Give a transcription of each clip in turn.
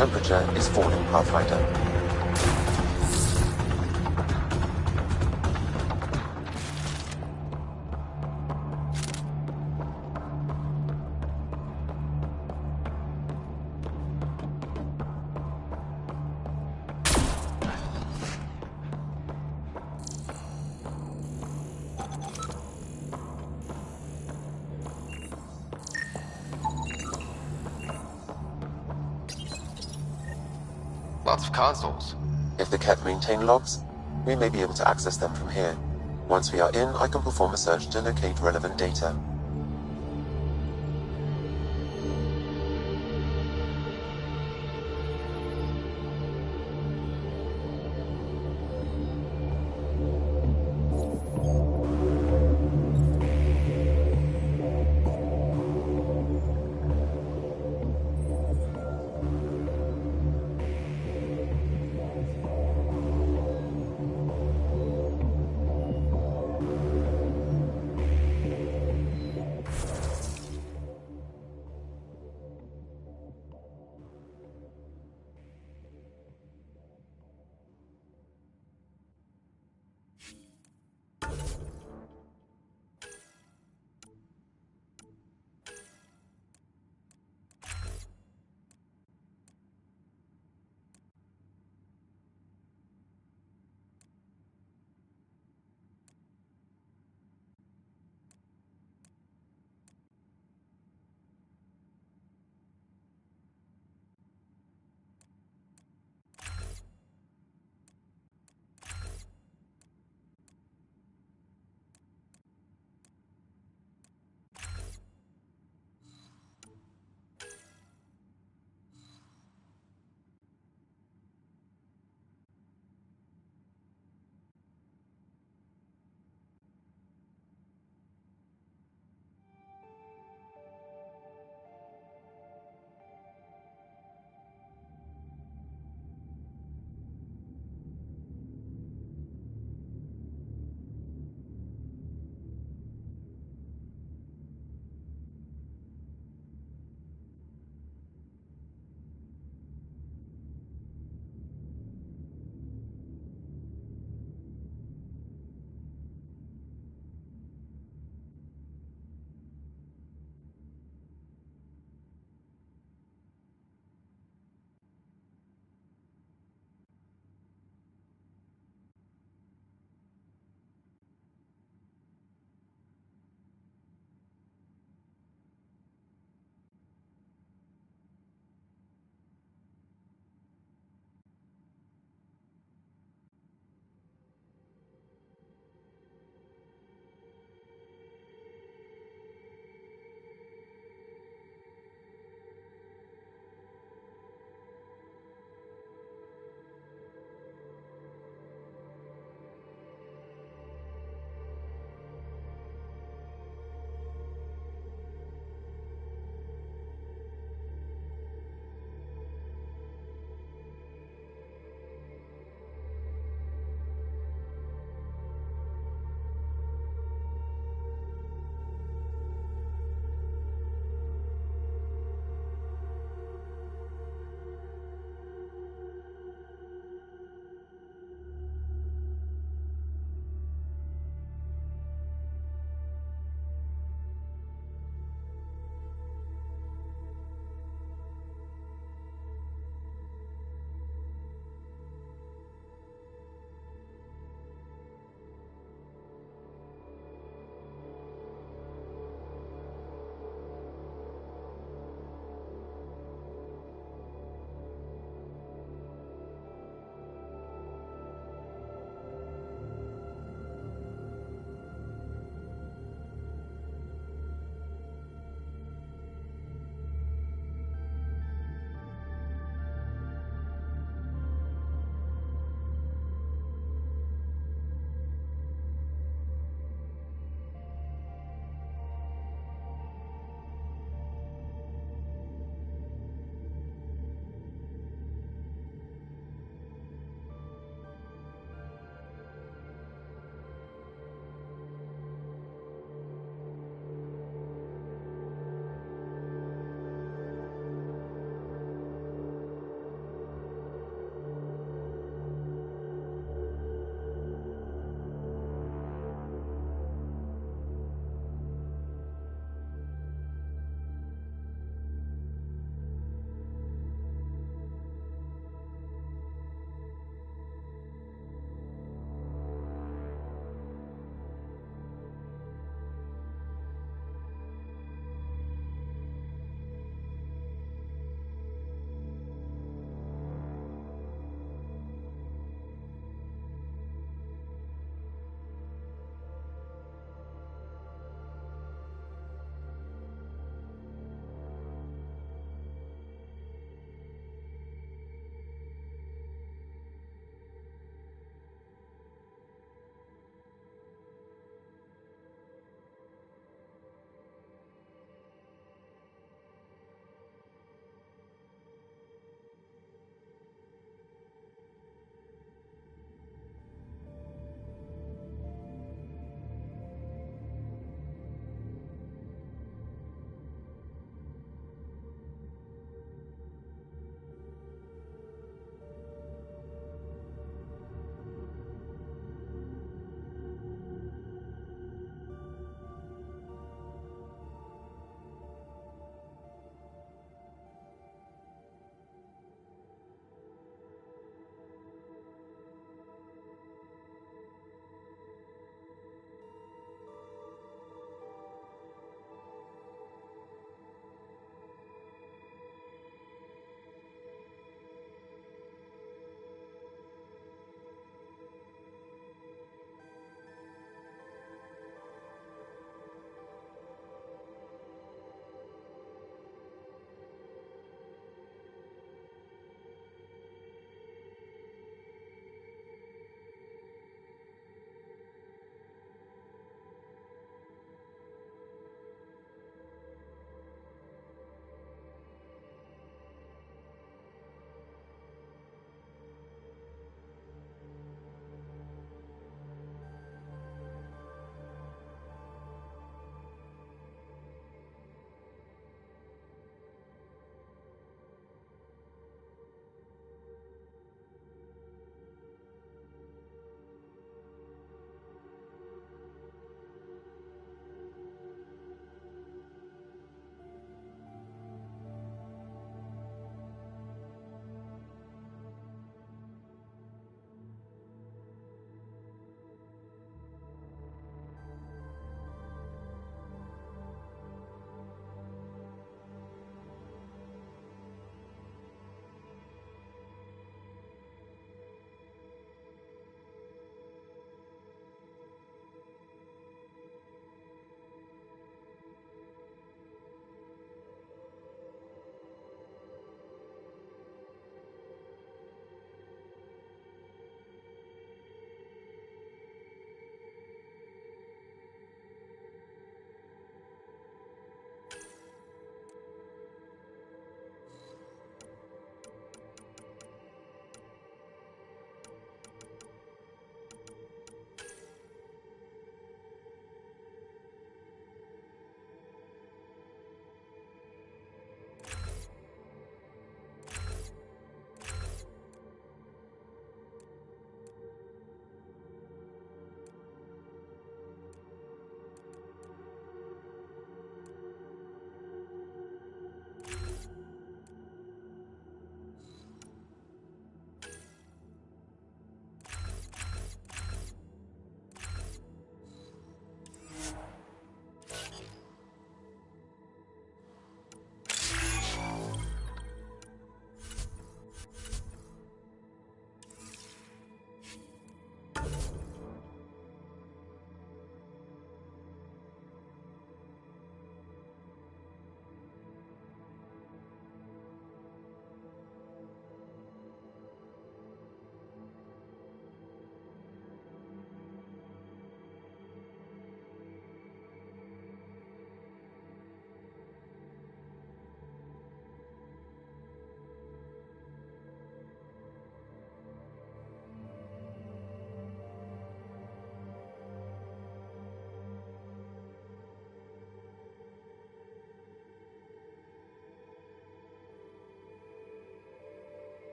temperature is falling, Pathfinder. Lots of consoles. If the Ket maintain logs, we may be able to access them from here. Once we are in, I can perform a search to locate relevant data.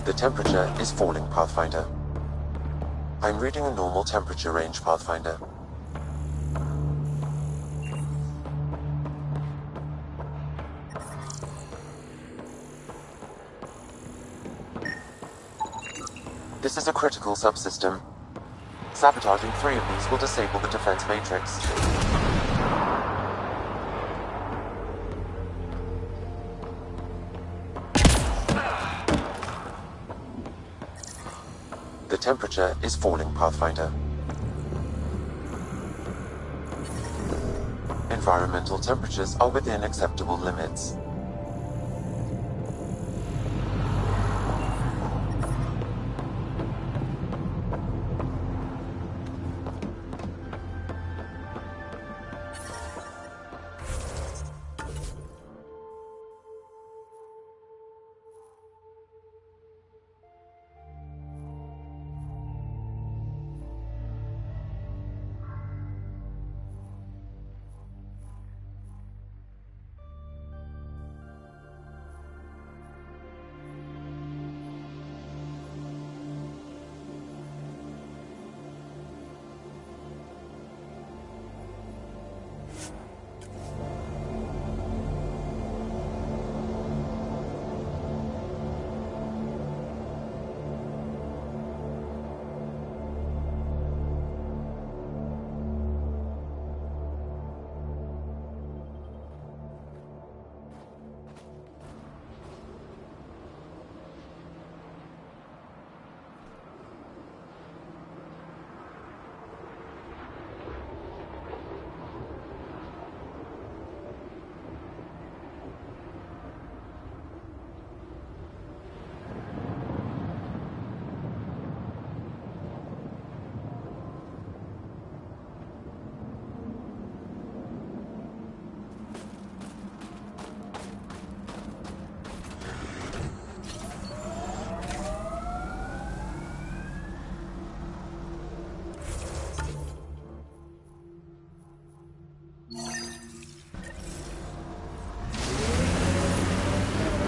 The temperature is falling, Pathfinder. I'm reading a normal temperature range, Pathfinder. This is a critical subsystem. Sabotaging 3 of these will disable the defense matrix. The temperature is falling, Pathfinder. Environmental temperatures are within acceptable limits.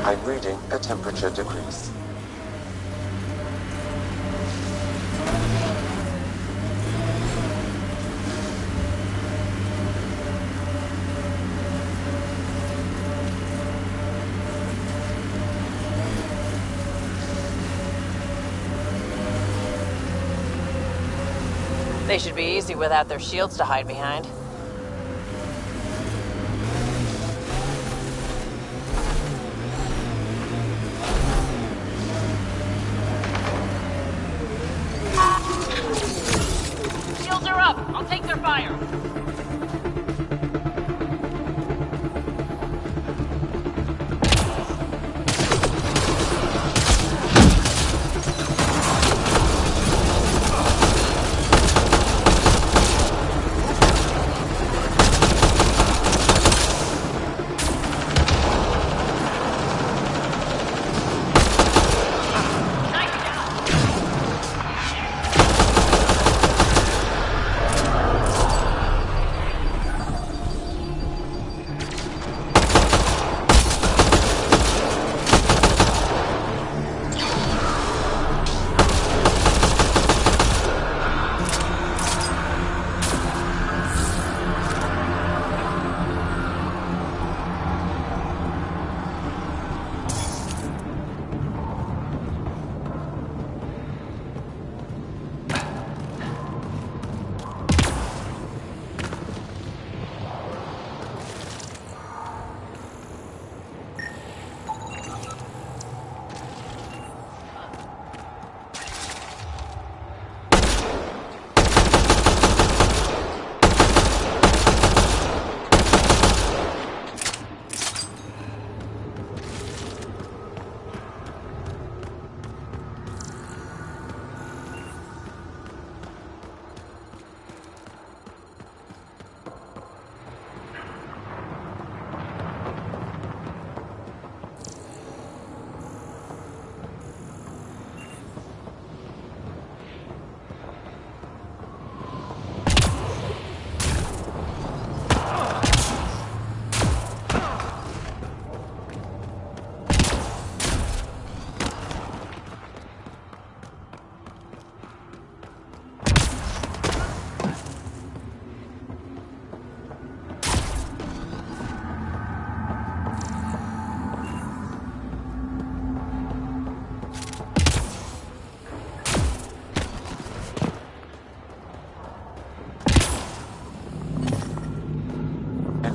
I'm reading a temperature decrease. They should be easy without their shields to hide behind. Shields are up! I'll take their fire!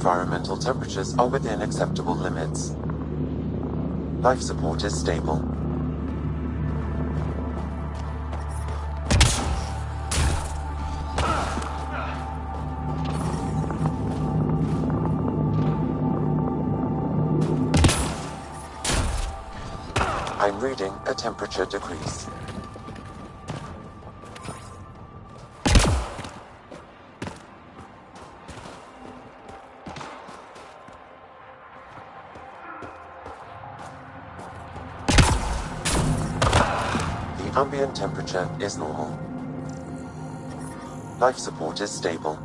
Environmental temperatures are within acceptable limits. Life support is stable. I'm reading a temperature decrease. The ambient temperature is normal. Life support is stable.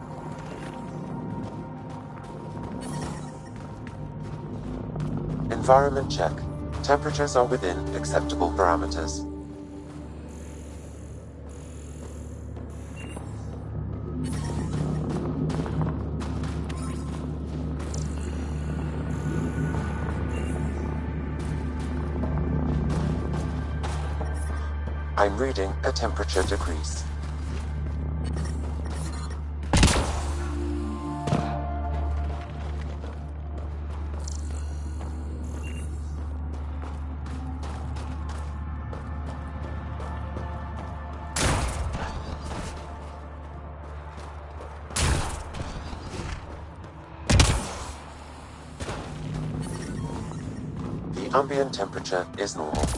Environment check. Temperatures are within acceptable parameters. I'm reading a temperature decrease. The ambient temperature is normal.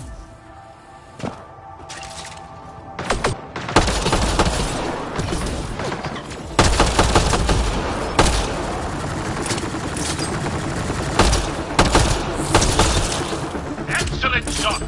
Excellent shot!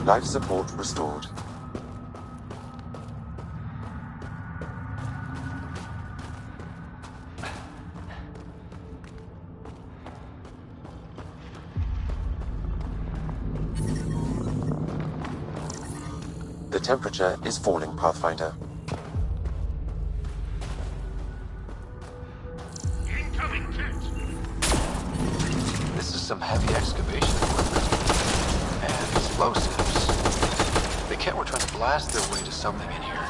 Life support restored. The temperature is falling, Pathfinder. Incoming kit! This is some heavy excavation equipment. And explosives. They can't were trying to blast their way to something in here.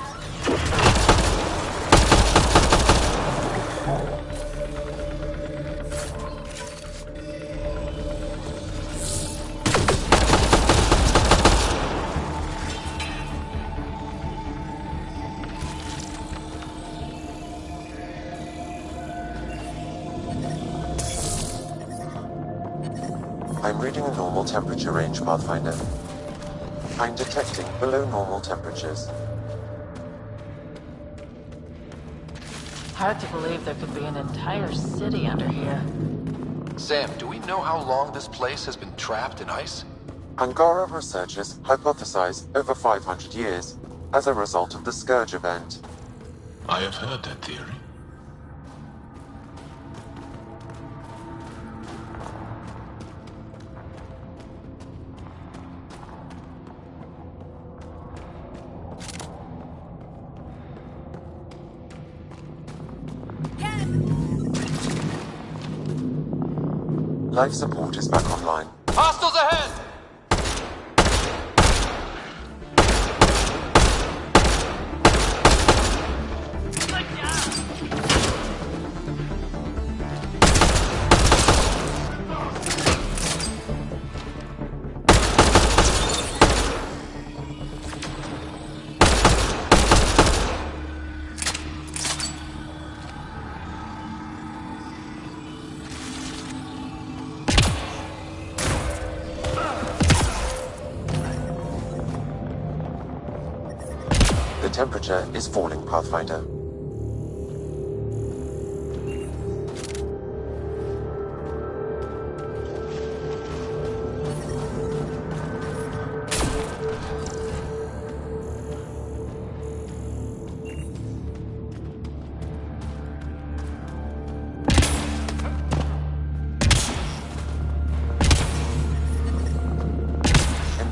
I'm reading a normal temperature range, Pathfinder. I'm detecting below normal temperatures. Hard to believe there could be an entire city under here. Sam, do we know how long this place has been trapped in ice? Angara researchers hypothesize over 500 years as a result of the Scourge event. I have heard that theory. Life support is back online. Hostiles ahead! The temperature is falling, Pathfinder.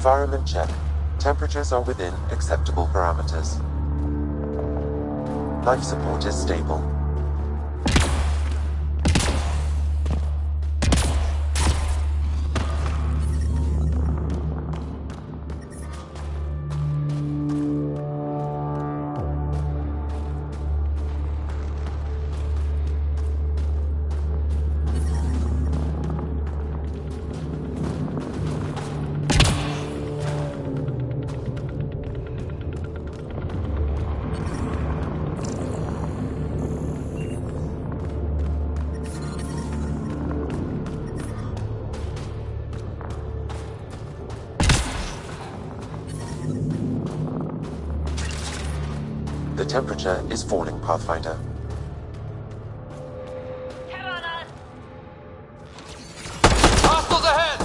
Environment check. Temperatures are within acceptable parameters. Life support is stable. The temperature is falling, Pathfinder. Hostiles ahead!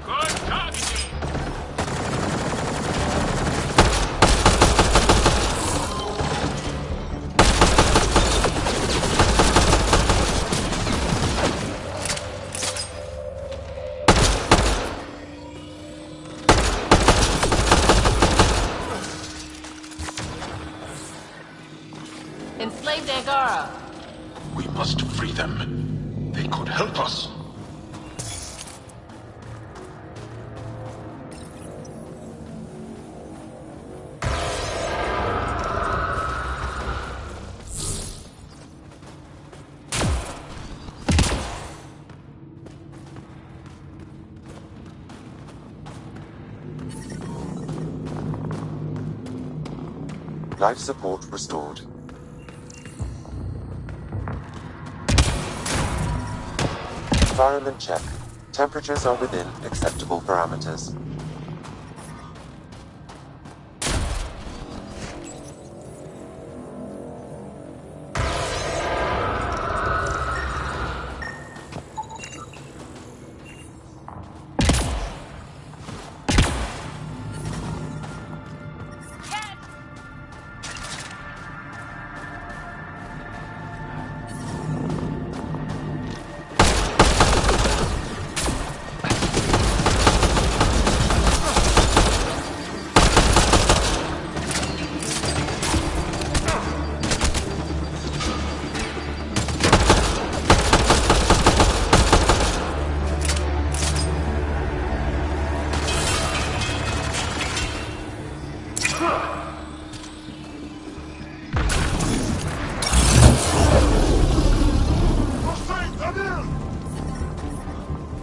Good targeting. Enslaved Angara. We must free them. They could help us. Life support restored. Environment check. Temperatures are within acceptable parameters.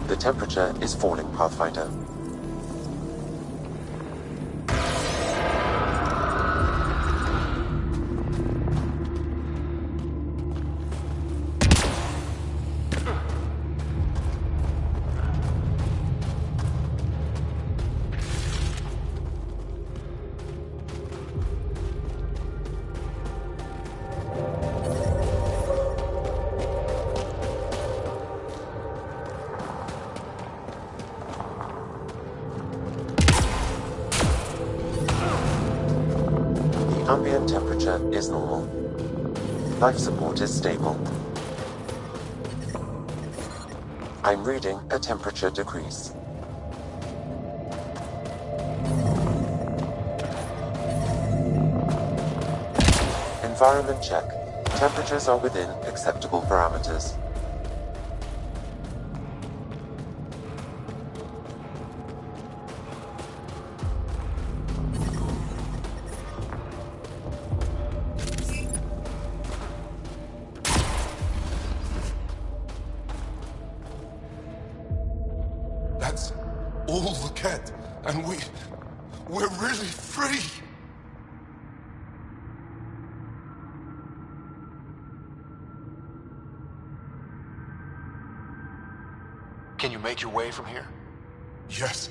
The temperature is falling, Pathfinder. Ambient temperature is normal. Life support is stable. I'm reading a temperature decrease. Environment check. Temperatures are within acceptable parameters. That's all the cat, and we're really free. Can you make your way from here? Yes.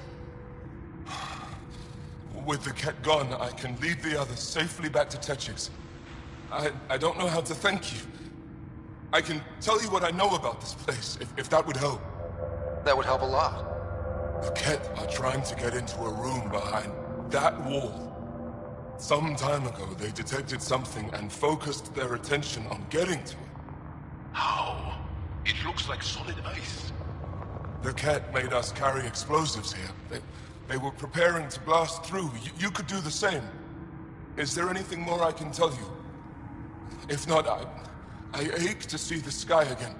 With the cat gone, I can lead the others safely back to Techix. I don't know how to thank you. I can tell you what I know about this place, if that would help. That would help a lot. The Ket are trying to get into a room behind that wall. Some time ago, they detected something and focused their attention on getting to it. How? It looks like solid ice. The Ket made us carry explosives here. They were preparing to blast through. You could do the same. Is there anything more I can tell you? If not, I ache to see the sky again.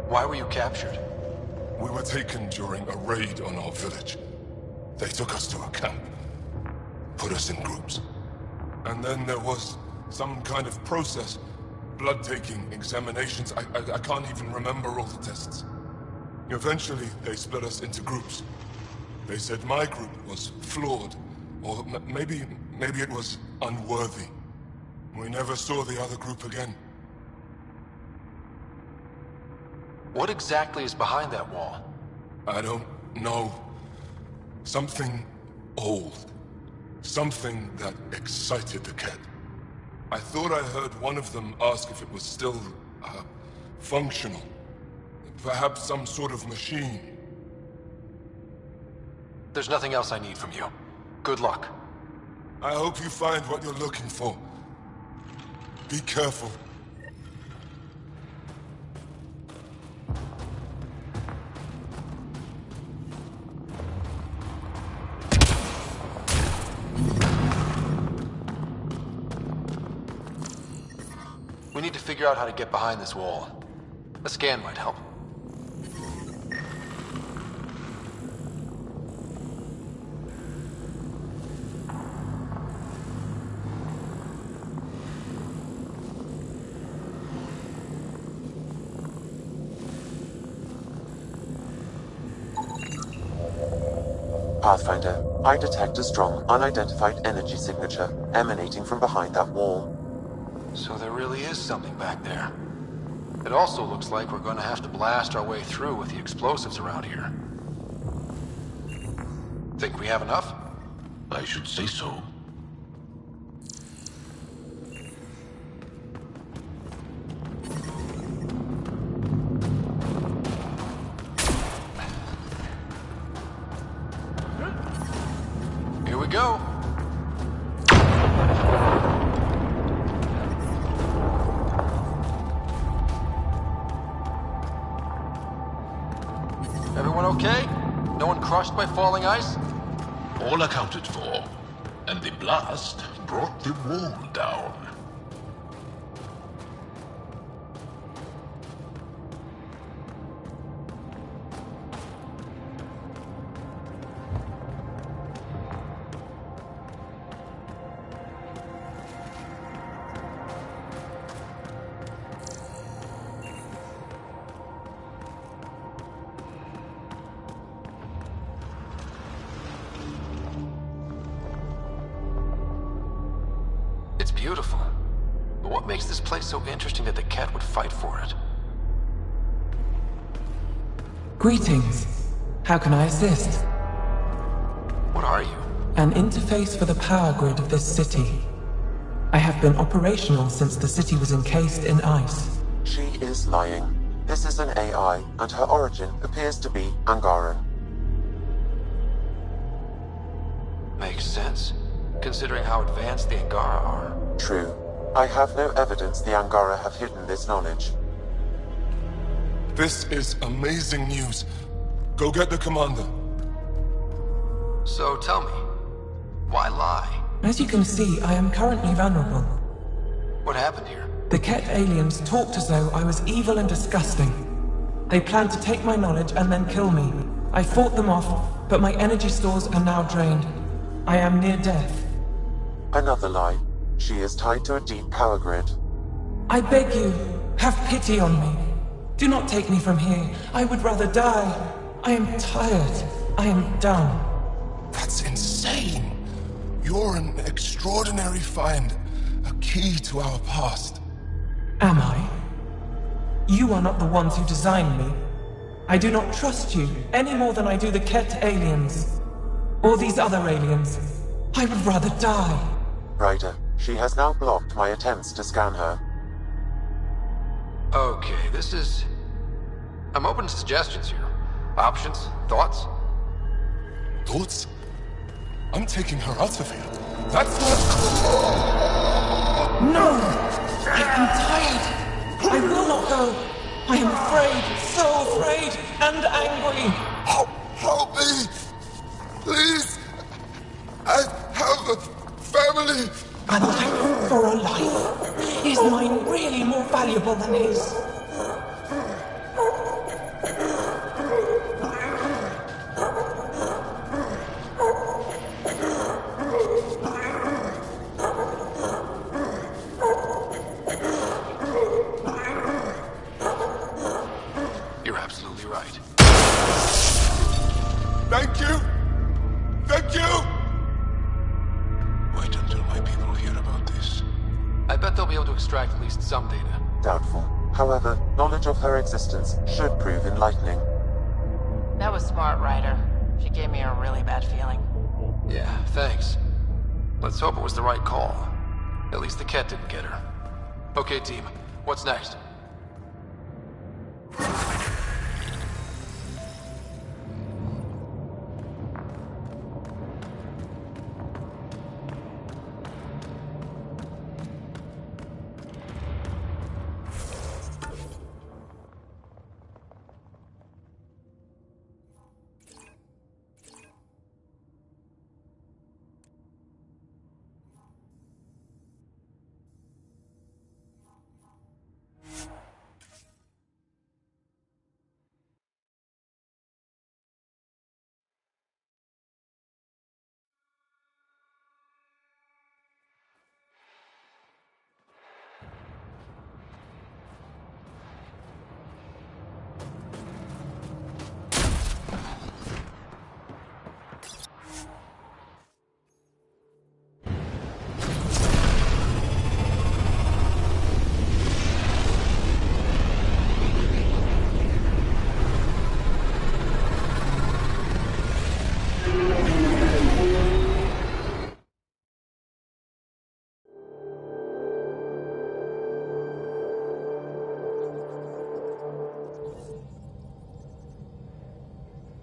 Why were you captured? We were taken during a raid on our village. They took us to a camp, put us in groups. And then there was some kind of process. Blood-taking, examinations, I can't even remember all the tests. Eventually, they split us into groups. They said my group was flawed, or maybe it was unworthy. We never saw the other group again. What exactly is behind that wall? I don't know. Something old. Something that excited the Ket. I thought I heard one of them ask if it was still, functional. Perhaps some sort of machine. There's nothing else I need from you. Good luck. I hope you find what you're looking for. Be careful. We need to figure out how to get behind this wall. A scan might help. Pathfinder, I detect a strong, unidentified energy signature emanating from behind that wall. So there really is something back there. It also looks like we're going to have to blast our way through with the explosives around here. Think we have enough? I should say so. Here we go. Everyone okay? No one crushed by falling ice? All accounted for. And the blast brought the wall down. It's beautiful. But what makes this place so interesting that the Ket would fight for it? Greetings. How can I assist? What are you? An interface for the power grid of this city. I have been operational since the city was encased in ice. She is lying. This is an AI, and her origin appears to be Angaran. Makes sense, considering how advanced the Angara are. True. I have no evidence the Angara have hidden this knowledge. This is amazing news. Go get the commander. So tell me, why lie? As you can see, I am currently vulnerable. What happened here? The Ket aliens talked as though I was evil and disgusting. They planned to take my knowledge and then kill me. I fought them off, but my energy stores are now drained. I am near death. Another lie. She is tied to a deep power grid. I beg you, have pity on me. Do not take me from here. I would rather die. I am tired. I am done. That's insane. You're an extraordinary find. A key to our past. Am I? You are not the ones who designed me. I do not trust you any more than I do the Ket aliens. Or these other aliens. I would rather die. Ryder, she has now blocked my attempts to scan her. Okay, this is... I'm open to suggestions here. Options? Thoughts? Thoughts? I'm taking her out of here. That's what... No! I am tired! I will not go! I am afraid, so afraid, and angry! Help me! Please! I have a family! A life for a life. Is mine really more valuable than his? You're absolutely right. Thank you! Thank you! Wait until my people hear about this. I bet they'll be able to extract at least some data. Doubtful. However, knowledge of her existence should prove enlightening. That was smart, Ryder. She gave me a really bad feeling. Yeah, thanks. Let's hope it was the right call. At least the cat didn't get her. Okay, team. What's next?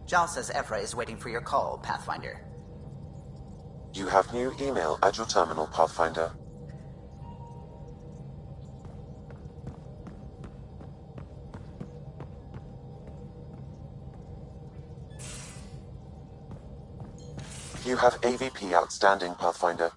Jal says Evra is waiting for your call, Pathfinder. You have new email at your terminal, Pathfinder. You have AVP outstanding, Pathfinder.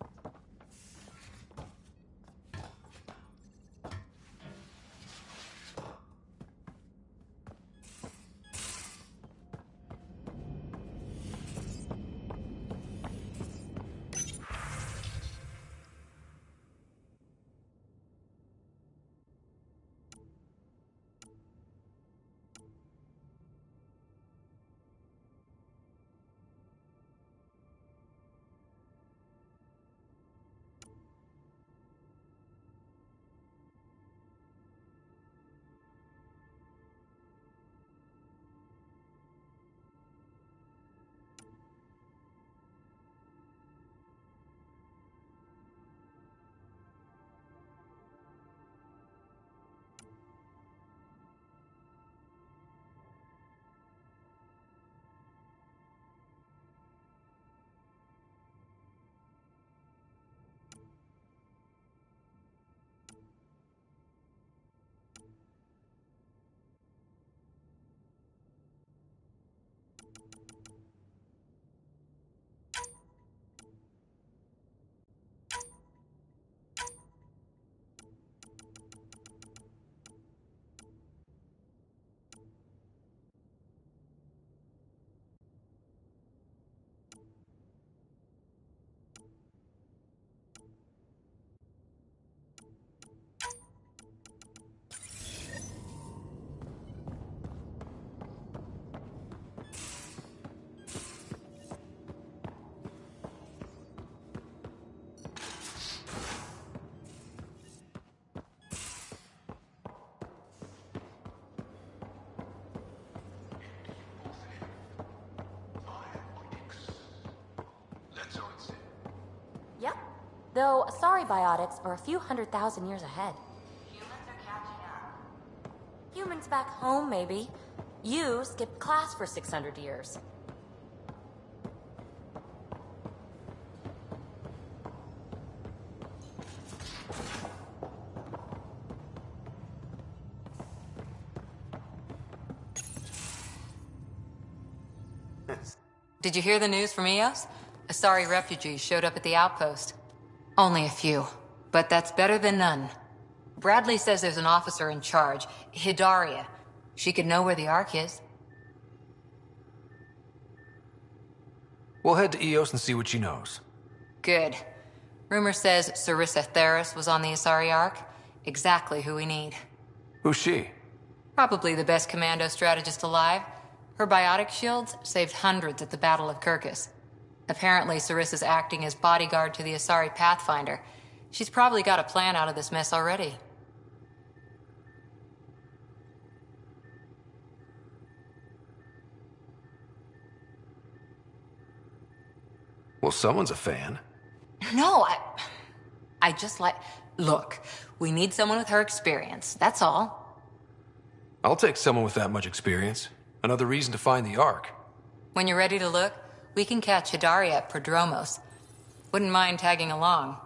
Though Asari biotics are a few 100,000 years ahead. Humans are catching up. Humans back home, maybe. You skipped class for 600 years. Did you hear the news from Eos? Asari refugees showed up at the outpost. Only a few, but that's better than none. Bradley says there's an officer in charge, Hidaria. She could know where the Ark is. We'll head to Eos and see what she knows. Good. Rumor says Sarissa Theris was on the Asari Ark. Exactly who we need. Who's she? Probably the best commando strategist alive. Her biotic shields saved hundreds at the Battle of Kirkus. Apparently, Sarissa's acting as bodyguard to the Asari Pathfinder. She's probably got a plan out of this mess already. Well, someone's a fan. No, I just like... Look, we need someone with her experience, that's all. I'll take someone with that much experience. Another reason to find the Ark. When you're ready to look, we can catch Hidaria at Prodromos. Wouldn't mind tagging along.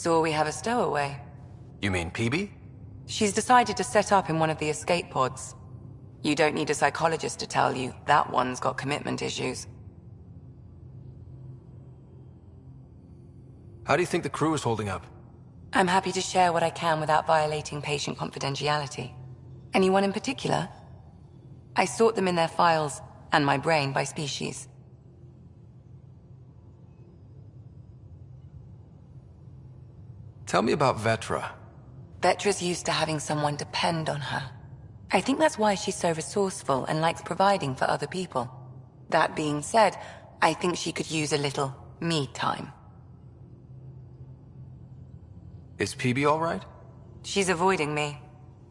So we have a stowaway. You mean PB? She's decided to set up in one of the escape pods. You don't need a psychologist to tell you that one's got commitment issues. How do you think the crew is holding up? I'm happy to share what I can without violating patient confidentiality. Anyone in particular? I sort them in their files, and my brain by species. Tell me about Vetra. Vetra's used to having someone depend on her. I think that's why she's so resourceful and likes providing for other people. That being said, I think she could use a little me time. Is PB all right? She's avoiding me.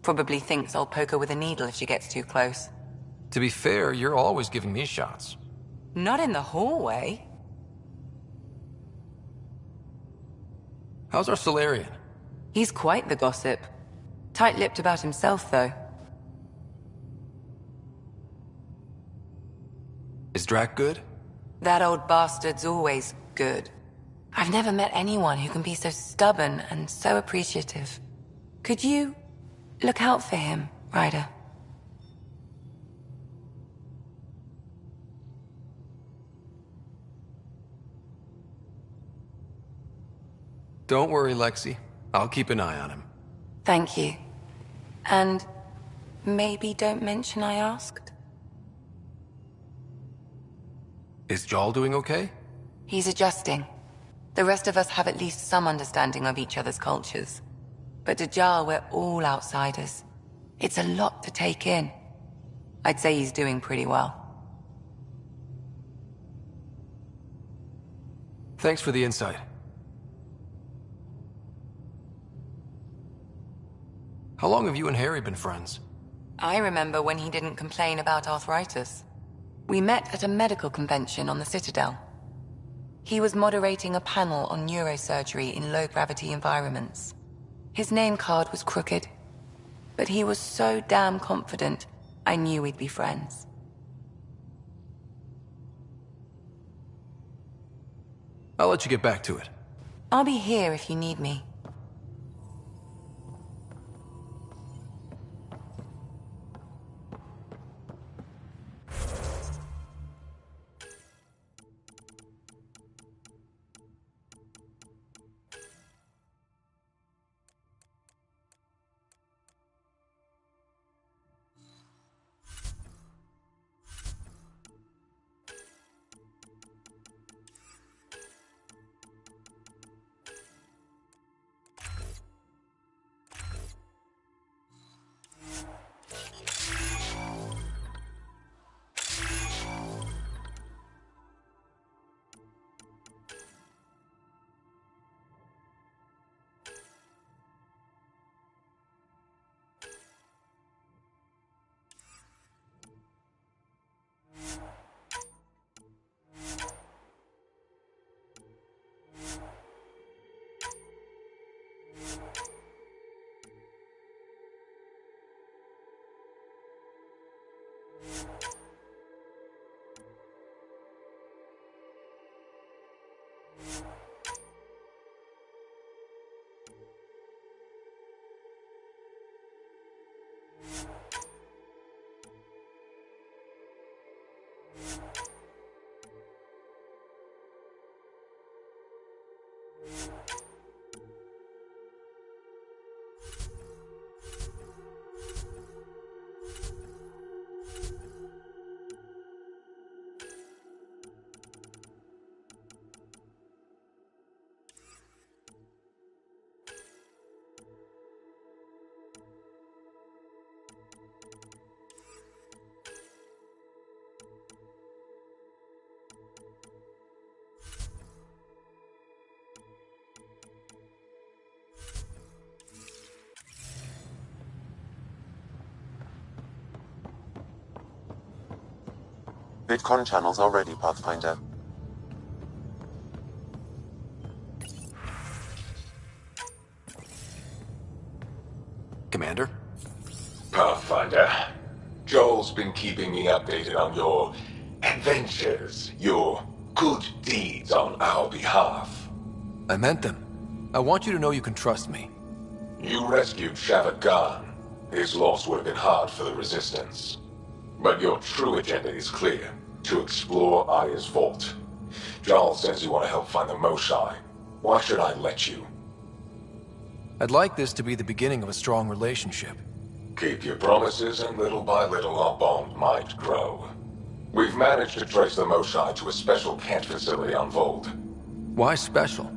Probably thinks I'll poke her with a needle if she gets too close. To be fair, you're always giving me shots. Not in the hallway. How's our Solarian? He's quite the gossip. Tight-lipped about himself, though. Is Drac good? That old bastard's always good. I've never met anyone who can be so stubborn and so appreciative. Could you look out for him, Ryder? Don't worry, Lexi. I'll keep an eye on him. Thank you. And maybe don't mention I asked? Is Jal doing okay? He's adjusting. The rest of us have at least some understanding of each other's cultures. But to Jal, we're all outsiders. It's a lot to take in. I'd say he's doing pretty well. Thanks for the insight. How long have you and Harry been friends? I remember when he didn't complain about arthritis. We met at a medical convention on the Citadel. He was moderating a panel on neurosurgery in low-gravity environments. His name card was crooked, but he was so damn confident, I knew we'd be friends. I'll let you get back to it. I'll be here if you need me. VidCon channels are ready, Pathfinder. Commander? Pathfinder, Joel's been keeping me updated on your adventures, your good deeds on our behalf. I meant them. I want you to know you can trust me. You rescued Shavit Khan. His loss would have been hard for the Resistance. But your true agenda is clear. To explore Aya's vault. Giles says you want to help find the Moshae. Why should I let you? I'd like this to be the beginning of a strong relationship. Keep your promises, and little by little our bond might grow. We've managed to trace the Moshae to a special Kent facility on Vold. Why special?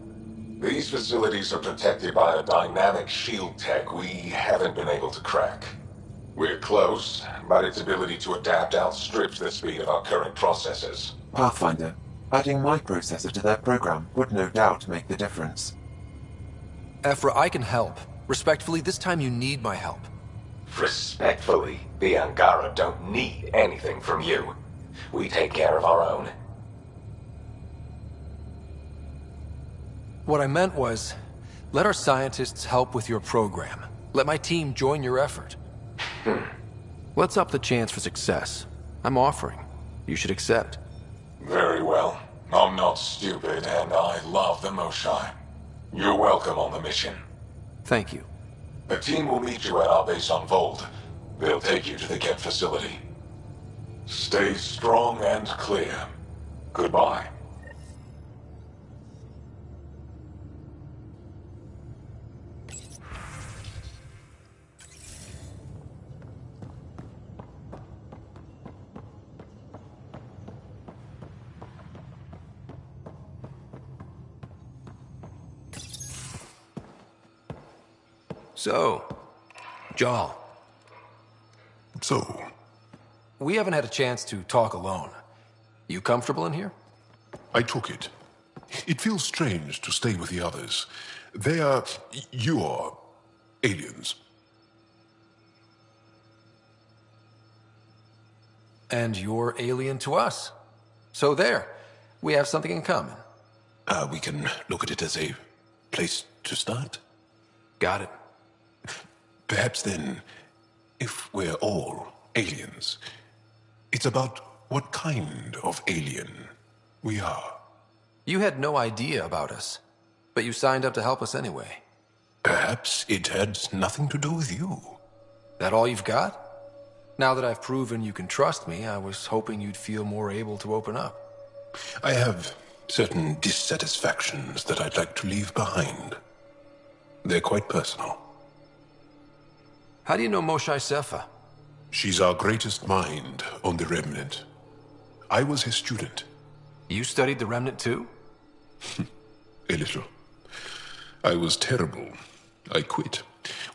These facilities are protected by a dynamic shield tech we haven't been able to crack. We're close, but its ability to adapt outstrips the speed of our current processors. Pathfinder, adding my processor to their program would no doubt make the difference. Ephra, I can help. Respectfully, this time you need my help. Respectfully, the Angara don't need anything from you. We take care of our own. What I meant was, let our scientists help with your program. Let my team join your effort. Let's up the chance for success. I'm offering. You should accept. Very well. I'm not stupid, and I love the Moshae. You're welcome on the mission. Thank you. The team will meet you at our base on Vold. They'll take you to the Kent facility. Stay strong and clear. Goodbye. So, Jal. So, We haven't had a chance to talk alone. You comfortable in here? I took it. It feels strange to stay with the others. They are... you are... aliens. And you're alien to us. So there, we have something in common. We can look at it as a place to start. Got it. Perhaps then, if we're all aliens, it's about what kind of alien we are. You had no idea about us, but you signed up to help us anyway. Perhaps it had nothing to do with you. That all you've got? Now that I've proven you can trust me, I was hoping you'd feel more able to open up. I have certain dissatisfactions that I'd like to leave behind. They're quite personal. How do you know Moshae Sefa? She's our greatest mind on the Remnant. I was his student. You studied the Remnant too? A little. I was terrible. I quit.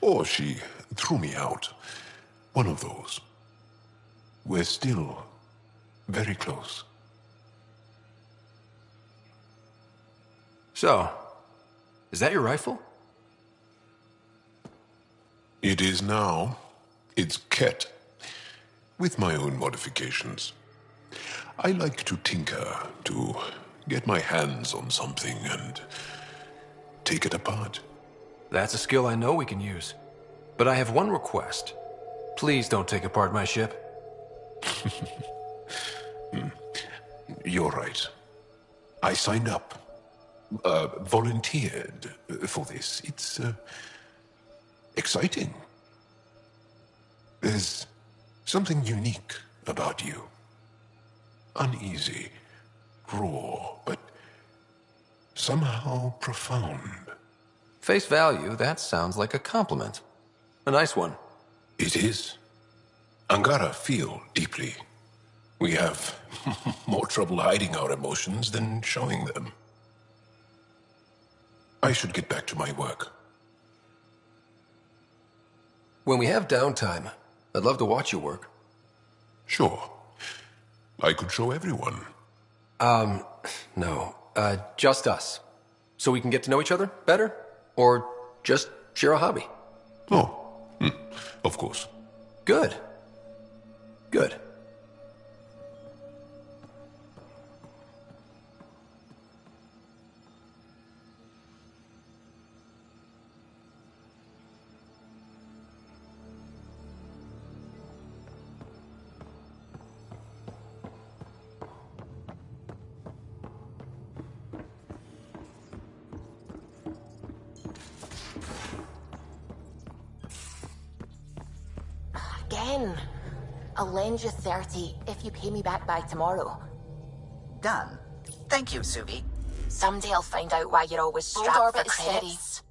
Or she threw me out. One of those. We're still very close. So, is that your rifle? It is now. It's Ket. With my own modifications. I like to tinker, to get my hands on something and take it apart. That's a skill I know we can use. But I have one request. Please don't take apart my ship. You're right. I signed up. Volunteered for this. It's exciting. There's something unique about you. Uneasy, raw, but somehow profound. Face value, that sounds like a compliment. A nice one. It is. Angara feel deeply. We have more trouble hiding our emotions than showing them. I should get back to my work. When we have downtime, I'd love to watch you work. Sure. I could show everyone. No. Just us. So we can get to know each other better? Or just share a hobby? Oh, of course. Good. Good. Fine. I'll lend you 30 if you pay me back by tomorrow. Done. Thank you, Subi. Someday I'll find out why you're always strapped for credits.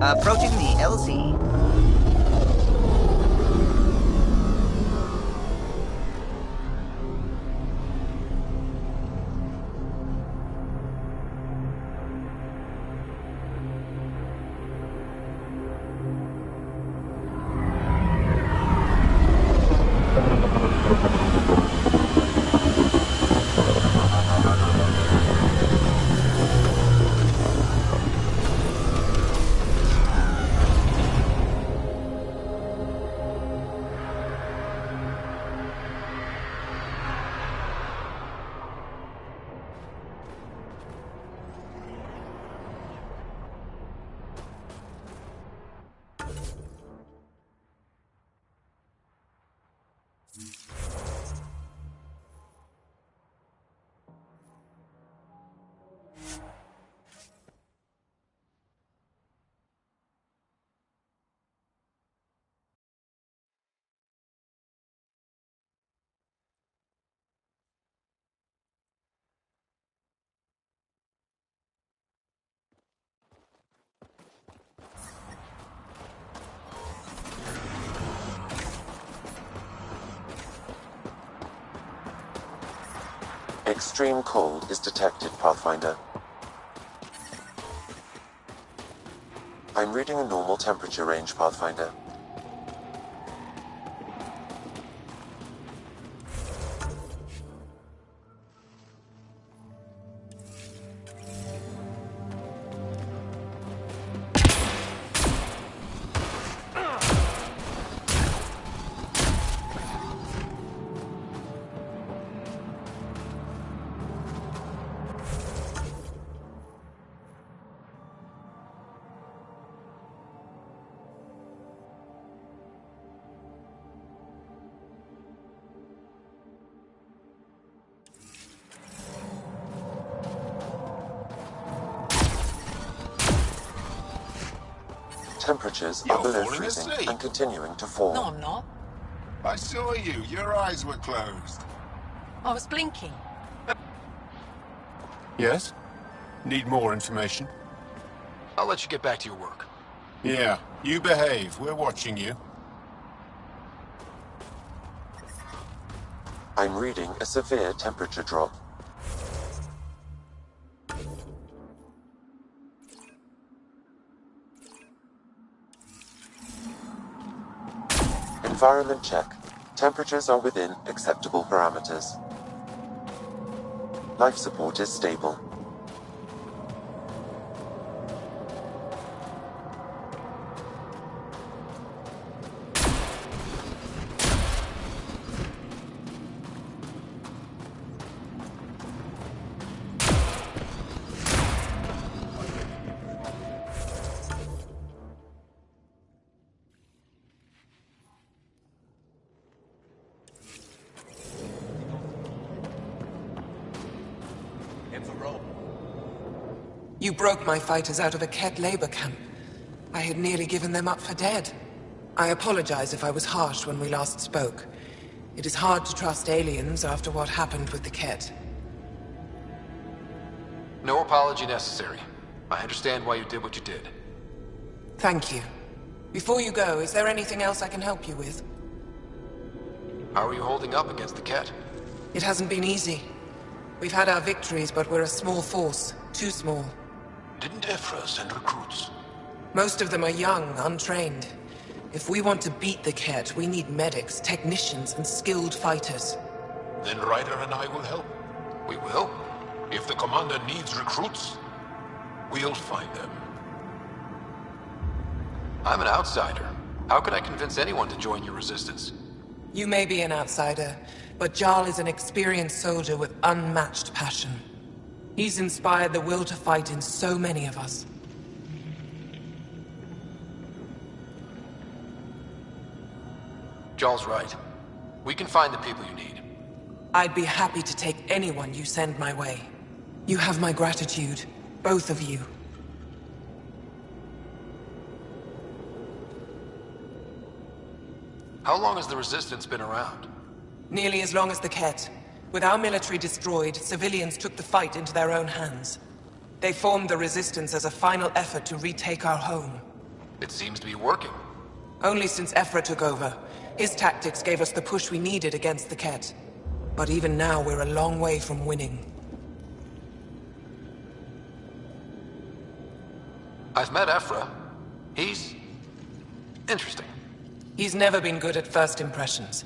Approaching the LZ. Extreme cold is detected, Pathfinder. I'm reading a normal temperature range, Pathfinder. Temperatures are below freezing and continuing to fall. No, I'm not. I saw you. Your eyes were closed. I was blinking. Yes? Need more information? I'll let you get back to your work. Yeah, you behave. We're watching you. I'm reading a severe temperature drop. Environment check. Temperatures are within acceptable parameters. Life support is stable. You broke my fighters out of a Ket labor camp. I had nearly given them up for dead. I apologize if I was harsh when we last spoke. It is hard to trust aliens after what happened with the Ket. No apology necessary. I understand why you did what you did. Thank you. Before you go, is there anything else I can help you with? How are you holding up against the Ket? It hasn't been easy. We've had our victories, but we're a small force. Too small. Didn't Ephra send recruits? Most of them are young, untrained. If we want to beat the Ket, we need medics, technicians, and skilled fighters. Then Ryder and I will help. We will? If the commander needs recruits, we'll find them. I'm an outsider. How could I convince anyone to join your resistance? You may be an outsider, but Jarl is an experienced soldier with unmatched passion. He's inspired the will to fight in so many of us. Jarl's right. We can find the people you need. I'd be happy to take anyone you send my way. You have my gratitude, both of you. How long has the Resistance been around? Nearly as long as the Ket. With our military destroyed, civilians took the fight into their own hands. They formed the Resistance as a final effort to retake our home. It seems to be working. Only since Ephra took over. His tactics gave us the push we needed against the Ket. But even now, we're a long way from winning. I've met Ephra. He's interesting. He's never been good at first impressions.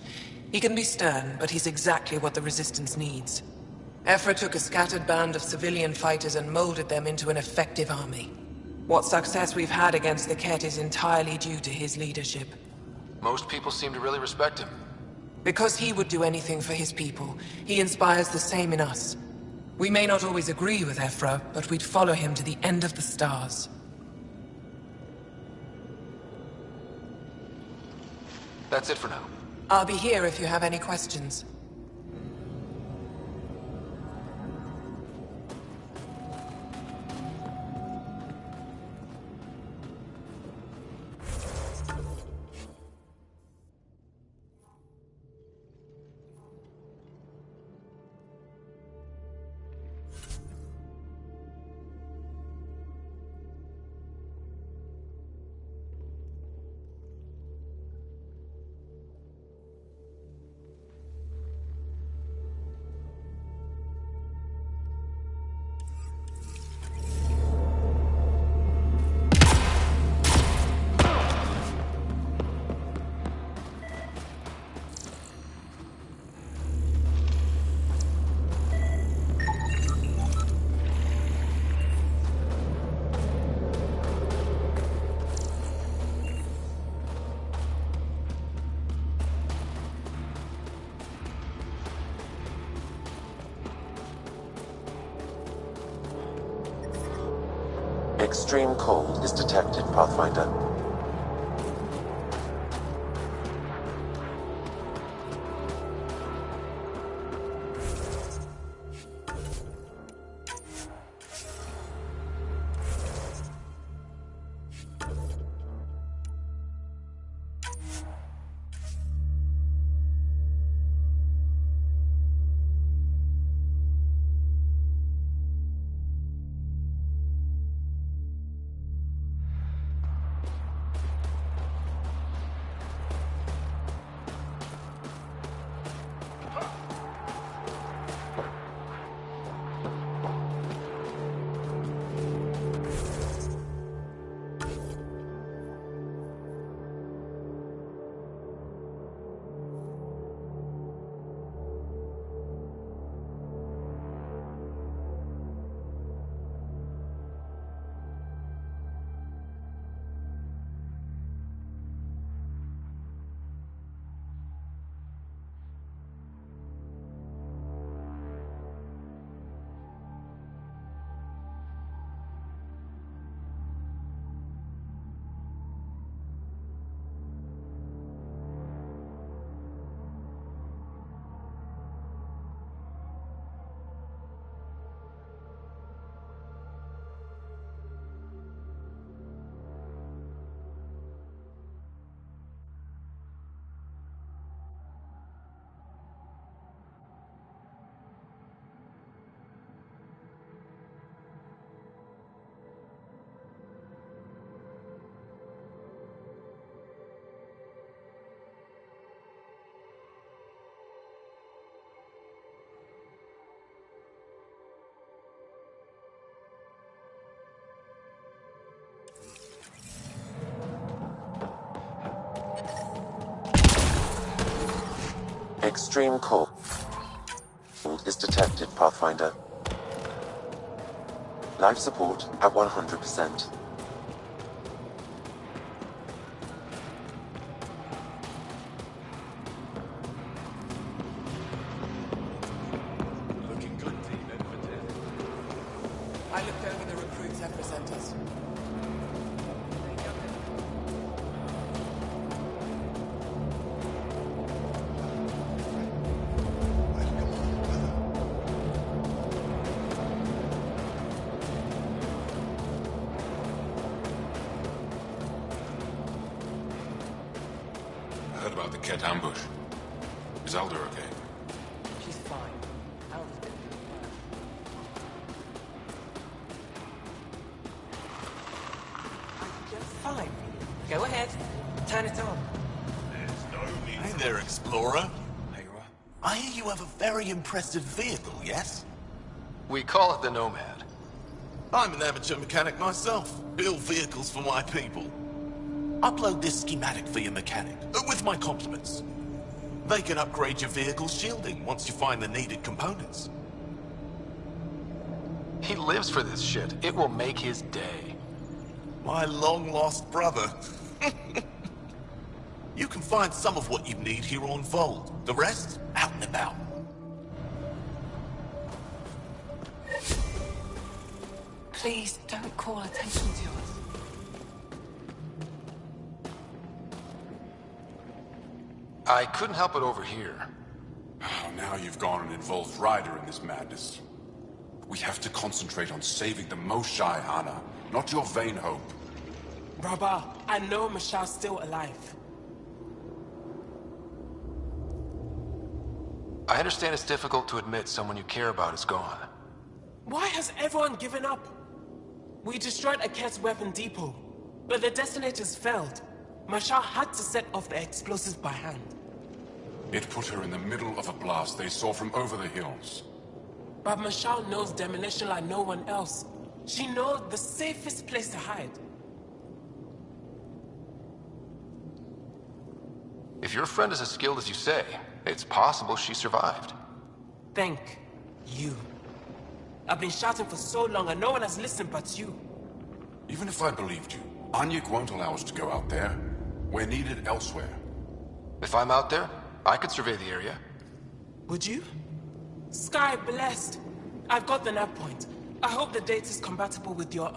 He can be stern, but he's exactly what the Resistance needs. Ephra took a scattered band of civilian fighters and molded them into an effective army. What success we've had against the Ket is entirely due to his leadership. Most people seem to really respect him. Because he would do anything for his people, he inspires the same in us. We may not always agree with Ephra, but we'd follow him to the end of the stars. That's it for now. I'll be here if you have any questions. Extreme cold is detected, Pathfinder. Extreme cold is detected, Pathfinder. Life support at 100%. Ket ambush. Is Alder okay? She's fine. I'm just fine. Go ahead. Turn it on. Hey there, Explorer. I hear you have a very impressive vehicle, yes? We call it the Nomad. I'm an amateur mechanic myself. Build vehicles for my people. Upload this schematic for your mechanic, with my compliments. They can upgrade your vehicle's shielding once you find the needed components. He lives for this shit. It will make his day. My long-lost brother. You can find some of what you need here on Vold. The rest, out and about. Please don't call attention to us. I couldn't help it over here. Oh, now you've gone and involved Ryder in this madness. We have to concentrate on saving the Moshai, Hana, not your vain hope. Rabah, I know Mashal's still alive. I understand it's difficult to admit someone you care about is gone. Why has everyone given up? We destroyed Aket's weapon depot, but the detonators failed. Mashal had to set off the explosives by hand. It put her in the middle of a blast they saw from over the hills. But Mashal knows demolition like no one else. She knows the safest place to hide. If your friend is as skilled as you say, it's possible she survived. Thank you. I've been shouting for so long and no one has listened but you. Even if I believed you, Anyik won't allow us to go out there. We're needed elsewhere. If I'm out there, I could survey the area. Would you? Sky blessed. I've got the nav point. I hope the data's compatible with your,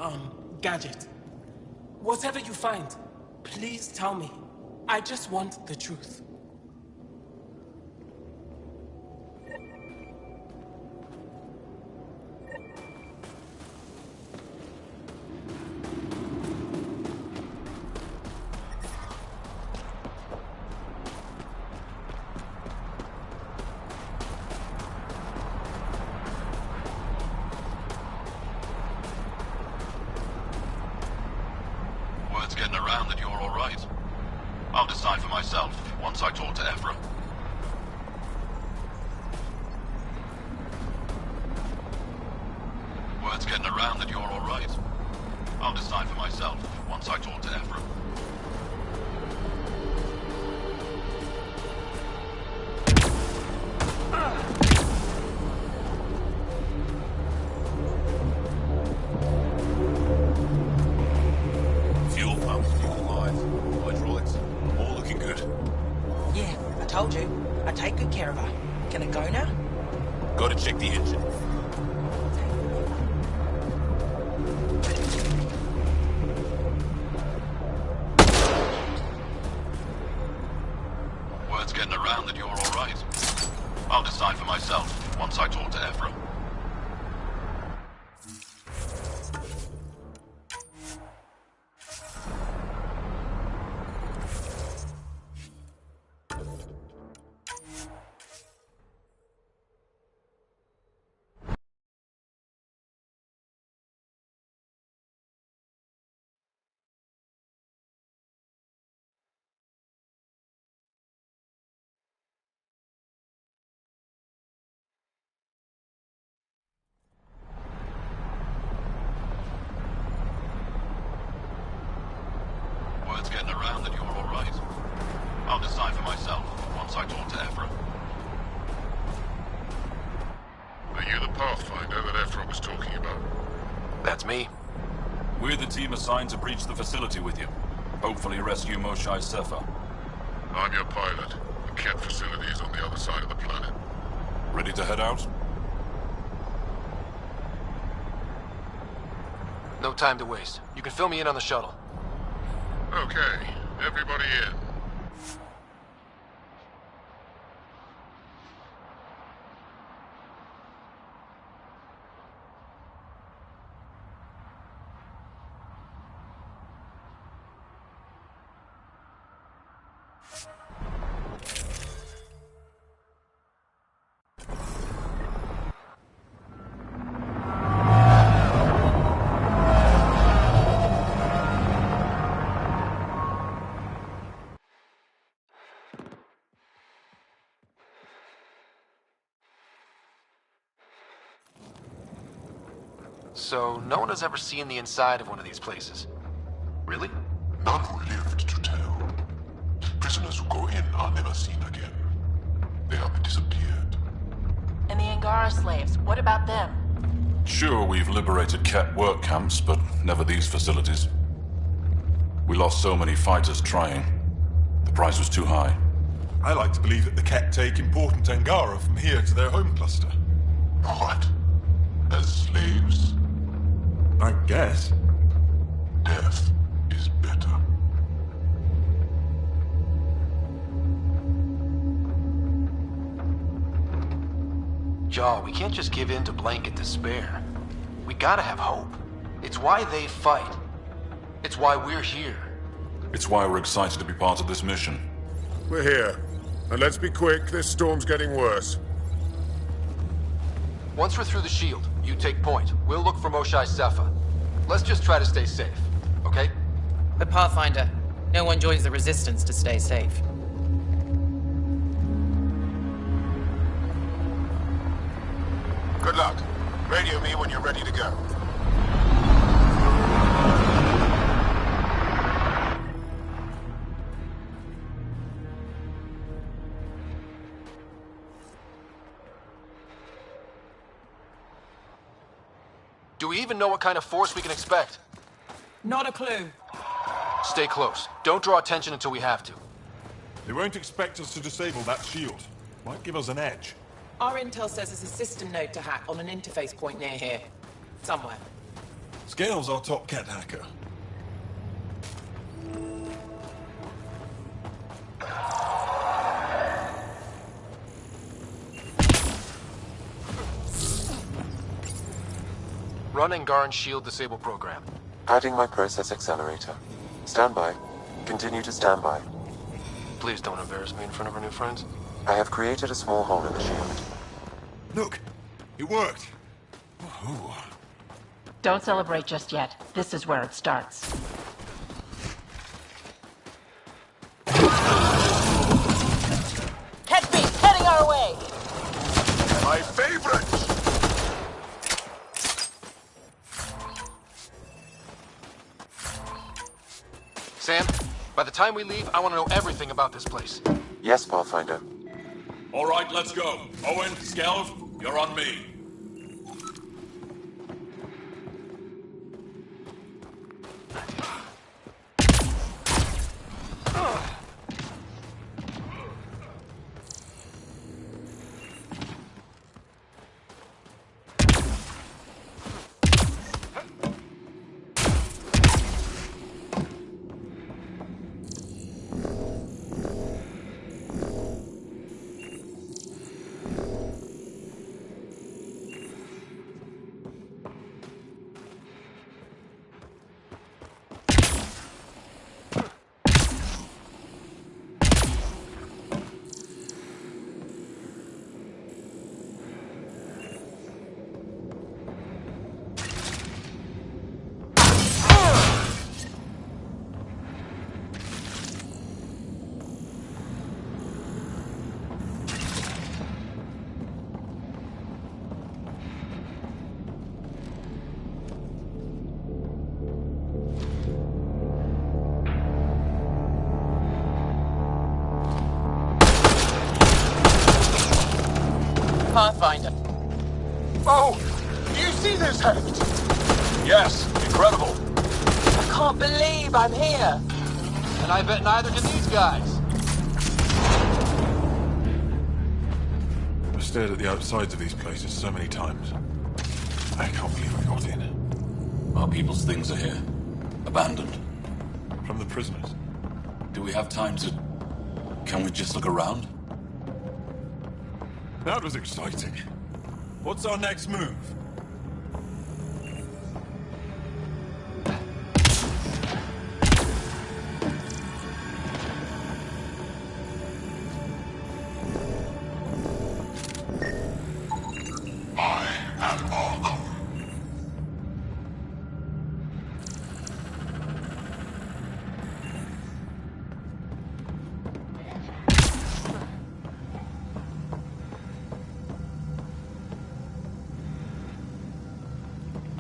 gadget. Whatever you find, please tell me. I just want the truth. Word's getting around that you're all right. I'll decide for myself once I talk to Ephra. Word's getting around that you're all right. I'll decide for myself once I talk to Ephra. Fuel pump, fuel lines, hydraulics, all looking good. Yeah, I told you. I take good care of her. Can I go now? Gotta check the engine. Word's getting around that you're all right. I'll decide for myself once I talk to Ephra. Word's getting around that you're all right. I'll decide for myself once I talk to Ephra. Are you the Pathfinder that Ephra was talking about? That's me. We're the team assigned to breach the facility with you. Hopefully rescue Moshai Sefer. I'm your pilot. The Ket facility is on the other side of the planet. Ready to head out? No time to waste. You can fill me in on the shuttle. Okay, everybody in. So no one has ever seen the inside of one of these places. Really? None who lived to tell. Prisoners who go in are never seen again. They have disappeared. And the Angara slaves, what about them? Sure, we've liberated Ket work camps, but never these facilities. We lost so many fighters trying. The price was too high. I like to believe that the Ket take important Angara from here to their home cluster. What? As slaves? I guess. Death is better. Jaw, we can't just give in to blanket despair. We gotta have hope. It's why they fight. It's why we're here. It's why we're excited to be part of this mission. We're here. And let's be quick, this storm's getting worse. Once we're through the shield, you take point. We'll look for Moshae Sepha. Let's just try to stay safe, okay? But Pathfinder, no one joins the Resistance to stay safe. Good luck. Radio me when you're ready to go. Do we even know what kind of force we can expect? Not a clue. Stay close. Don't draw attention until we have to. They won't expect us to disable that shield. Might give us an edge. Our intel says there's a system node to hack on an interface point near here. Somewhere. Scale's our top Ket hacker. Run Angaran shield disable program. Adding my process accelerator. Stand by. Continue to stand by. Please don't embarrass me in front of our new friends. I have created a small hole in the shield. Look, it worked. Don't celebrate just yet. This is where it starts. Catch me! Heading our way! My favorite! Sam, by the time we leave, I want to know everything about this place. Yes, Pathfinder. All right, let's go. Owen, Skelv, you're on me. Pathfinder. Oh! Do you see this, Hect? Yes, incredible. I can't believe I'm here. And I bet neither can these guys. I've stared at the outsides of these places so many times. I can't believe we got in. Our people's things are here. Abandoned. From the prisoners. Do we have time to... Can we just look around? That was exciting. What's our next move?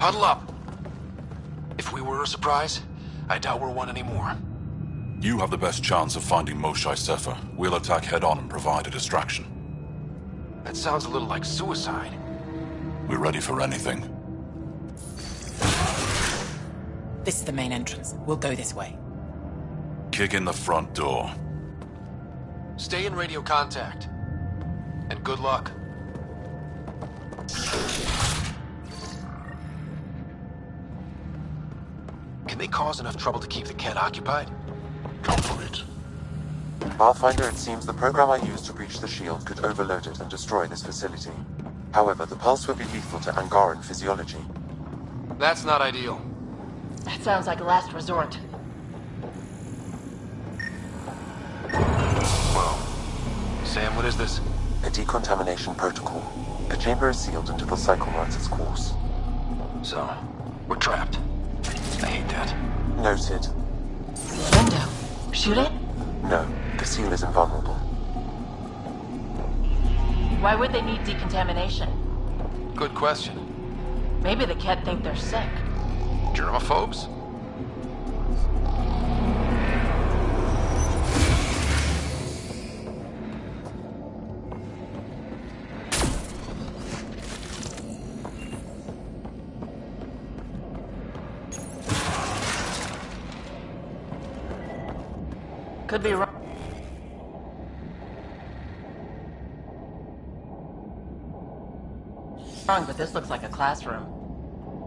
Huddle up. If we were a surprise, I doubt we're one anymore. You have the best chance of finding Moshae Sefer. We'll attack head-on and provide a distraction. That sounds a little like suicide. We're ready for anything. This is the main entrance. We'll go this way. Kick in the front door. Stay in radio contact. And good luck. Can they cause enough trouble to keep the Kett occupied? Count on it. Pathfinder, it seems the program I used to breach the shield could overload it and destroy this facility. However, the pulse would be lethal to Angaran physiology. That's not ideal. That sounds like a last resort. Whoa. Sam, what is this? A decontamination protocol. The chamber is sealed until the cycle runs its course. So, we're trapped. I hate that. Noted. Window. Shoot it? No, the seal is invulnerable. Why would they need decontamination? Good question. Maybe the Kett think they're sick. Germaphobes? Could be wrong. But this looks like a classroom.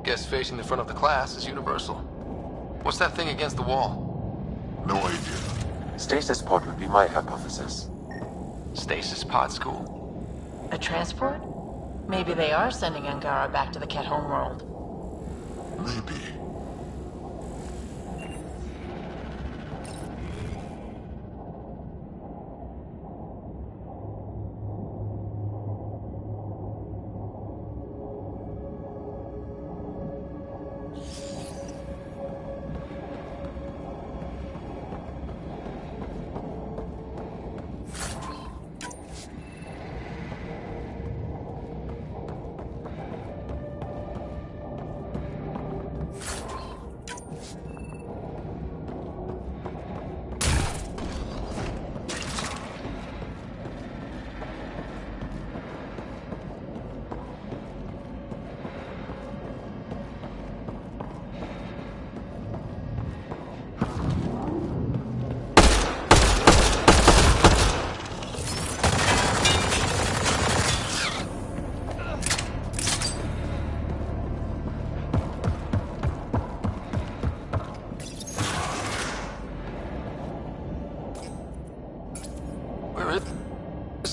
Guess facing the front of the class is universal. What's that thing against the wall? No idea. Stasis pod would be my hypothesis. Stasis pod school? A transport? Maybe they are sending Angara back to the Kett homeworld. Maybe.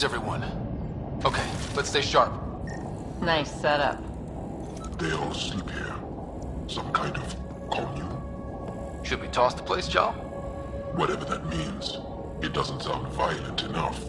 Everyone. Okay, let's stay sharp. Nice setup. They all sleep here. Some kind of commune? Should we toss the place, Jal? Whatever that means. It doesn't sound violent enough.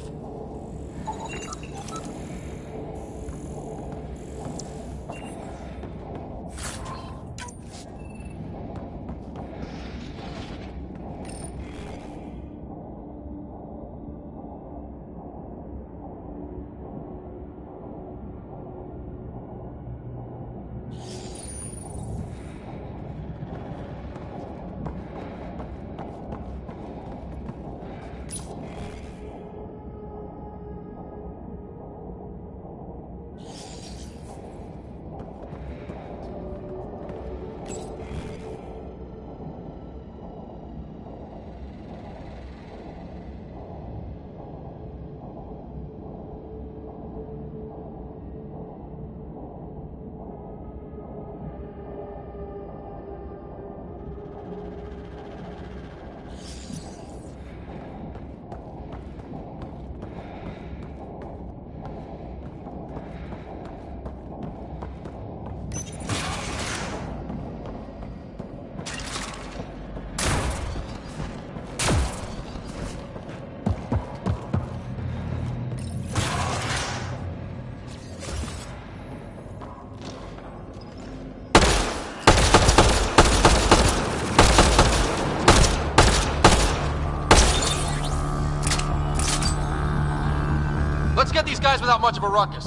Let's get these guys without much of a ruckus.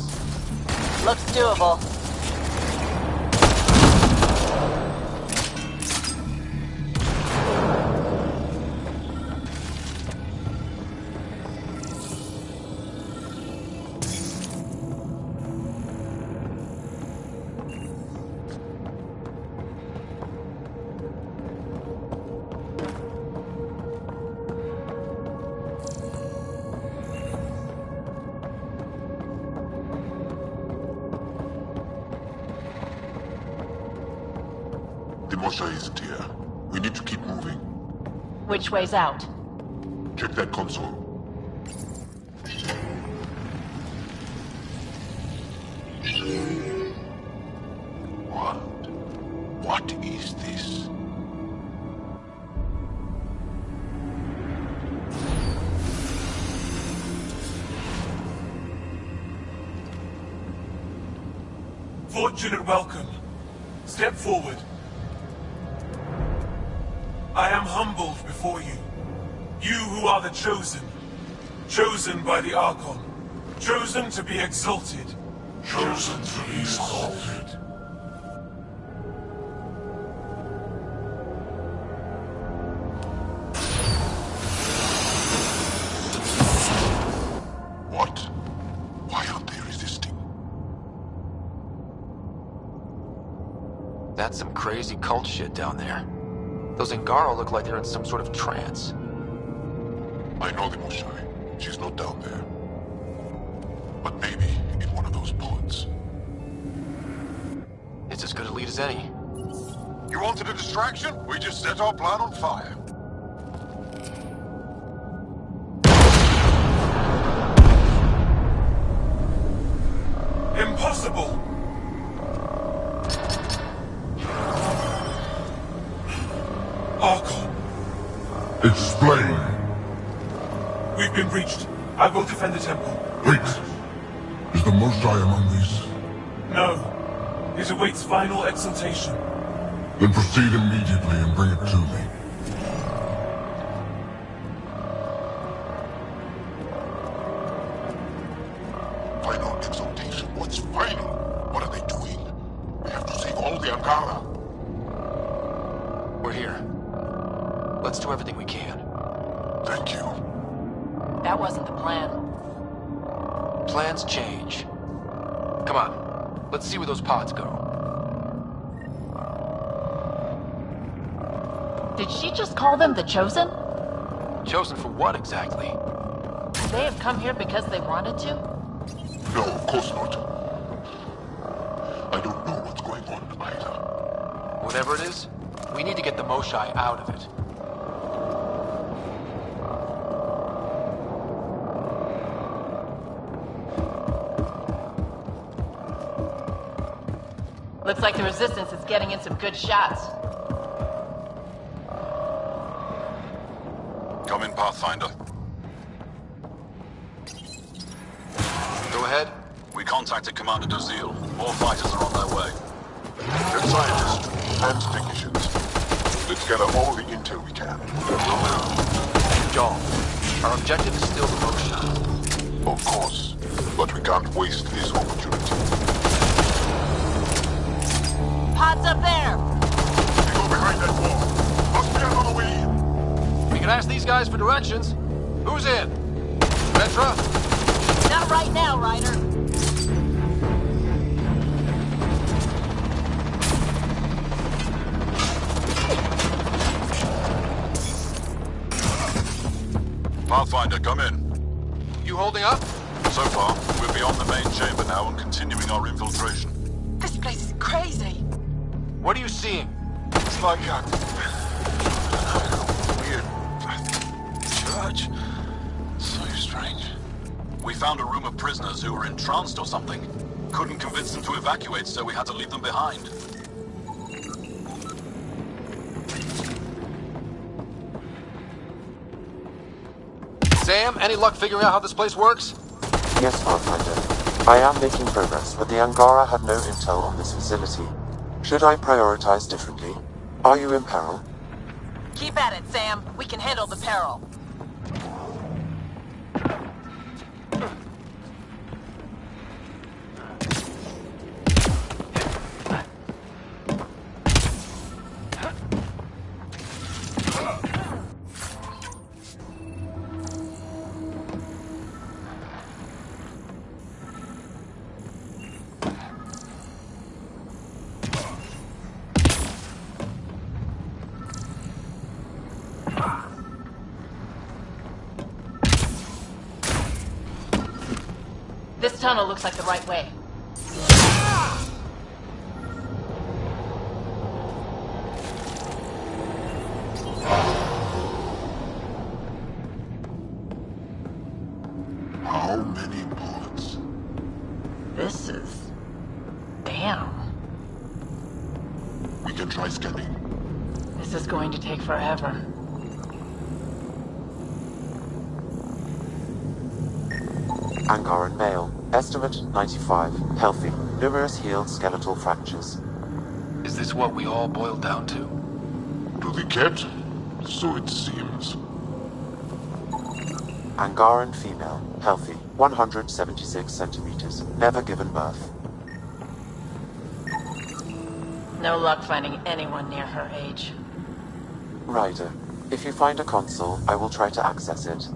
Looks doable. The Mosha isn't here. We need to keep moving. Which way's out? Check that console. What is this? Fortune and welcome. Step forward. I am humbled before you. You who are the chosen. Chosen by the Archon. Chosen to be exalted. Chosen to be exalted. What? Why aren't they resisting? That's some crazy cult shit down there. Those Angara look like they're in some sort of trance. I know the Moshai. She's not down there. But maybe in one of those pods. It's as good a lead as any. You wanted a distraction? We just set our plan on fire. Impossible! Archon. Explain. We've been breached. I will defend the temple. Wait. Is the Moshai among these? No. It awaits final exaltation. Then proceed immediately and bring it to me. Final exaltation? What's final? What are they doing? We have to save all the Angara. We're here. Let's do everything we can. Thank you. That wasn't the plan. Plans change. Come on. Let's see where those pods go. Did she just call them the Chosen? Chosen for what exactly? Could they have come here because they wanted to? No, of course not. I don't know what's going on either. Whatever it is, we need to get the Moshai out of it. Looks like the Resistance is getting in some good shots. Come in, Pathfinder. Go ahead. We contacted Commander Dozil. More fighters are on their way. Good scientists and technicians. Let's gather all the intel we can. John, our objective is still the Moshai. Of course, but we can't waste this opportunity. Pods up there! We go behind that wall. Must be another way in. We can ask these guys for directions. Who's in? Petra? Not right now, Ryder. Pathfinder, come in. You holding up? So far, we're beyond the main chamber now and continuing our infiltration. This place is crazy. What are you seeing? It's like a weird church. So strange. We found a room of prisoners who were entranced or something. Couldn't convince them to evacuate, so we had to leave them behind. Sam, any luck figuring out how this place works? Yes, Pathfinder. I am making progress, but the Angara had no intel on this facility. Should I prioritize differently? Are you in peril? Keep at it, Sam. We can handle the peril. This tunnel looks like the right way. Damn. We can try scanning. This is going to take forever. Angaran male. Estimate 95. Healthy. Numerous healed skeletal fractures. Is this what we all boiled down to? To the cat? So it seems. Angaran female. Healthy. 176 centimeters. Never given birth. No luck finding anyone near her age. Ryder, if you find a console, I will try to access it.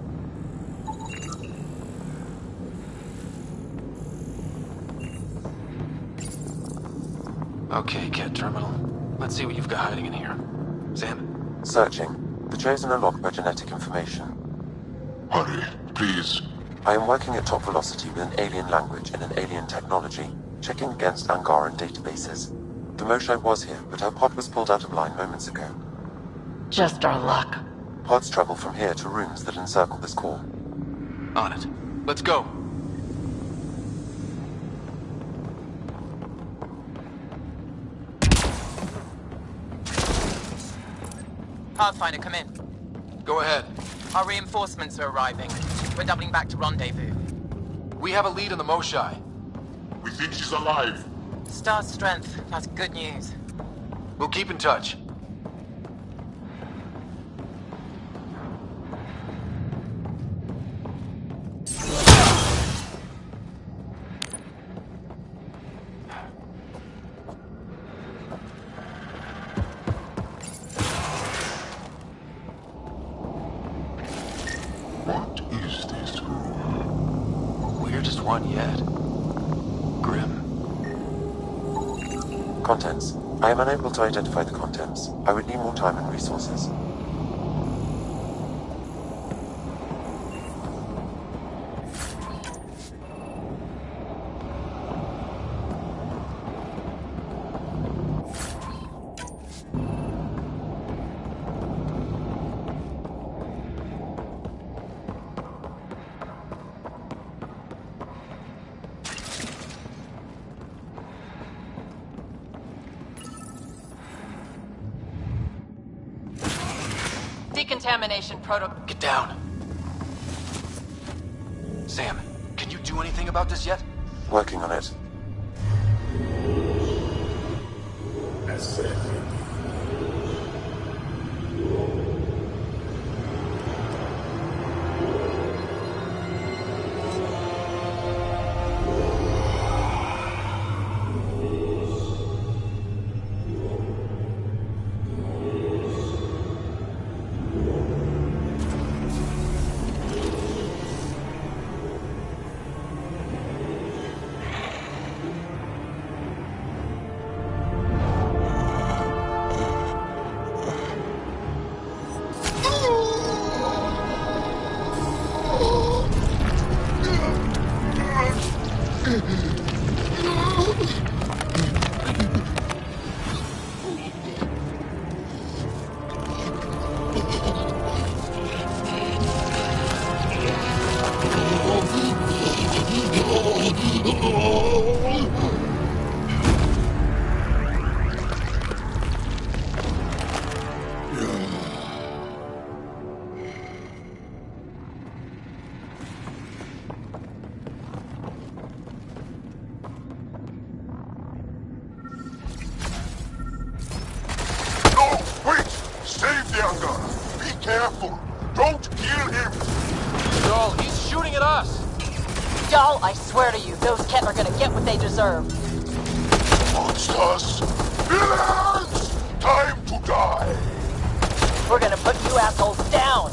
Okay, Cat Terminal. Let's see what you've got hiding in here. Sam? Searching. The Chosen are locked by genetic information. Hurry, please. I am working at top velocity with an alien language and an alien technology, checking against Angaran databases. The Moshae was here, but her pod was pulled out of line moments ago. Just our luck. Pods travel from here to rooms that encircle this core. On it. Let's go. Pathfinder, come in. Go ahead. Our reinforcements are arriving. We're doubling back to rendezvous. We have a lead on the Moshae. We think she's alive. Star strength. That's good news. We'll keep in touch. What is this room? Weirdest one yet. Grim. Contents. I am unable to identify the contents. I would need more time and resources. Decontamination protocol. Get down. Sam, can you do anything about this yet? Working on it. Careful! Don't kill him! Joel, he's shooting at us! Y'all, I swear to you, those Ket are gonna get what they deserve. Monsters! Villains! Time to die! We're gonna put you assholes down!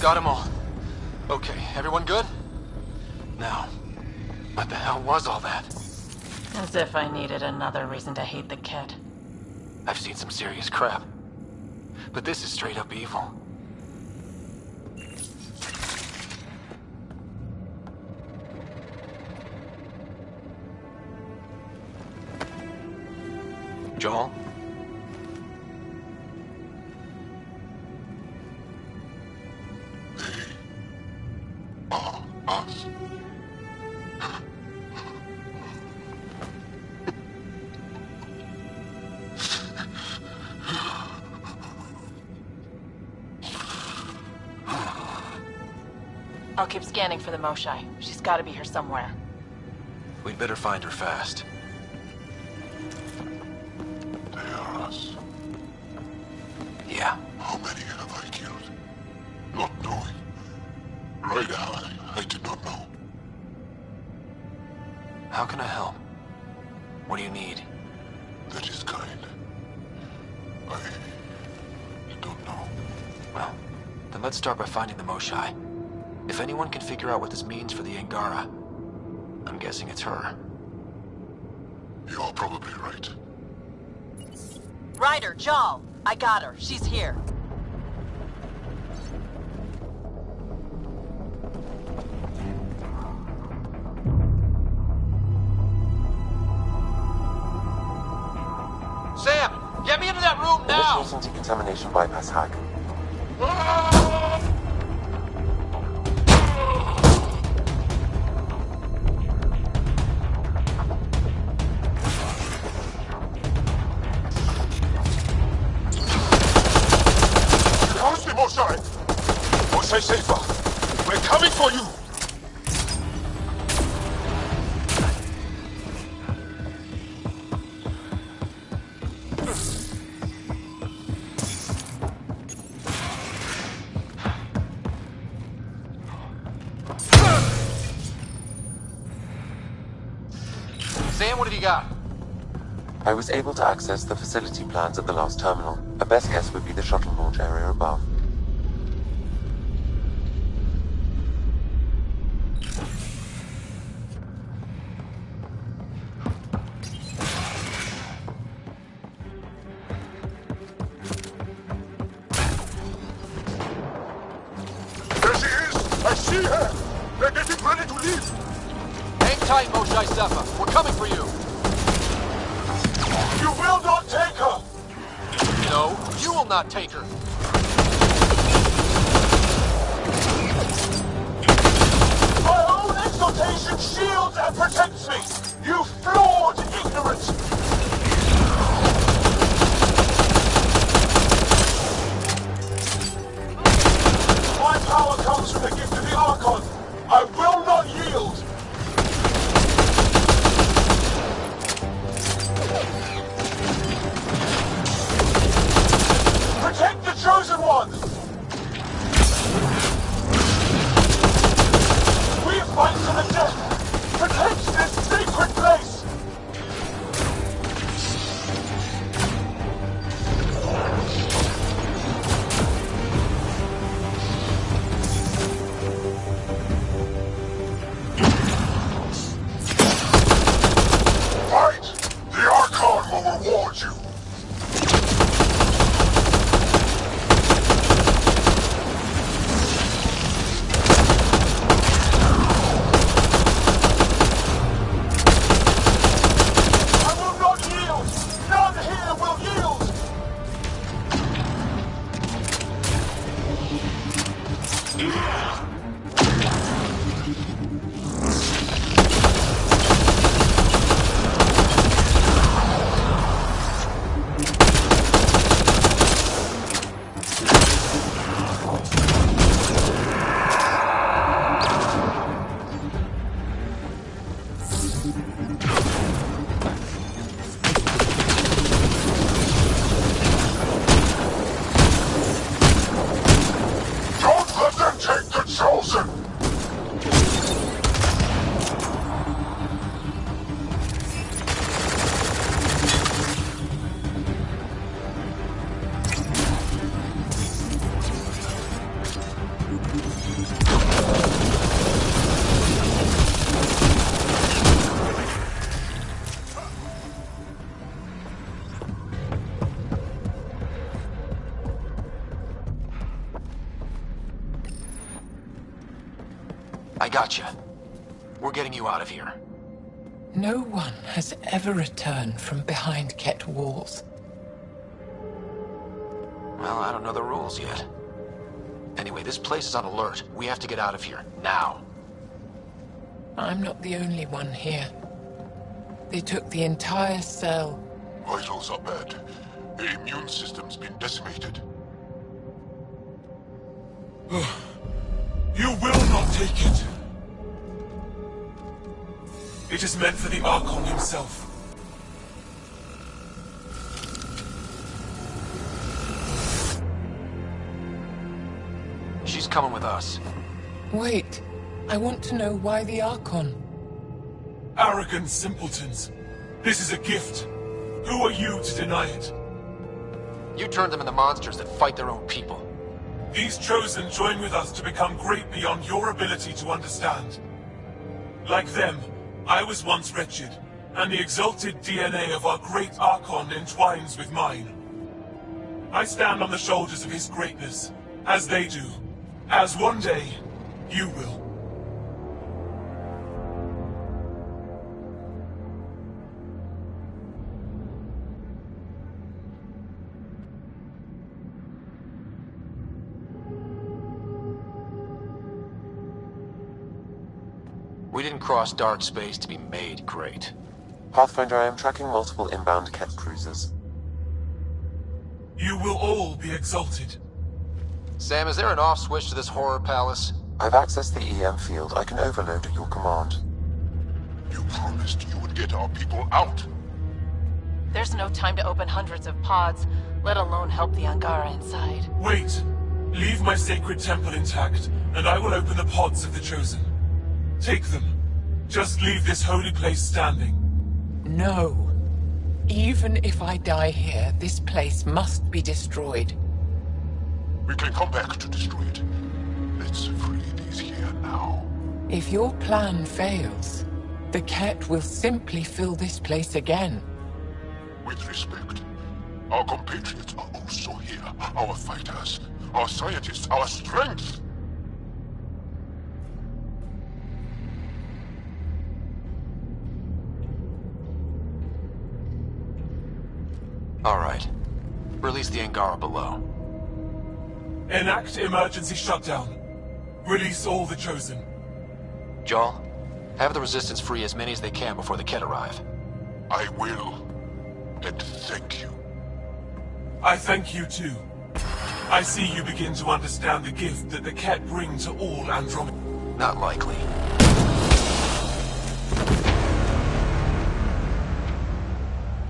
Got them all. Okay, everyone good? Now, what the hell was all that? As if I needed another reason to hate the Ket. I've seen some serious crap. But this is straight up evil. Joel? I'll keep scanning for the Moshai. She's gotta be here somewhere. We'd better find her fast. They are us. Yeah. How many have I killed? Not knowing. Right now, I did not know. How can I help? What do you need? That is kind. I don't know. Well, then let's start by finding the Moshai. If anyone can figure out what this means for the Angara, I'm guessing it's her. You're probably right. Ryder, Jal, I got her. She's here. Sam! Get me into that room now! Initiating decontamination bypass hack. How's the Moshai? Moshai safer. We're coming for you. Sam, what have you got? I was able to access the facility plans at the last terminal. A best guess would be the shuttle launch area above. There she is! I see her! They're getting ready to leave! Hang tight, Moshai Sefa. We're coming for you. You will not take her! No, you will not take her. My own exaltation shields and protects me! You flawed ignorance! My power comes from the gift of the Archon! I will not yield! Protect the Chosen One! We fight to the death! Protect this sacred place! Fight! The Archon will reward you! I will not yield! None here will yield! Don't let them take the Chosen! I gotcha. We're getting you out of here. No one has ever returned from behind Ket walls. Well, I don't know the rules yet. Anyway, this place is on alert. We have to get out of here, now. I'm not the only one here. They took the entire cell. Vitals are bad. The immune system's been decimated. You will not Take it. It is meant for the Archon himself. She's coming with us. Wait. I want to know why the Archon. Arrogant simpletons. This is a gift. Who are you to deny it? You turned them into monsters that fight their own people. These Chosen join with us to become great beyond your ability to understand. Like them, I was once wretched, and the exalted DNA of our great Archon entwines with mine. I stand on the shoulders of his greatness, as they do, as one day, you will. We didn't cross dark space to be made great. Pathfinder, I am tracking multiple inbound Ket cruisers. You will all be exalted. Sam, is there an off switch to this horror palace? I've accessed the EM field. I can overload at your command. You promised you would get our people out. There's no time to open hundreds of pods, let alone help the Angara inside. Wait. Leave my sacred temple intact, and I will open the pods of the Chosen. Take them. Just leave this holy place standing. No. Even if I die here, this place must be destroyed. We can come back to destroy it. Let's free these here now. If your plan fails, the Ket will simply fill this place again. With respect, our compatriots are also here. Our fighters, our scientists, our strength. All right. Release the Angara below. Enact emergency shutdown. Release all the Chosen. Jarl, have the Resistance free as many as they can before the Ket arrive. I will. And thank you. I thank you too. I see you begin to understand the gift that the Ket bring to all Andromeda. Not likely.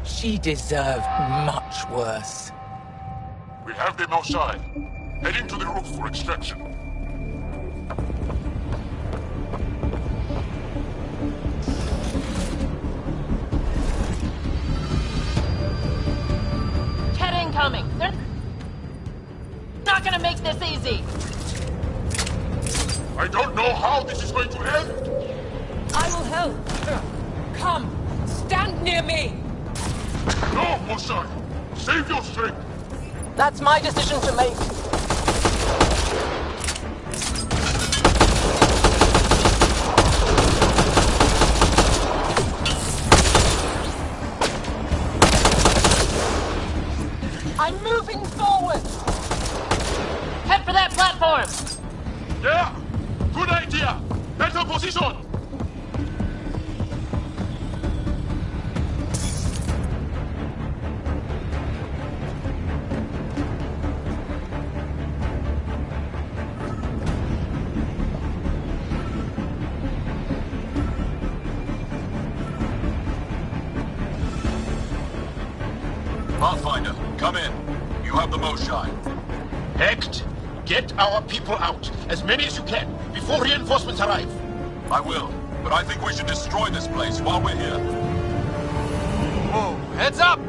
She deserved much worse. We have them outside. Heading to the roof for extraction. Ket incoming! They're not gonna make this easy! I don't know how this is going to end! I will help! Come! Stand near me! No, Mosai! Save your strength! That's my decision to make. I'm moving forward! Head for that platform! Yeah! Good idea! Better position! Pathfinder, come in. You have the Moshai. Hecht, get our people out. As many as you can, before reinforcements arrive. I will, but I think we should destroy this place while we're here. Whoa, heads up!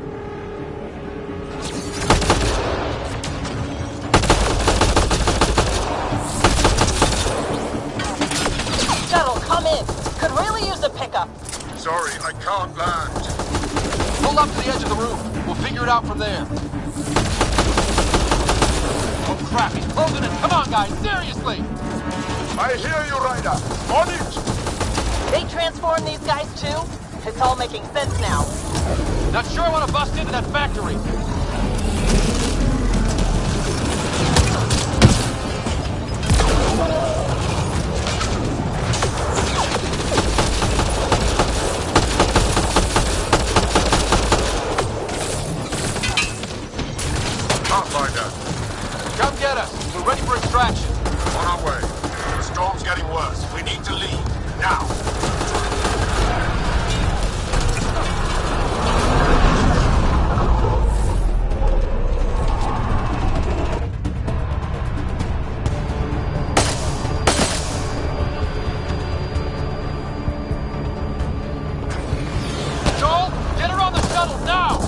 Shuttle, come in. Could really use a pickup. Sorry, I can't land. Pull up to the edge of the room. We'll figure it out from there. Oh crap, he's closing in. Come on, guys, seriously! I hear you, Ryder. On it! They transform these guys too? It's all making sense now. Not sure I want to bust into that factory. Pathfinder, Come get us. We're ready for extraction. on our way. storm's getting worse. We need to leave. Now! Joel, get her on the shuttle now!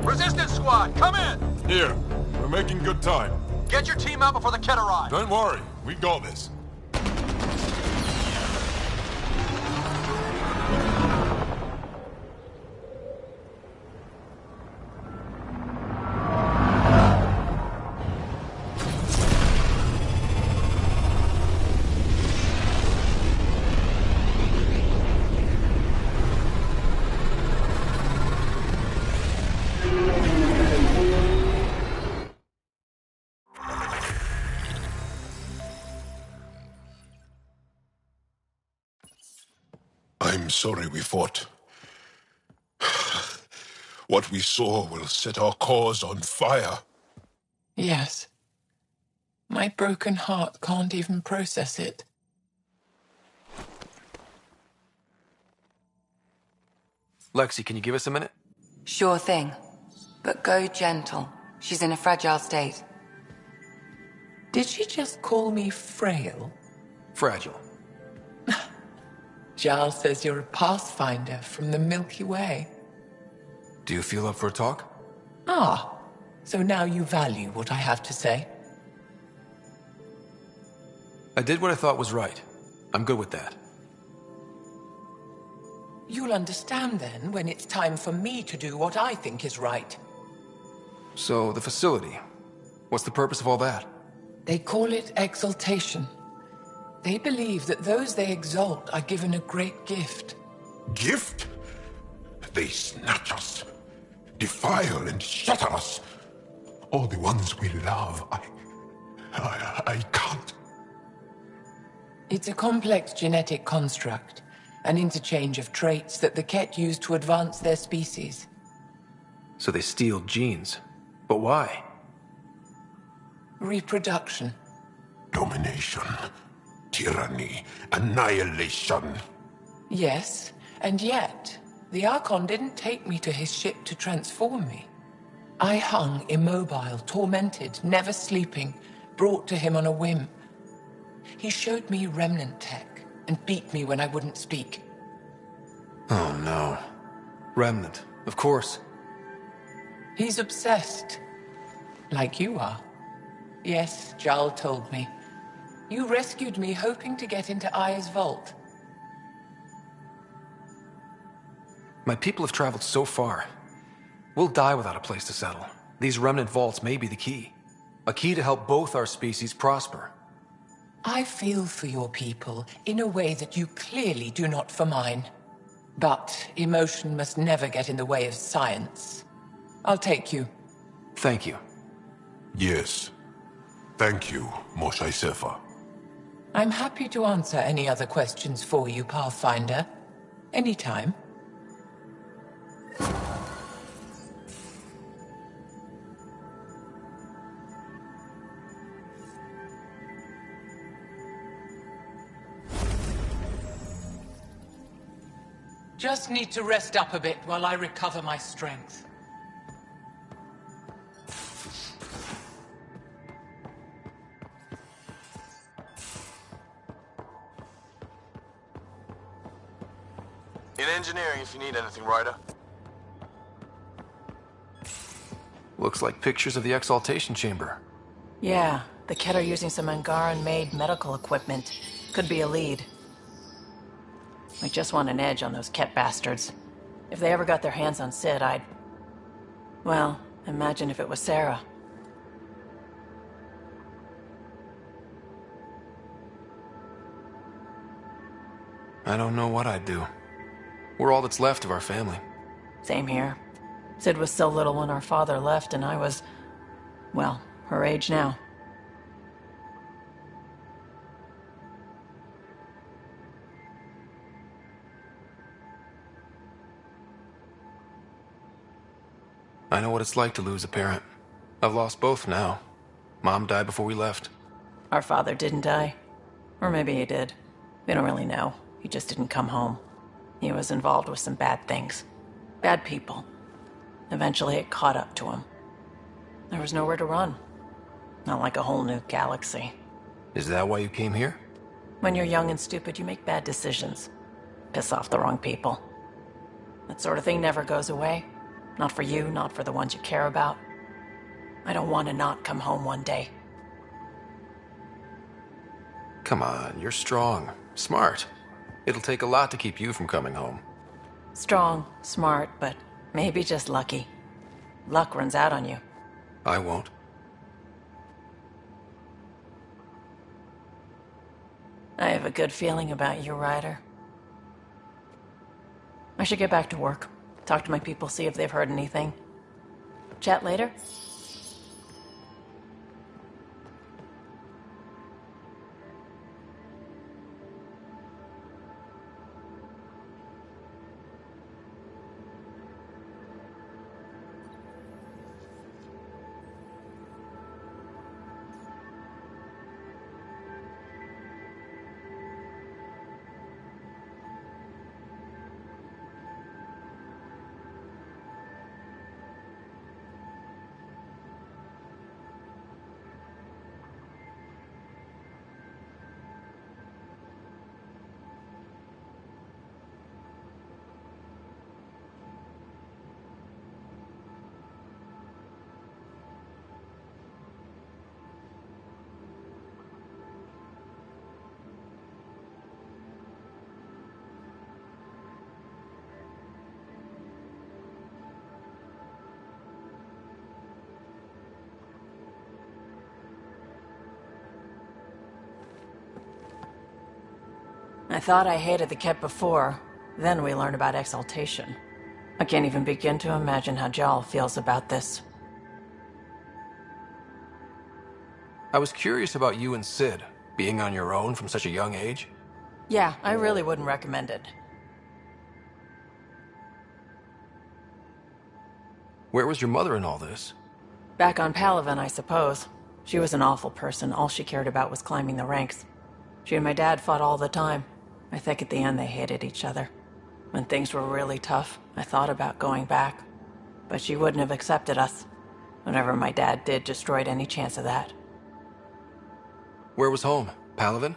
Resistance squad, come in! Here. We're making good time. Get your team out before the Ket arrive. Don't worry. We got this. I'm sorry we fought. What we saw will set our cause on fire. Yes. My broken heart can't even process it. Lexi, can you give us a minute? Sure thing. But go gentle. She's in a fragile state. Did she just call me frail? Fragile. Giles says you're a pathfinder from the Milky Way. Do you feel up for a talk? Ah, so now you value what I have to say. I did what I thought was right. I'm good with that. You'll understand then when it's time for me to do what I think is right. So, the facility. What's the purpose of all that? They call it exaltation. They believe that those they exalt are given a great gift. Gift? They snatch us, defile and shatter us. All the ones we love. I can't. It's a complex genetic construct, an interchange of traits that the Ket use to advance their species. So they steal genes. But why? Reproduction. Domination. Tyranny. Annihilation. Yes, and yet, the Archon didn't take me to his ship to transform me. I hung immobile, tormented, never sleeping, brought to him on a whim. He showed me remnant tech and beat me when I wouldn't speak. Oh no. Remnant, of course. He's obsessed. Like you are. Yes, Jarl told me. You rescued me hoping to get into Aya's vault. My people have traveled so far. We'll die without a place to settle. These remnant vaults may be the key. A key to help both our species prosper. I feel for your people in a way that you clearly do not for mine. But emotion must never get in the way of science. I'll take you. Thank you. Yes. Thank you, Moshae Sefa. I'm happy to answer any other questions for you, Pathfinder. Anytime. Just need to rest up a bit while I recover my strength. In engineering if you need anything, Ryder. Looks like pictures of the exaltation chamber. Yeah, the Ket are using some Angaran-made medical equipment. Could be a lead. We just want an edge on those Ket bastards. If they ever got their hands on Sid, I'd... Well, imagine if it was Sarah. I don't know what I'd do. We're all that's left of our family. Same here. Sid was so little when our father left, and I was... well, her age now. I know what it's like to lose a parent. I've lost both now. Mom died before we left. Our father didn't die. Or maybe he did. We don't really know. He just didn't come home. He was involved with some bad things. Bad people. Eventually it caught up to him. There was nowhere to run. Not like a whole new galaxy. Is that why you came here? When you're young and stupid, you make bad decisions. Piss off the wrong people. That sort of thing never goes away. Not for you, not for the ones you care about. I don't want to not come home one day. Come on, you're strong, smart. It'll take a lot to keep you from coming home. Strong, smart, but maybe just lucky. Luck runs out on you. I won't. I have a good feeling about you, Ryder. I should get back to work. Talk to my people, see if they've heard anything. Chat later? I thought I hated the Ket before. Then we learned about exaltation. I can't even begin to imagine how Jal feels about this. I was curious about you and Sid, being on your own from such a young age. Yeah, I really wouldn't recommend it. Where was your mother in all this? Back on Palaven, I suppose. She was an awful person. All she cared about was climbing the ranks. She and my dad fought all the time. I think at the end they hated each other. When things were really tough, I thought about going back. But she wouldn't have accepted us. Whatever my dad did destroyed any chance of that. Where was home? Palaven?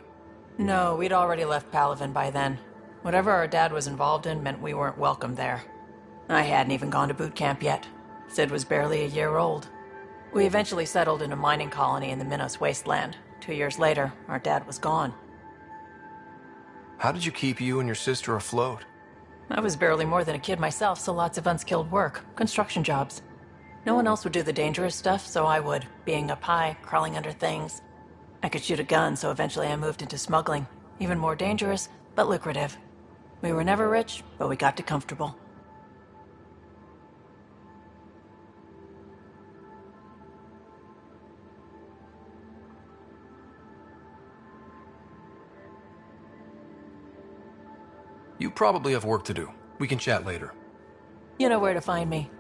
No, we'd already left Palaven by then. Whatever our dad was involved in meant we weren't welcome there. I hadn't even gone to boot camp yet. Sid was barely a year old. We eventually settled in a mining colony in the Minos wasteland. 2 years later, our dad was gone. How did you keep you and your sister afloat? I was barely more than a kid myself, so lots of unskilled work. Construction jobs. No one else would do the dangerous stuff, so I would. Being up high, crawling under things. I could shoot a gun, so eventually I moved into smuggling. Even more dangerous, but lucrative. We were never rich, but we got to comfortable. You probably have work to do. We can chat later. You know where to find me.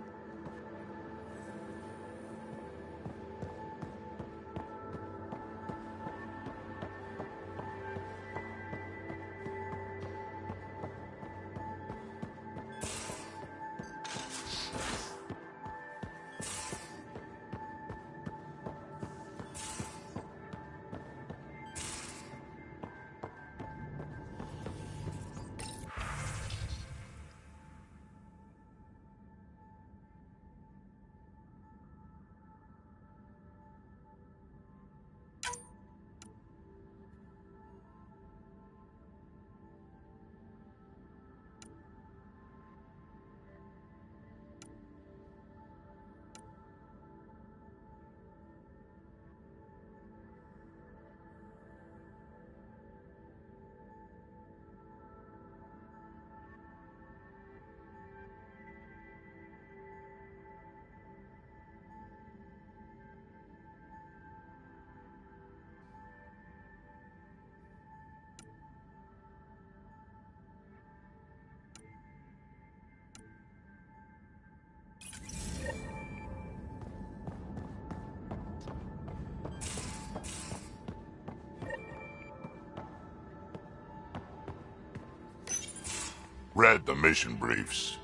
Read the mission briefs.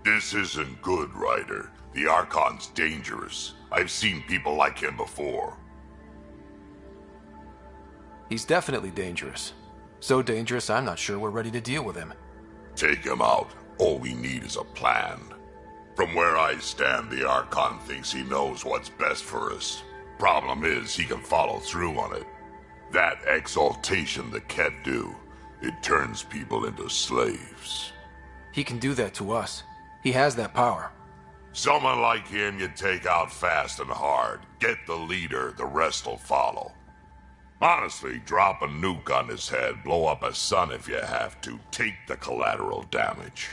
This isn't good, Ryder. The Archon's dangerous. I've seen people like him before. He's definitely dangerous. So dangerous, I'm not sure we're ready to deal with him. Take him out. All we need is a plan. From where I stand, the Archon thinks he knows what's best for us. Problem is, he can follow through on it. That exaltation the Ket do, it turns people into slaves. He can do that to us. He has that power. Someone like him you take out fast and hard. Get the leader, the rest will follow. Honestly, drop a nuke on his head, blow up a sun if you have to. Take the collateral damage.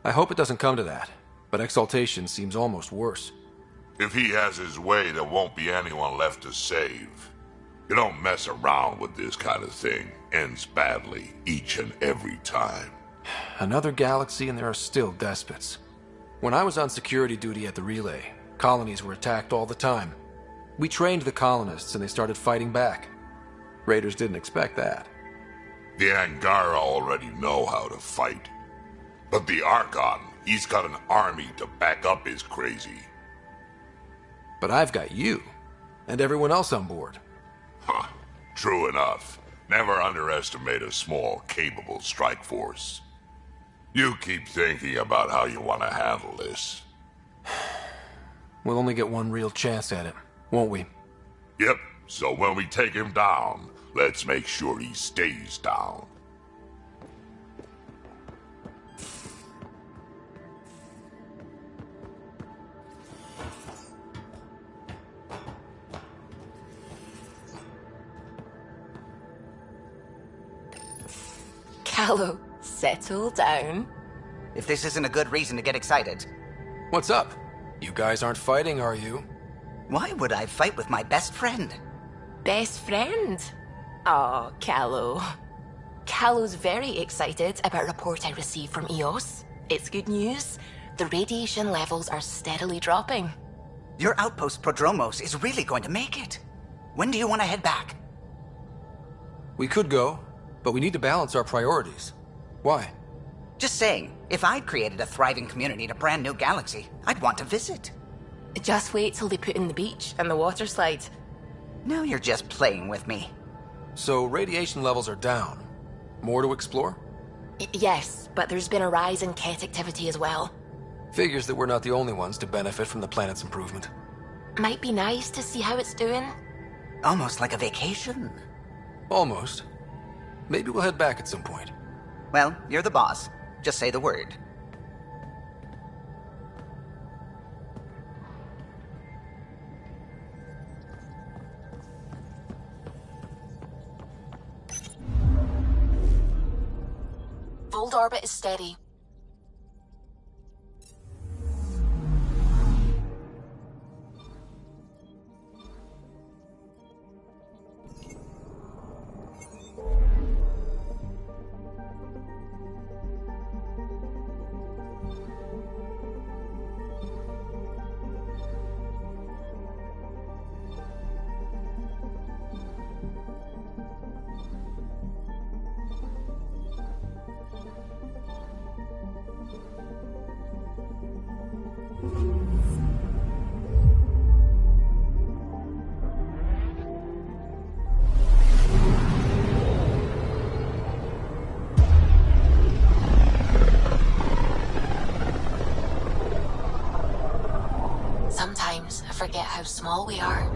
I hope it doesn't come to that, but exaltation seems almost worse. If he has his way, there won't be anyone left to save. You don't mess around with this kind of thing. Ends badly, each and every time. Another galaxy and there are still despots. When I was on security duty at the relay, colonies were attacked all the time. We trained the colonists and they started fighting back. Raiders didn't expect that. The Angara already know how to fight. But the Archon, he's got an army to back up his crazy. But I've got you, and everyone else on board. Huh, true enough. Never underestimate a small, capable strike force. You keep thinking about how you want to handle this. We'll only get one real chance at it, won't we? Yep, so when we take him down, let's make sure he stays down. Callow, settle down. If this isn't a good reason to get excited. What's up? You guys aren't fighting, are you? Why would I fight with my best friend? Best friend? Oh, Callow. Callow's very excited about a report I received from EOS. It's good news. The radiation levels are steadily dropping. Your outpost Prodromos is really going to make it. When do you want to head back? We could go, but we need to balance our priorities. Why? Just saying, if I'd created a thriving community in a brand new galaxy, I'd want to visit. Just wait till they put in the beach and the water slide. Now you're just playing with me. So radiation levels are down. More to explore? Yes, but there's been a rise in Ket activity as well. Figures that we're not the only ones to benefit from the planet's improvement. Might be nice to see how it's doing. Almost like a vacation. Almost. Maybe we'll head back at some point. Well, you're the boss. Just say the word. Fold orbit is steady. Sometimes I forget how small we are.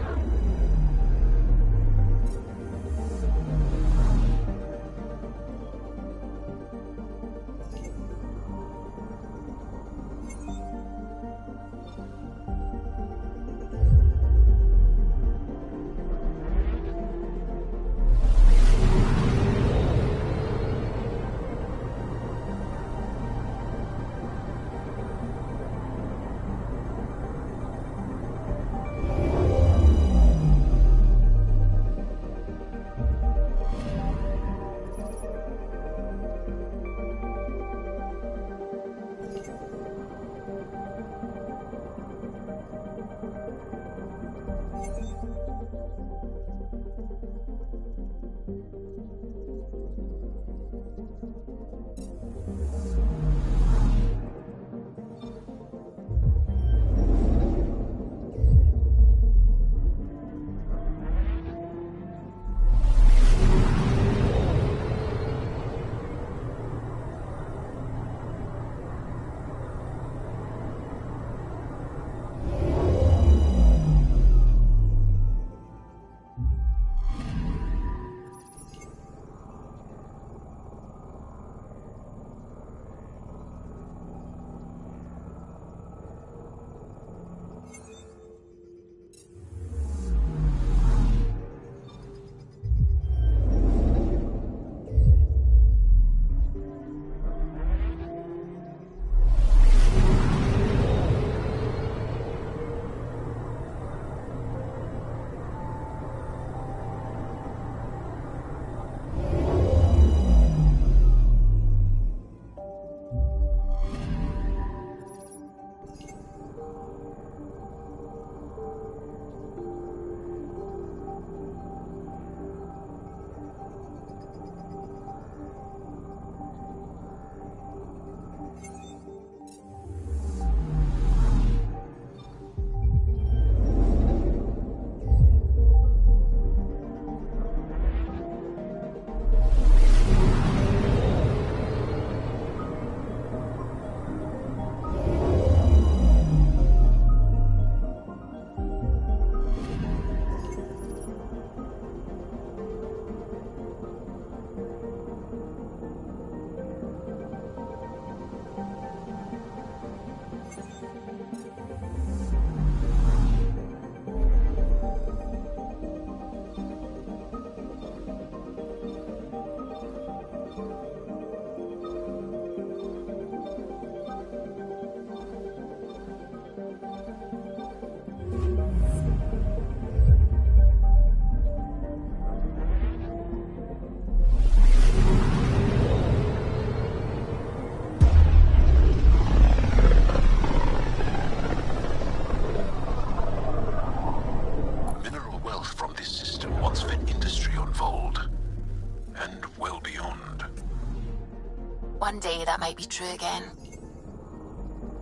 day that might be true again.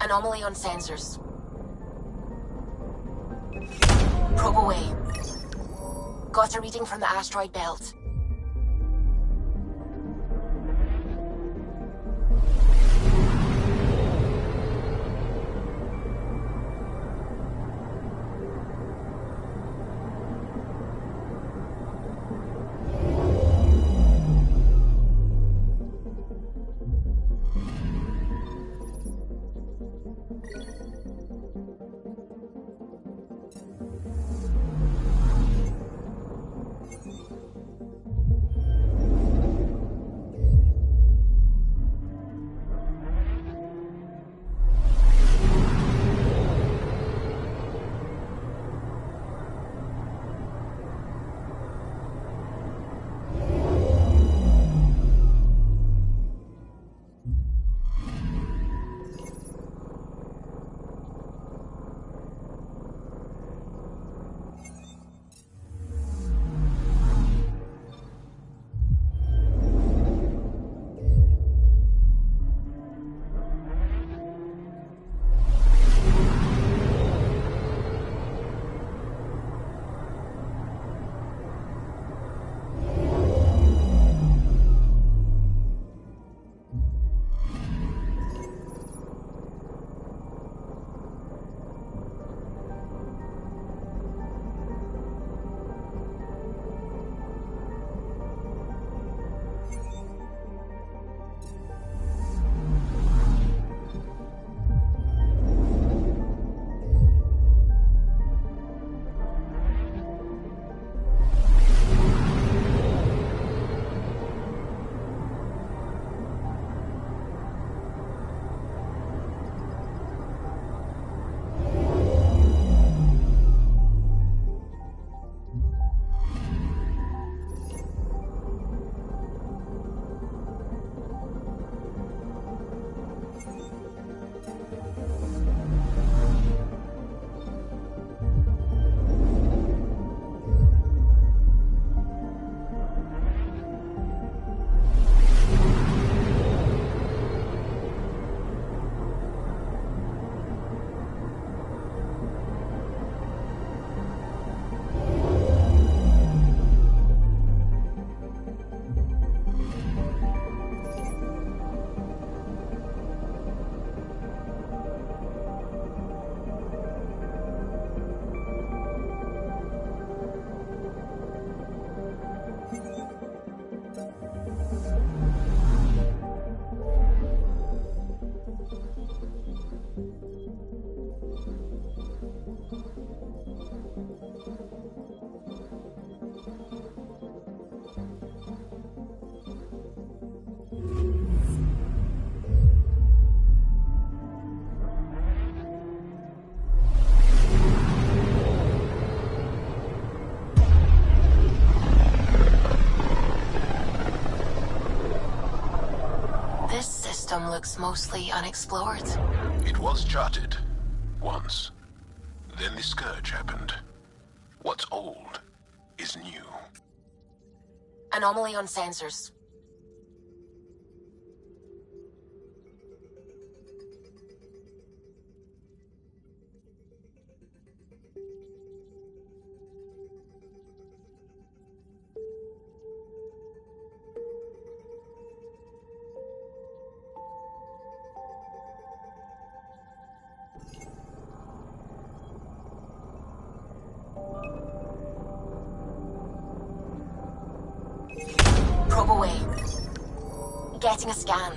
Anomaly on sensors. Probe away. Got a reading from the asteroid belt. Looks mostly unexplored. It was charted. Once. Then the scourge happened. What's old is new. Anomaly on sensors. Probe away. Getting a scan.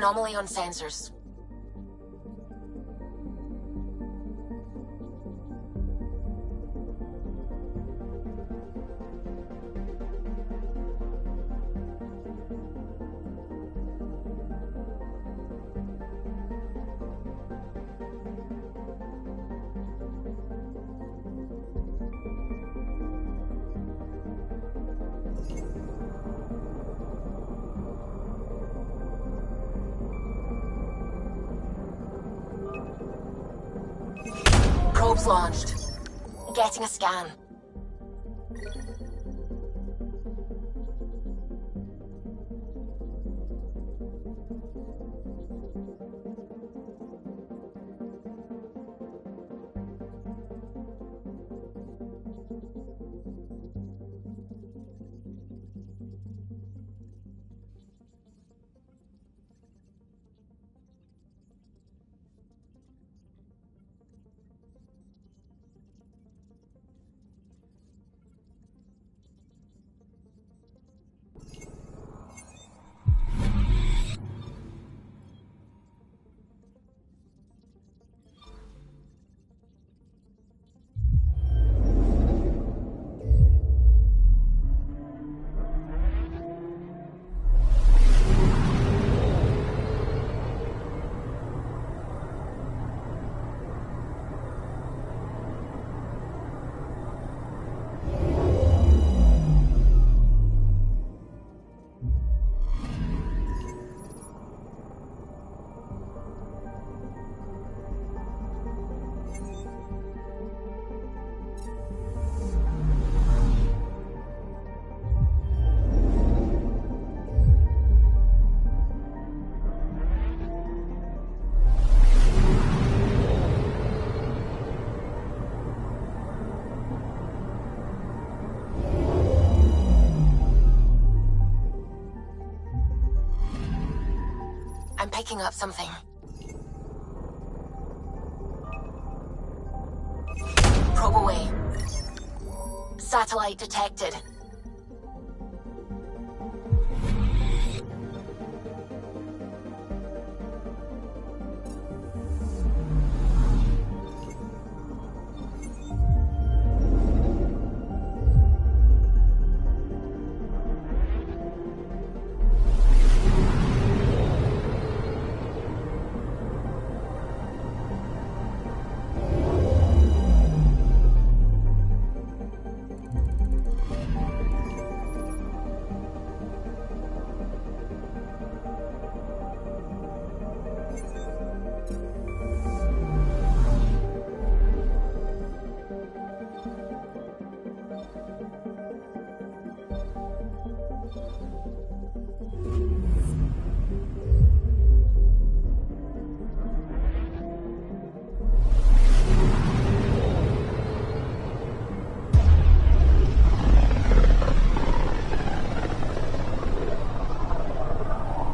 Anomaly on sensors. Probes launched. Getting a scan. I'm picking up something. Probe away. Satellite detected.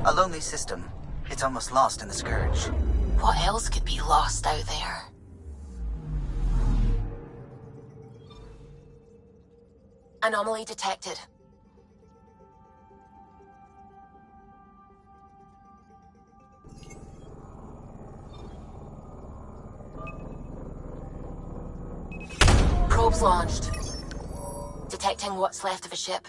A lonely system. It's almost lost in the Scourge. What else could be lost out there? Anomaly detected. Probes launched. Detecting what's left of a ship.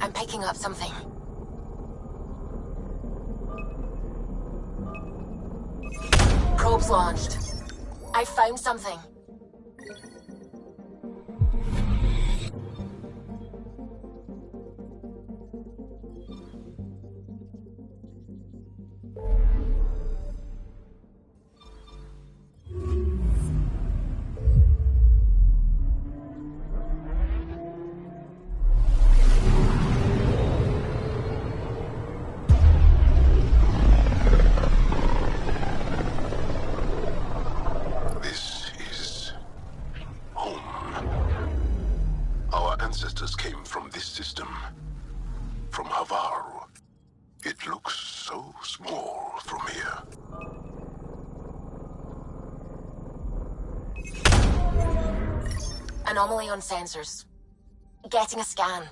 I'm picking up something. Probe's launched. I found something. Ancestors came from this system, from Havaru. It looks so small from here. Anomaly on sensors. Getting a scan.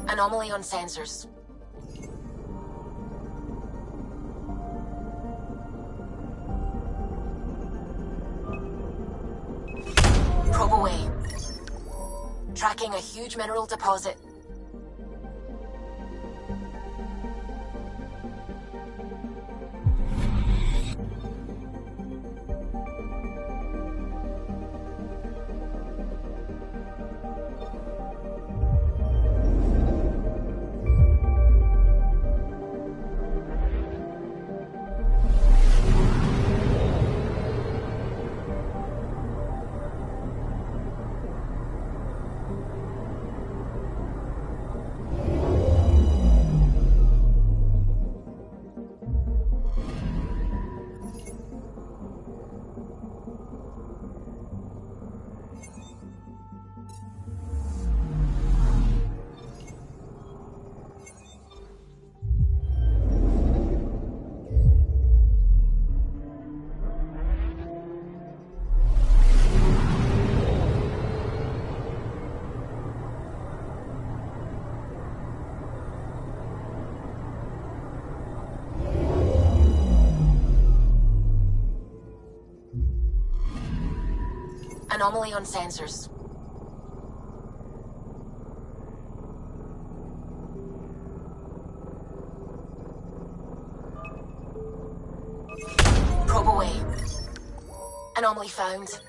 Anomaly on sensors. Probe away. Tracking a huge mineral deposit. Anomaly on sensors. Probe away. Anomaly found.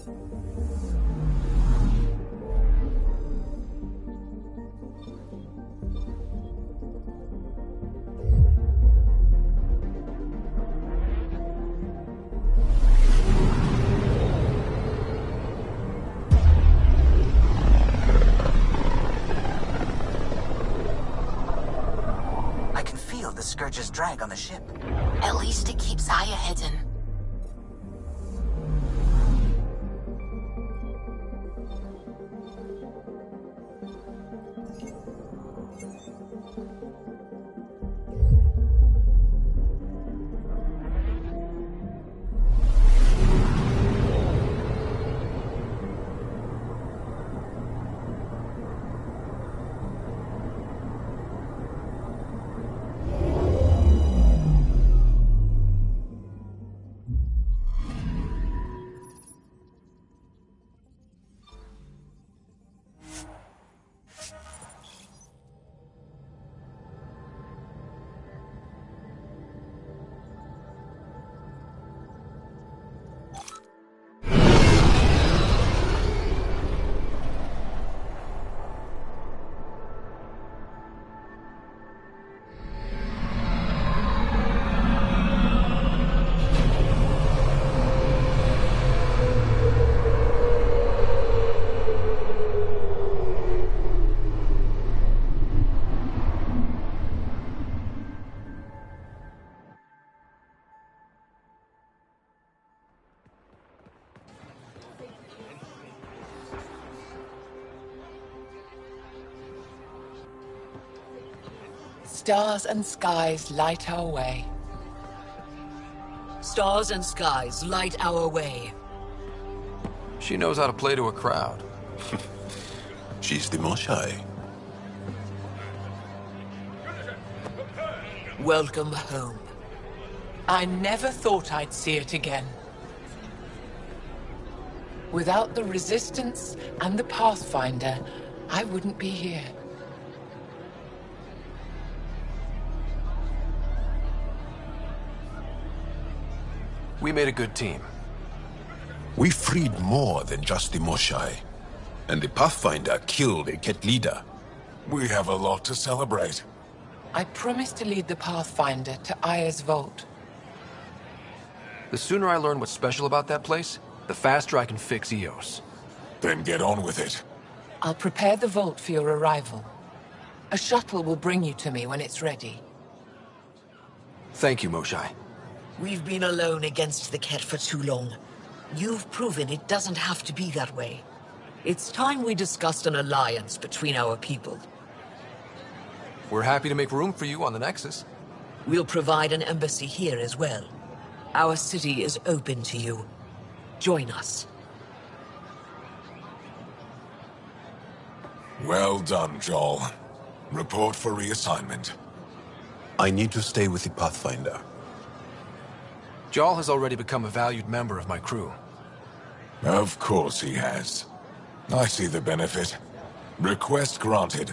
The Scourge's drag on the ship. At least it keeps Aya hidden. Stars and skies light our way. Stars and skies light our way. She knows how to play to a crowd. She's the Moshai. Welcome home. I never thought I'd see it again. Without the Resistance and the Pathfinder, I wouldn't be here. We made a good team. We freed more than just the Moshai. And the Pathfinder killed a Ket leader. We have a lot to celebrate. I promised to lead the Pathfinder to Aya's vault. The sooner I learn what's special about that place, the faster I can fix Eos. Then get on with it. I'll prepare the vault for your arrival. A shuttle will bring you to me when it's ready. Thank you, Moshai. We've been alone against the Ket for too long. You've proven it doesn't have to be that way. It's time we discussed an alliance between our people. We're happy to make room for you on the Nexus. We'll provide an embassy here as well. Our city is open to you. Join us. Well done, Joel. Report for reassignment. I need to stay with the Pathfinder. Jarl has already become a valued member of my crew. Of course he has. I see the benefit. Request granted.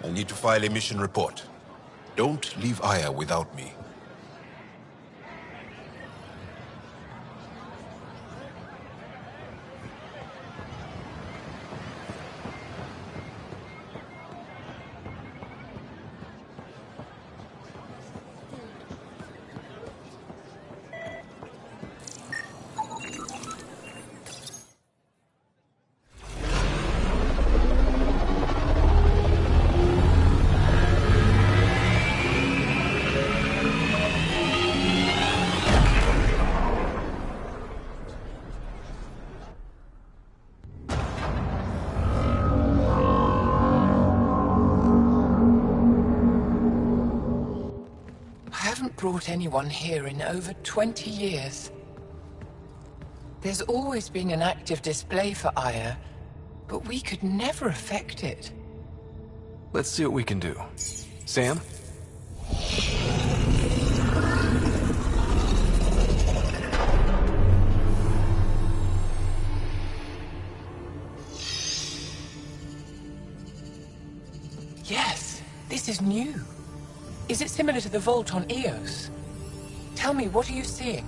I need to file a mission report. Don't leave Aya without me. Brought anyone here in over 20 years. There's always been an active display for Aya, but we could never affect it. Let's see what we can do. Sam? Yes, this is new. Is it similar to the vault on Eos? Tell me, what are you seeing?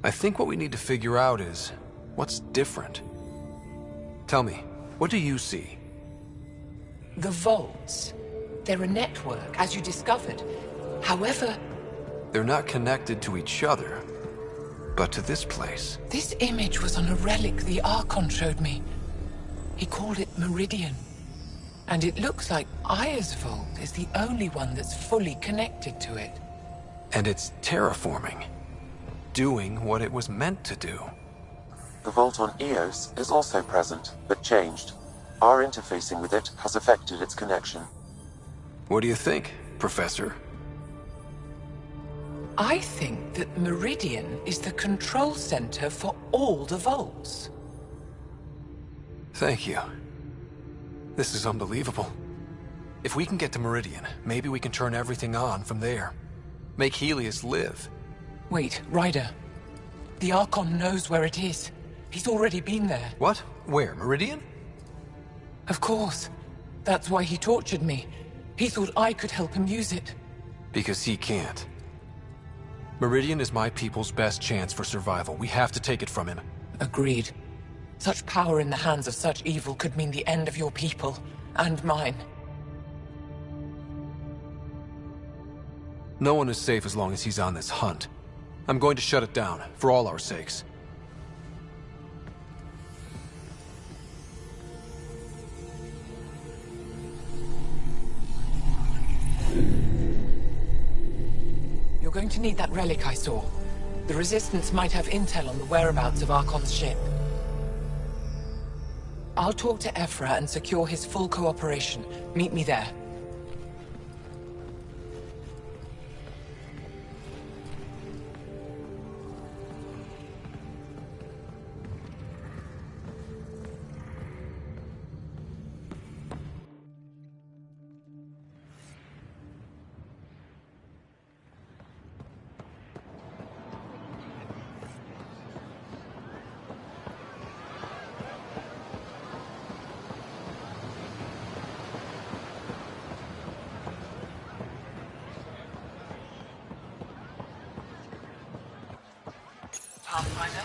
I think what we need to figure out is what's different. Tell me, what do you see? The vaults. They're a network, as you discovered. However... They're not connected to each other, but to this place. This image was on a relic the Archon showed me. He called it Meridian. And it looks like Aya's vault is the only one that's fully connected to it. And it's terraforming. Doing what it was meant to do. The vault on Eos is also present, but changed. Our interfacing with it has affected its connection. What do you think, Professor? I think that Meridian is the control center for all the vaults. Thank you. This is unbelievable. If we can get to Meridian, maybe we can turn everything on from there. Make Helios live. Wait, Ryder. The Archon knows where it is. He's already been there. What? Where? Meridian? Of course. That's why he tortured me. He thought I could help him use it. Because he can't. Meridian is my people's best chance for survival. We have to take it from him. Agreed. Such power in the hands of such evil could mean the end of your people, and mine. No one is safe as long as he's on this hunt. I'm going to shut it down, for all our sakes. You're going to need that relic I saw. The Resistance might have intel on the whereabouts of Archon's ship. I'll talk to Ephra and secure his full cooperation. Meet me there. Pathfinder?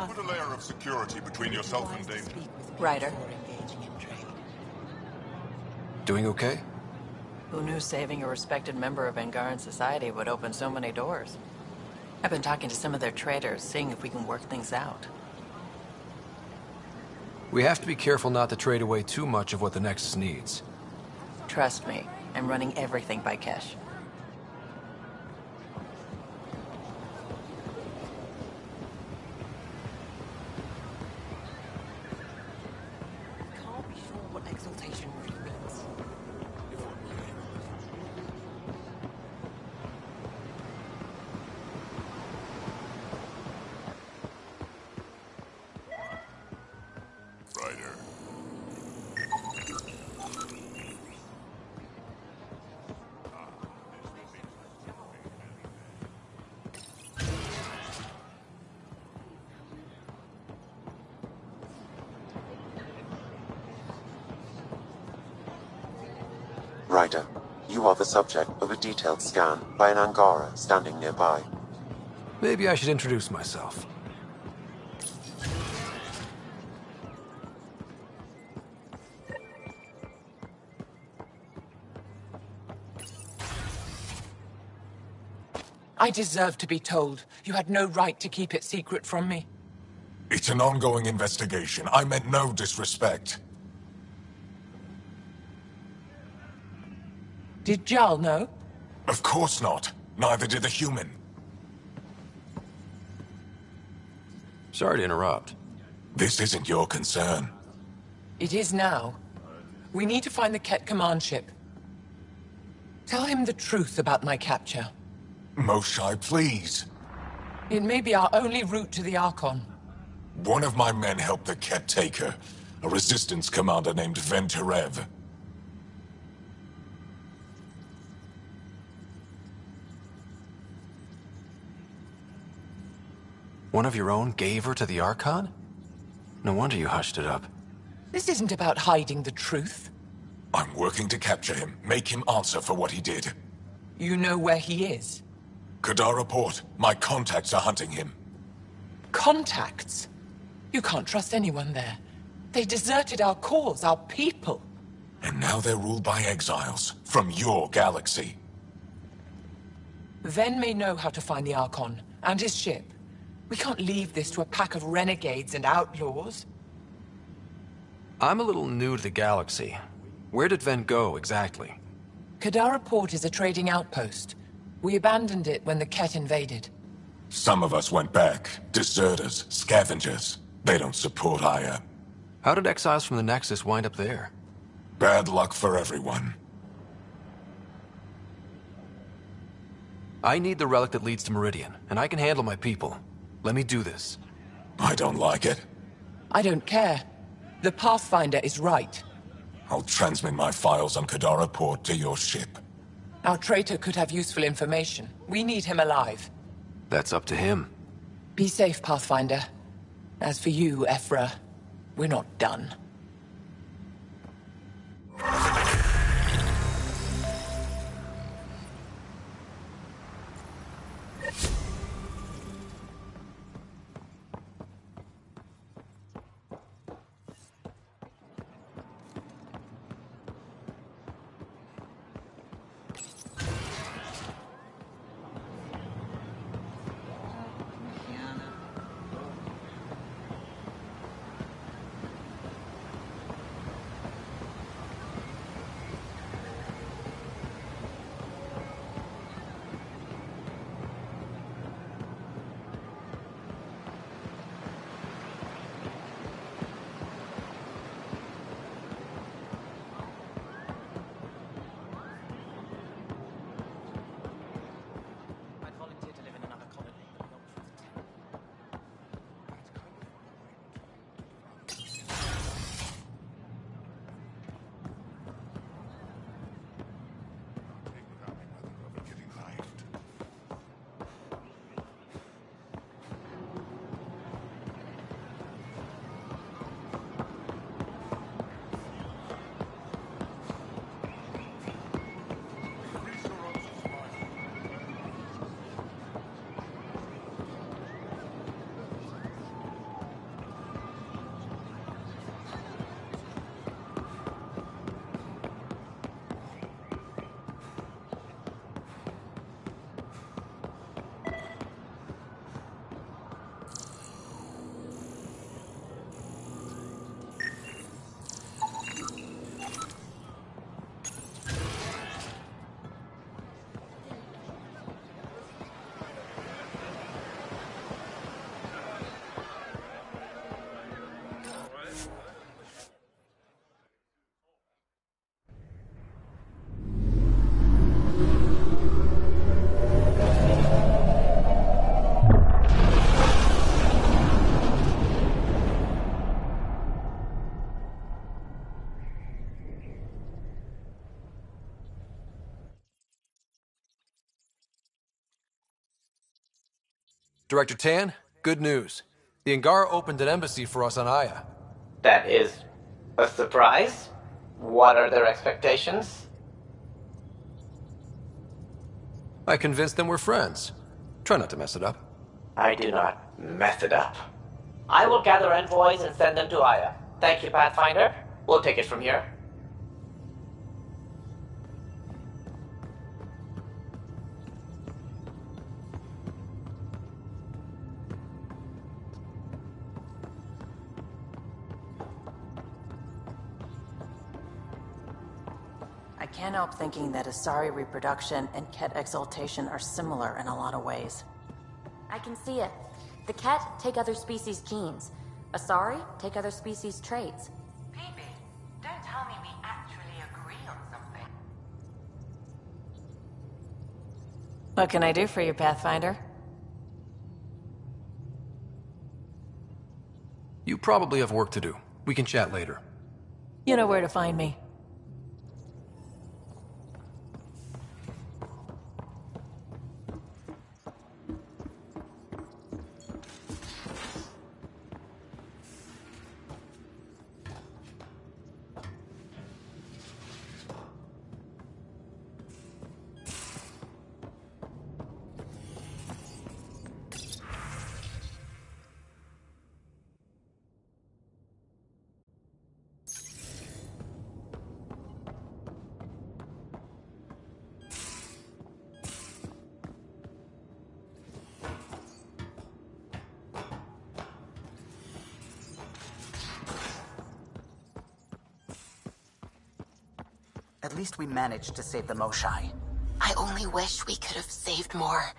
Put a layer of security between yourself and danger. Ryder. Doing okay? Who knew saving a respected member of Angaran society would open so many doors? I've been talking to some of their traders, seeing if we can work things out. We have to be careful not to trade away too much of what the Nexus needs. Trust me, I'm running everything by Kesh. Can't be sure what exaltation really means. Ryder. Ryder, you are the subject of a detailed scan by an Angara standing nearby. Maybe I should introduce myself. I deserve to be told. You had no right to keep it secret from me. It's an ongoing investigation. I meant no disrespect. Did Jarl know? Of course not. Neither did the human. Sorry to interrupt. This isn't your concern. It is now. We need to find the Ket command ship. Tell him the truth about my capture. Moshai, please. It may be our only route to the Archon. One of my men helped the Ket take her. A resistance commander named Venturev. One of your own gave her to the Archon? No wonder you hushed it up. This isn't about hiding the truth. I'm working to capture him, make him answer for what he did. You know where he is? Kadara Port. My contacts are hunting him. Contacts? You can't trust anyone there. They deserted our cause, our people. And now they're ruled by exiles from your galaxy. Ven may know how to find the Archon and his ship. We can't leave this to a pack of renegades and outlaws. I'm a little new to the galaxy. Where did Ven go, exactly? Kadara Port is a trading outpost. We abandoned it when the Ket invaded. Some of us went back. Deserters, scavengers. They don't support Aya. How did exiles from the Nexus wind up there? Bad luck for everyone. I need the relic that leads to Meridian, and I can handle my people. Let me do this. I don't like it. I don't care. The Pathfinder is right. I'll transmit my files on Kadara Port to your ship. Our traitor could have useful information. We need him alive. That's up to him. Be safe, Pathfinder. As for you, Ephra, we're not done. Director Tan, good news. The Angara opened an embassy for us on Aya. That is a surprise? What are their expectations? I convinced them we're friends. Try not to mess it up. I do not mess it up. I will gather envoys and send them to Aya. Thank you, Pathfinder. We'll take it from here. I can't help thinking that Asari reproduction and Ket exaltation are similar in a lot of ways. I can see it. The Ket take other species' genes. Asari take other species' traits. Phoebe, don't tell me we actually agree on something. What can I do for you, Pathfinder? You probably have work to do. We can chat later. You know where to find me. At least we managed to save the Moshai. I only wish we could have saved more.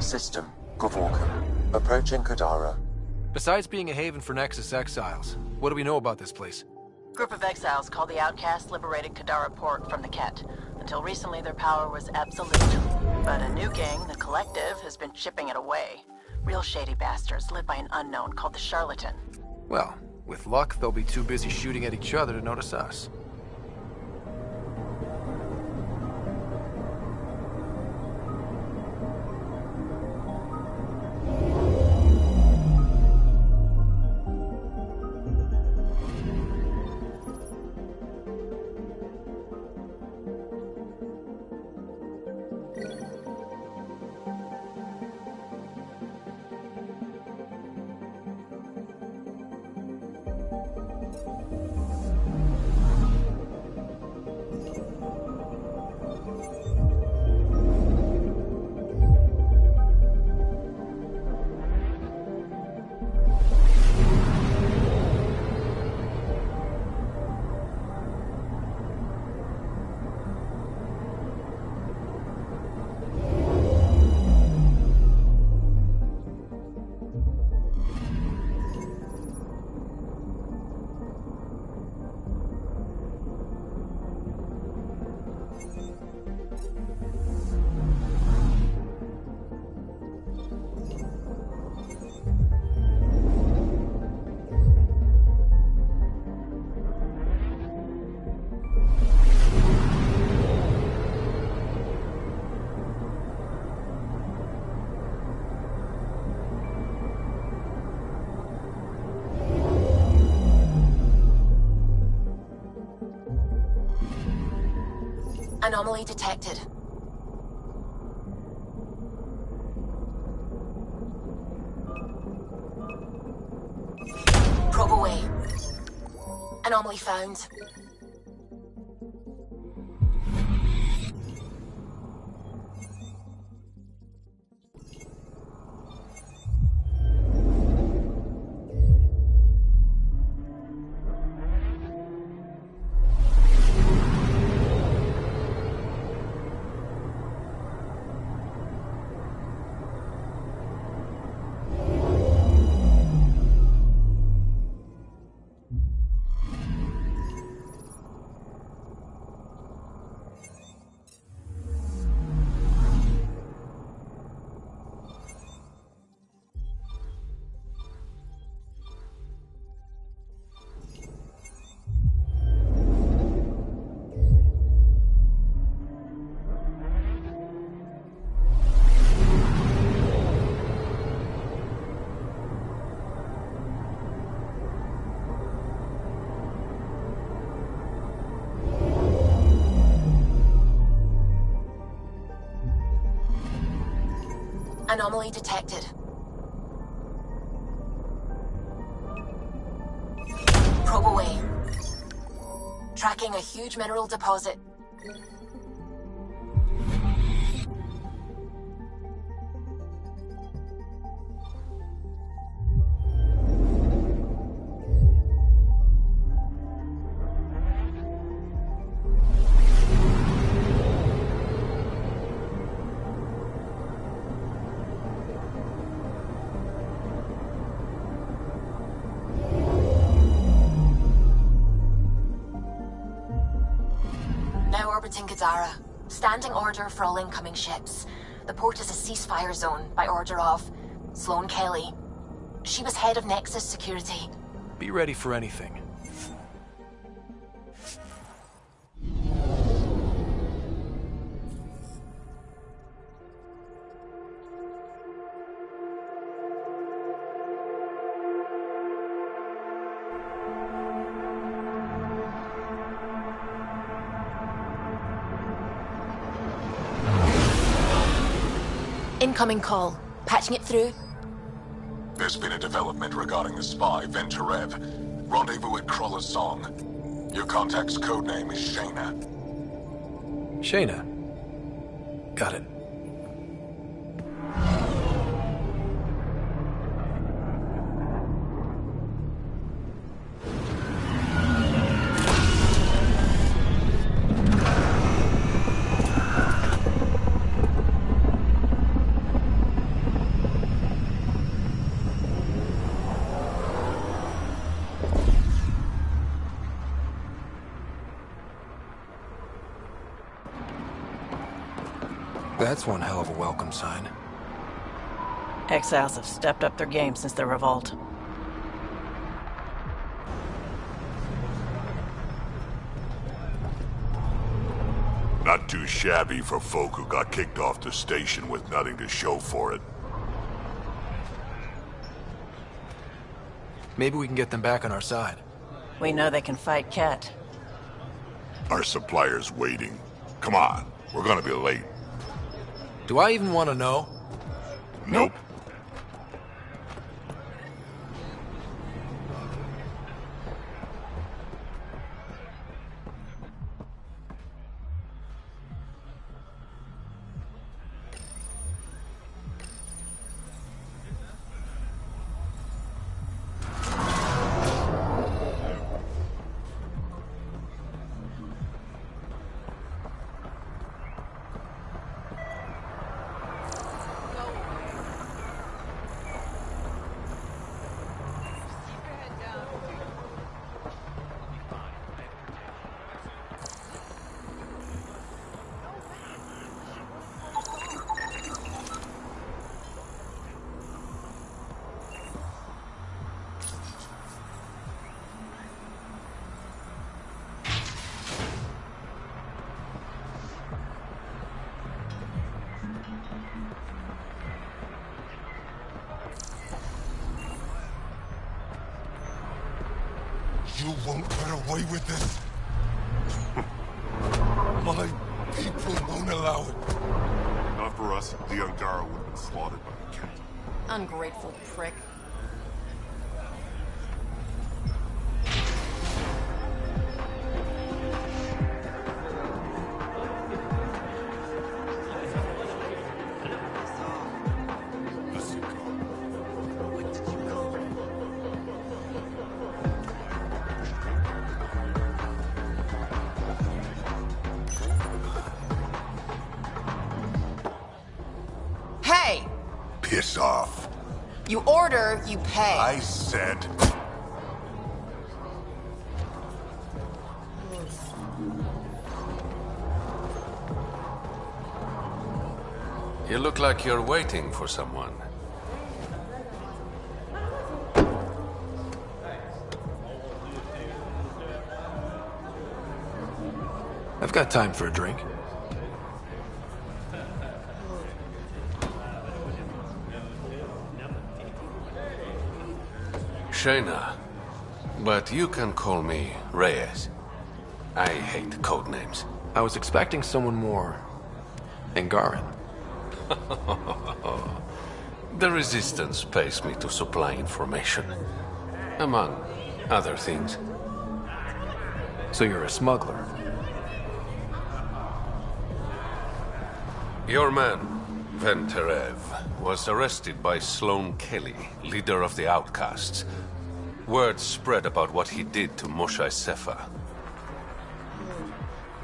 System, Gavorka. Approaching Kadara. Besides being a haven for Nexus exiles, what do we know about this place? Group of exiles called the Outcast liberated Kadara Port from the Ket. Until recently, their power was absolute. But a new gang, the Collective, has been chipping it away. Real shady bastards led by an unknown called the Charlatan. Well, with luck, they'll be too busy shooting at each other to notice us. Anomaly detected. Probe away. Anomaly found. Anomaly detected. probe away. Tracking a huge mineral deposit. Now orbiting Gadara. Standing order for all incoming ships. The port is a ceasefire zone by order of Sloane Kelly. She was head of Nexus Security. Be ready for anything. Incoming call. Patching it through. There's been a development regarding the spy, Venturev. Rendezvous at Kroller's Song. Your contact's codename is Shayna. Shayna. Got it. That's one hell of a welcome sign. Exiles have stepped up their game since the revolt. Not too shabby for folk who got kicked off the station with nothing to show for it. Maybe we can get them back on our side. We know they can fight Ket. Our supplier's waiting. Come on, we're gonna be late. Do I even want to know? Nope. You won't get away with this. My people won't allow it. Not for us, the Angara would have been slaughtered by the Ket. Ungrateful prick. Hey! Piss off. You order, you pay. I said... You look like you're waiting for someone. I've got time for a drink. Shayna, but you can call me Reyes. I hate code names. I was expecting someone more Angaran. The Resistance pays me to supply information, among other things. So you're a smuggler. Your man, Venterev, was arrested by Sloane Kelly, leader of the Outcasts. Word spread about what he did to Moshae Sefa.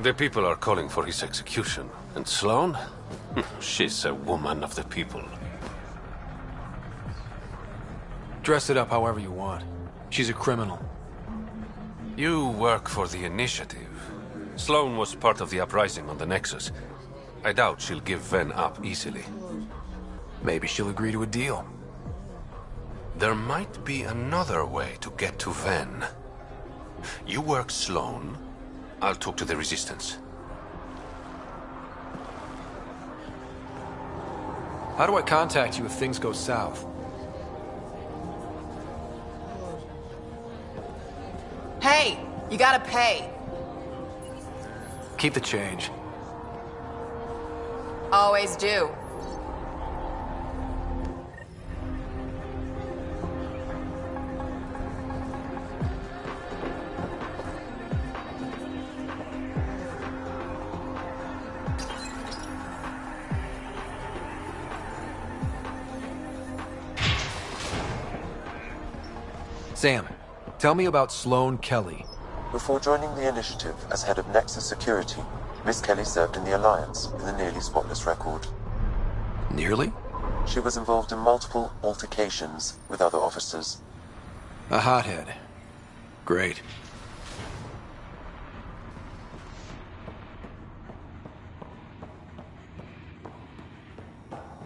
The people are calling for his execution. And Sloane? She's a woman of the people. Dress it up however you want. She's a criminal. You work for the Initiative. Sloane was part of the uprising on the Nexus. I doubt she'll give Ven up easily. Maybe she'll agree to a deal. There might be another way to get to Ven. You work Sloane. I'll talk to the Resistance. How do I contact you if things go south? Hey, you gotta pay. Keep the change. Always do. Sam, tell me about Sloane Kelly. Before joining the Initiative as head of Nexus Security, Miss Kelly served in the Alliance with a nearly spotless record. Nearly? She was involved in multiple altercations with other officers. A hothead. Great.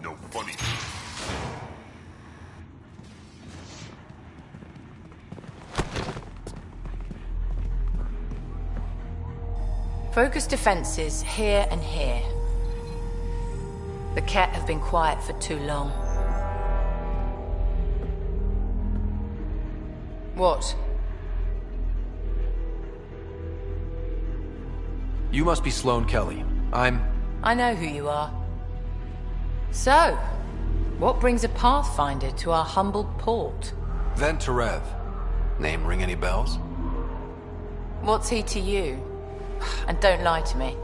No funny. Focus defenses here and here. The Ket have been quiet for too long. What? You must be Sloane Kelly. I know who you are. So, what brings a Pathfinder to our humble port? Venterev. Name ring any bells? What's he to you? And don't lie to me.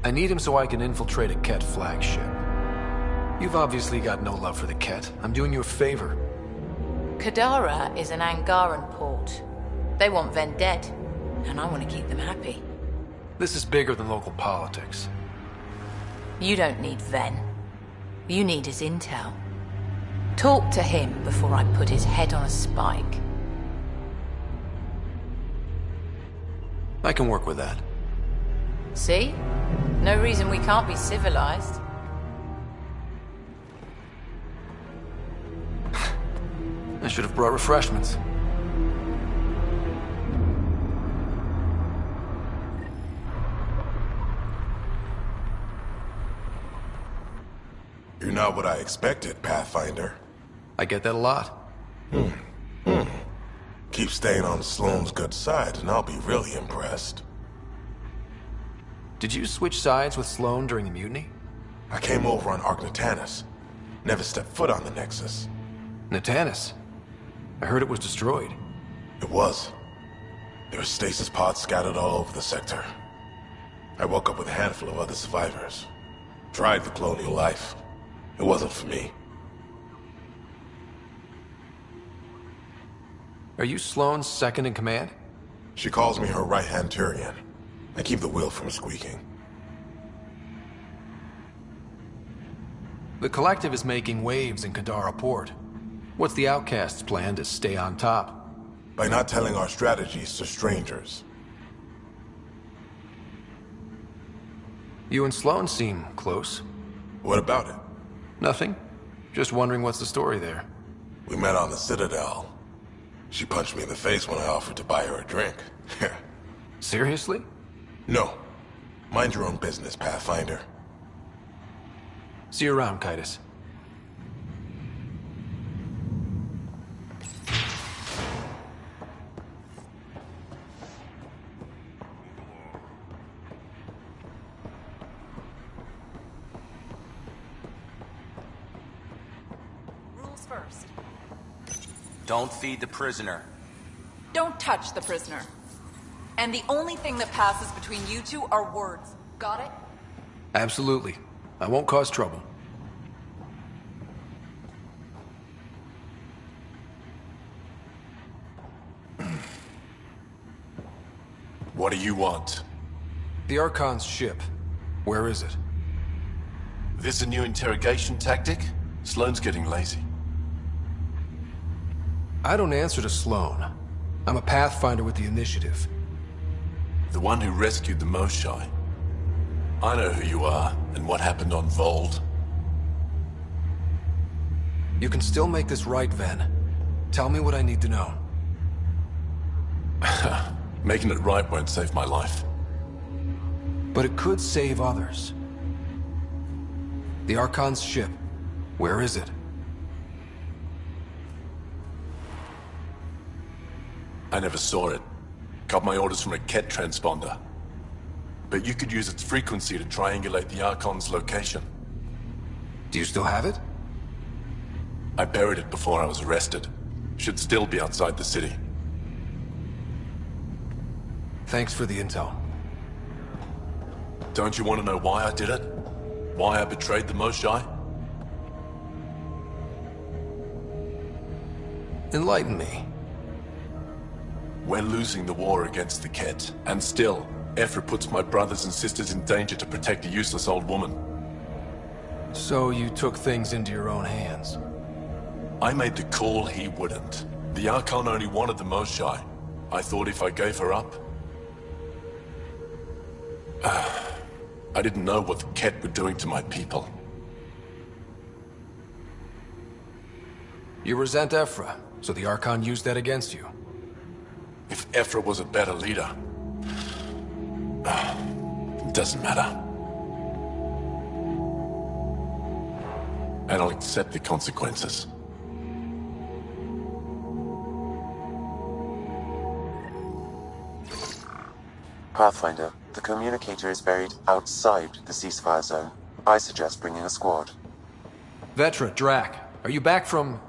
I need him so I can infiltrate a Ket flagship. You've obviously got no love for the Ket. I'm doing you a favor. Kadara is an Angaran port. They want Ven dead, and I want to keep them happy. This is bigger than local politics. You don't need Ven. You need his intel. Talk to him before I put his head on a spike. I can work with that. See? No reason we can't be civilized. I should have brought refreshments. You're not what I expected, Pathfinder. I get that a lot. Keep staying on Sloane's good side, and I'll be really impressed. Did you switch sides with Sloane during the mutiny? I came over on Ark Natanus. Never stepped foot on the Nexus. Natanus? I heard it was destroyed. It was. There were stasis pods scattered all over the sector. I woke up with a handful of other survivors. Tried the colonial life. It wasn't for me. Are you Sloane's second in command? She calls me her right-hand Turian. I keep the wheel from squeaking. The Collective is making waves in Kadara Port. What's the Outcast's plan to stay on top? By not telling our strategies to strangers. You and Sloane seem close. What about it? Nothing. Just wondering what's the story there. We met on the Citadel. She punched me in the face when I offered to buy her a drink. Seriously? No. Mind your own business, Pathfinder. See you around, Kitus. Rules first. Don't feed the prisoner. Don't touch the prisoner. And the only thing that passes between you two are words. Got it? Absolutely. I won't cause trouble. What do you want? The Archon's ship. Where is it? This a new interrogation tactic? Sloane's getting lazy. I don't answer to Sloane. I'm a Pathfinder with the initiative. The one who rescued the Moshai. I know who you are, and what happened on Vold. You can still make this right, Ven. Tell me what I need to know. Making it right won't save my life. But it could save others. The Archon's ship. Where is it? I never saw it. Got my orders from a Ket transponder. But you could use its frequency to triangulate the Archon's location. Do you still have it? I buried it before I was arrested. Should still be outside the city. Thanks for the intel. Don't you want to know why I did it? Why I betrayed the Moshai? Enlighten me. We're losing the war against the Ket, and still, Ephra puts my brothers and sisters in danger to protect a useless old woman. So you took things into your own hands? I made the call he wouldn't. The Archon only wanted the Moshai. I thought if I gave her up... I didn't know what the Ket were doing to my people. You resent Ephra, so the Archon used that against you. If Ephra was a better leader... it doesn't matter. And I'll accept the consequences. Pathfinder, the communicator is buried outside the ceasefire zone. I suggest bringing a squad. Vetra, Drac, are you back from...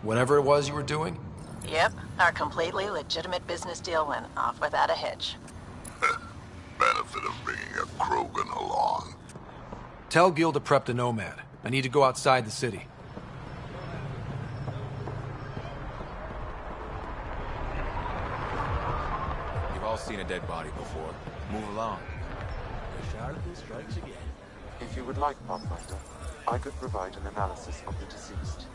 whatever it was you were doing? Yep, our completely legitimate business deal went off without a hitch. Benefit of bringing a Krogan along. Tell Gil to prep the Nomad. I need to go outside the city. You've all seen a dead body before. Move along. The Charlatan strikes again. If you would like, Pathfinder, I could provide an analysis of the deceased.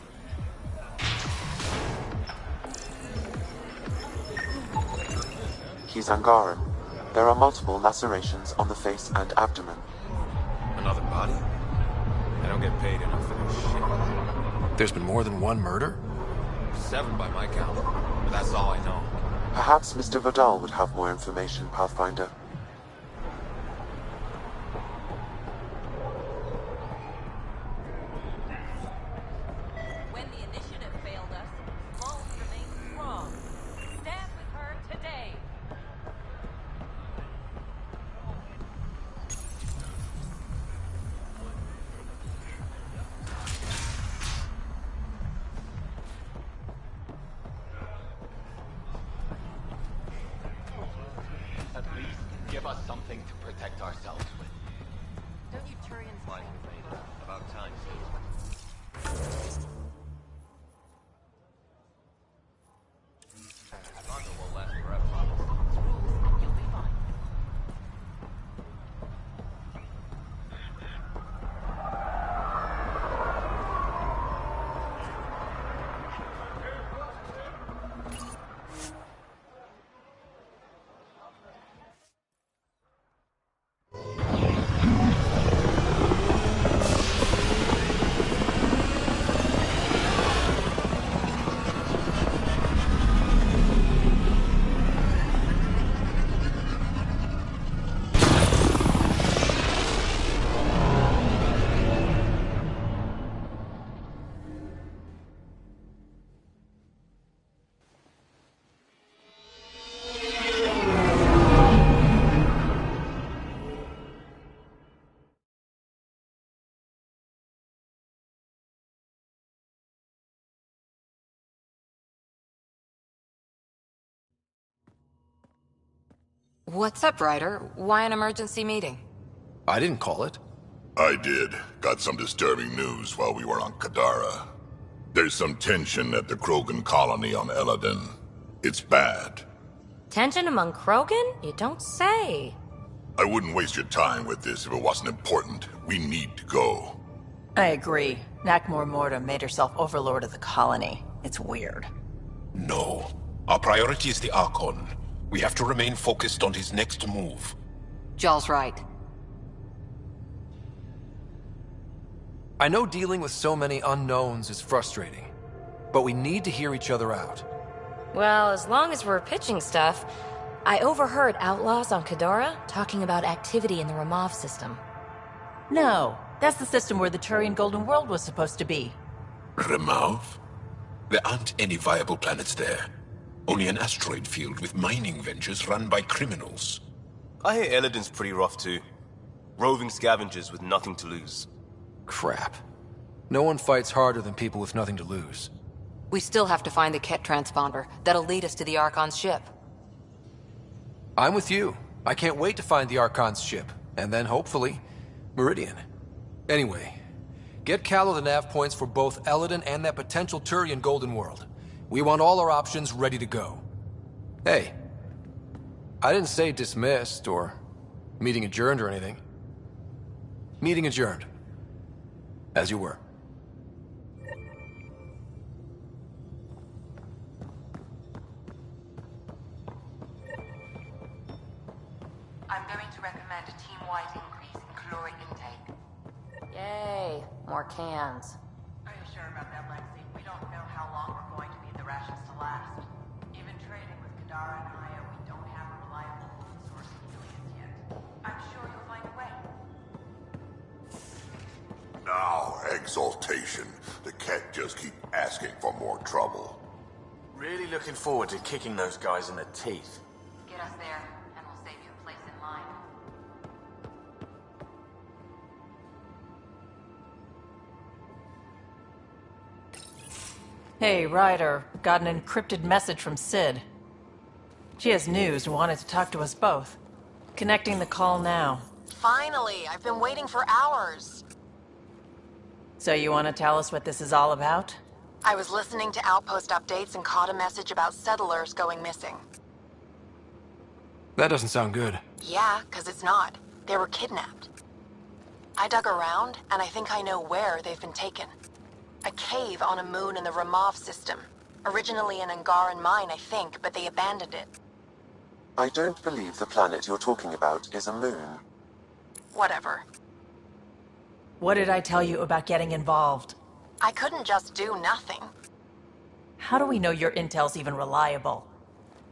He's Angaran. There are multiple lacerations on the face and abdomen. Another body? I don't get paid enough for this shit. There's been more than one murder? 7 by my count, but that's all I know. Perhaps Mr. Vidal would have more information, Pathfinder. When the initiative failed us, Vold remains strong. Stand with her today. At least give us something to protect ourselves with. Don't you Turians Like, about time, As long as it won't last forever. You'll be fine. What's up, Ryder? Why an emergency meeting? I didn't call it. I did. Got some disturbing news while we were on Kadara. There's some tension at the Krogan colony on Eladin. It's bad. Tension among Krogan? You don't say. I wouldn't waste your time with this if it wasn't important. We need to go. I agree. Nakmor Morta made herself overlord of the colony. It's weird. No. Our priority is the Archon. We have to remain focused on his next move. Jall's right. I know dealing with so many unknowns is frustrating, but we need to hear each other out. Well, as long as we're pitching stuff, I overheard outlaws on Kadara talking about activity in the Ramov system. No, that's the system where the Turian Golden World was supposed to be. Remov? There aren't any viable planets there. Only an asteroid field with mining ventures run by criminals. I hear Eladin's pretty rough too. Roving scavengers with nothing to lose. Crap. No one fights harder than people with nothing to lose. We still have to find the Ket transponder. That'll lead us to the Archon's ship. I'm with you. I can't wait to find the Archon's ship. And then, hopefully, Meridian. Anyway, get Callow the nav points for both Eladin and that potential Turian Golden World. We want all our options ready to go. Hey, I didn't say dismissed or meeting adjourned or anything. Meeting adjourned. As you were. I'm going to recommend a team-wide increase in caloric intake. Yay, more cans. Are you sure about that, Lexi? We don't know how long we're going to need the rations to last. Even trading with Kadara and Aya, we don't have a reliable food source in Helios yet. I'm sure you'll find a way. Now, exaltation. The Ket just keep asking for more trouble. Really looking forward to kicking those guys in the teeth. Get us there, and we'll save you a place in line. Hey, Ryder. Got an encrypted message from Sid. She has news and wanted to talk to us both. Connecting the call now. Finally! I've been waiting for hours. So you want to tell us what this is all about? I was listening to outpost updates and caught a message about settlers going missing. That doesn't sound good. Yeah, 'cause it's not. They were kidnapped. I dug around, and I think I know where they've been taken. A cave on a moon in the Ramov system. Originally an Angaran mine, I think, but they abandoned it. I don't believe the planet you're talking about is a moon. Whatever. What did I tell you about getting involved? I couldn't just do nothing. How do we know your intel's even reliable?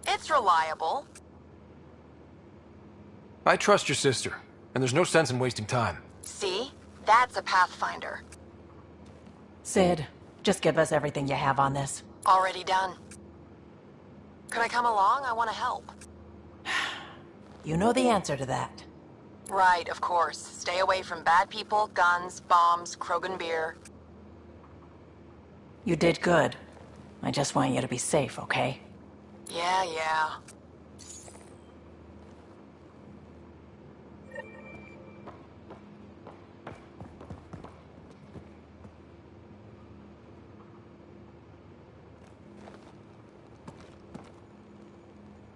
It's reliable. I trust your sister, and there's no sense in wasting time. See? That's a Pathfinder. Sid, just give us everything you have on this. Already done. Could I come along? I want to help. You know the answer to that. Right, of course. Stay away from bad people, guns, bombs, Krogan beer. You did good. I just want you to be safe, okay? Yeah.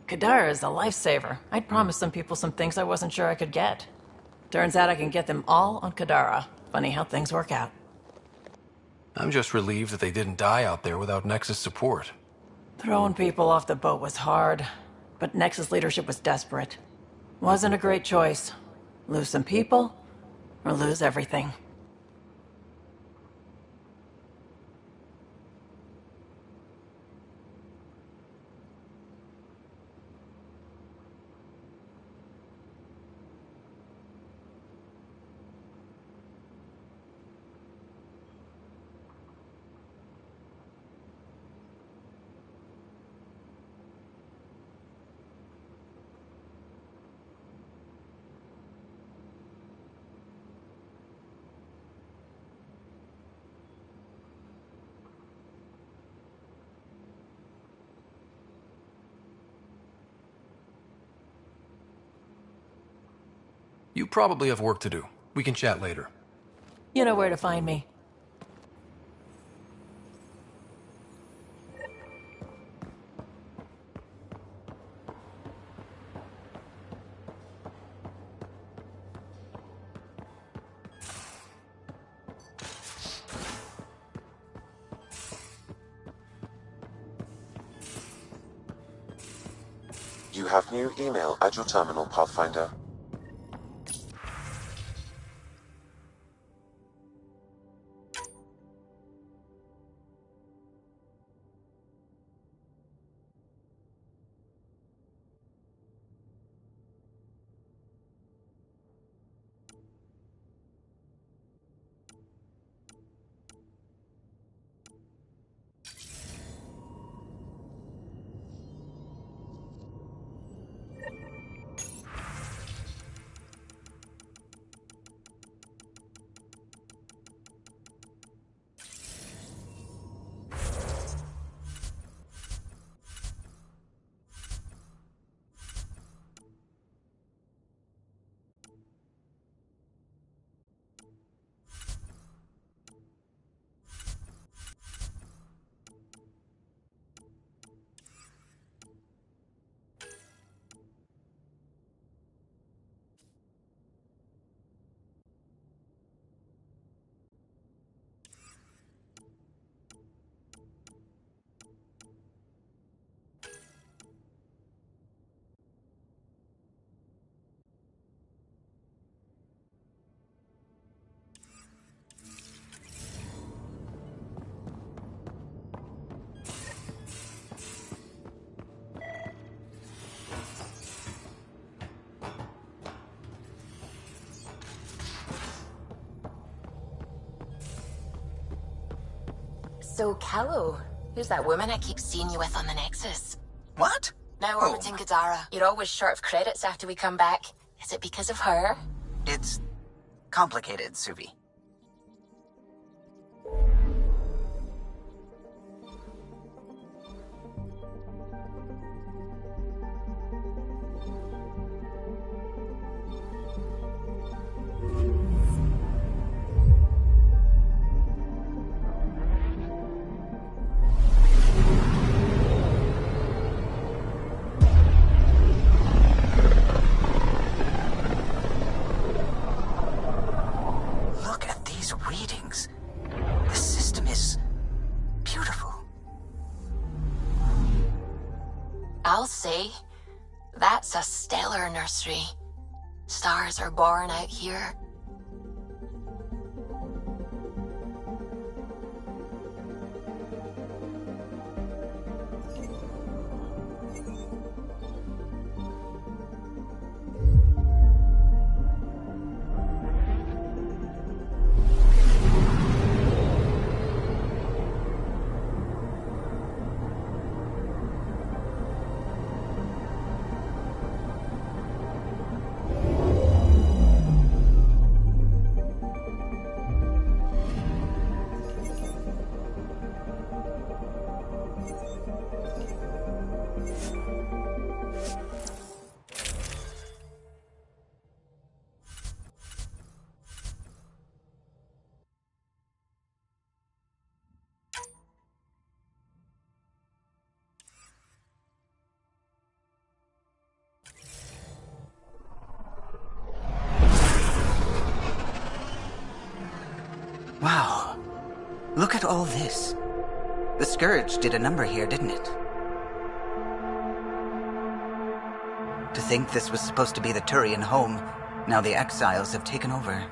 Kadara is a lifesaver. I'd promised some people some things I wasn't sure I could get. Turns out I can get them all on Kadara. Funny how things work out. I'm just relieved that they didn't die out there without Nexus support. Throwing people off the boat was hard, but Nexus leadership was desperate. Wasn't a great choice. Lose some people, or lose everything. You probably have work to do. We can chat later. You know where to find me. You have new email at your terminal, Pathfinder. So, Callow, who's that woman I keep seeing you with on the Nexus? What? Now orbiting Kadara. You're always short of credits after we come back. Is it because of her? It's complicated, Suvi. Look at these readings. The system is beautiful. I'll say, that's a stellar nursery. Stars are born out here. Wow. Look at all this. The Scourge did a number here, didn't it? To think this was supposed to be the Turian home, now the Exiles have taken over.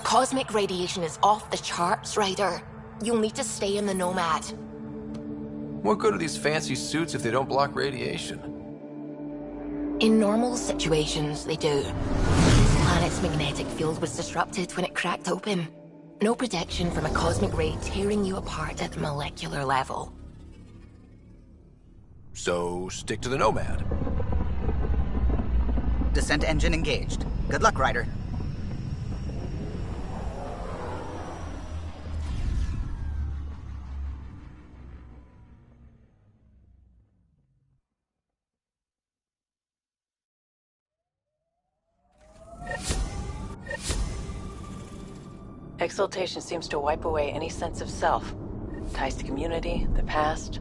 Cosmic radiation is off the charts, Ryder. You'll need to stay in the Nomad. What good are these fancy suits if they don't block radiation? In normal situations, they do. This planet's magnetic field was disrupted when it cracked open. No protection from a cosmic ray tearing you apart at the molecular level. So, stick to the Nomad. Descent engine engaged. Good luck, Ryder. Exaltation seems to wipe away any sense of self. Ties to community, the past.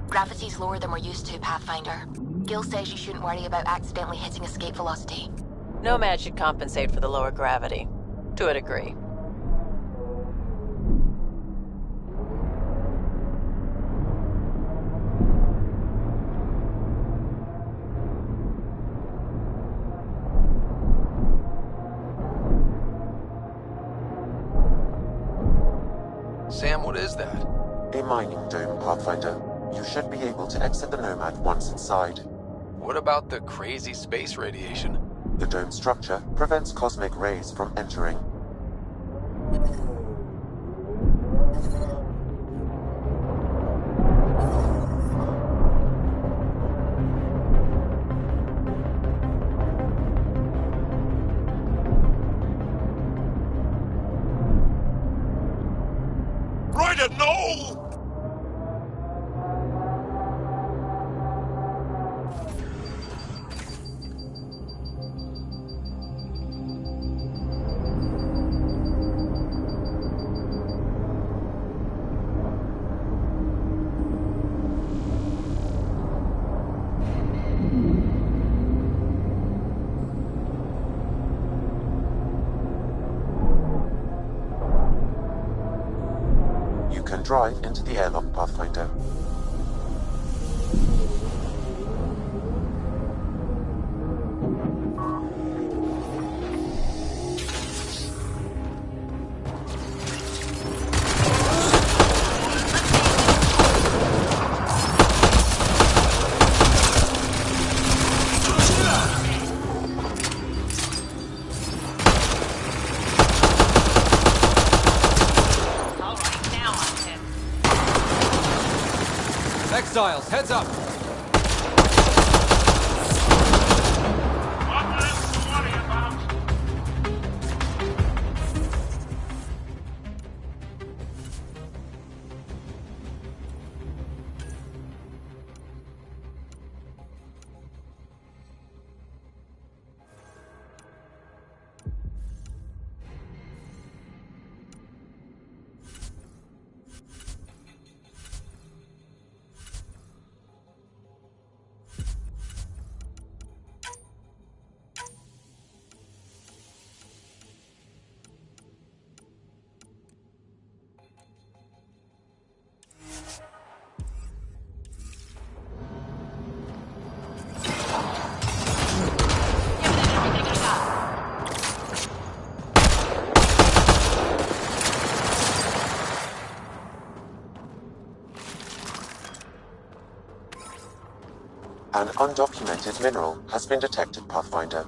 Gravity's lower than we're used to, Pathfinder. Gil says you shouldn't worry about accidentally hitting escape velocity. Nomad should compensate for the lower gravity. To a degree. Sam, what is that? A mining dome, Pathfinder. You should be able to exit the Nomad once inside. What about the crazy space radiation? The dome structure prevents cosmic rays from entering. Ryder, no! Drive into the airlock, Pathfinder. Exiles, heads up! An undocumented mineral has been detected, Pathfinder.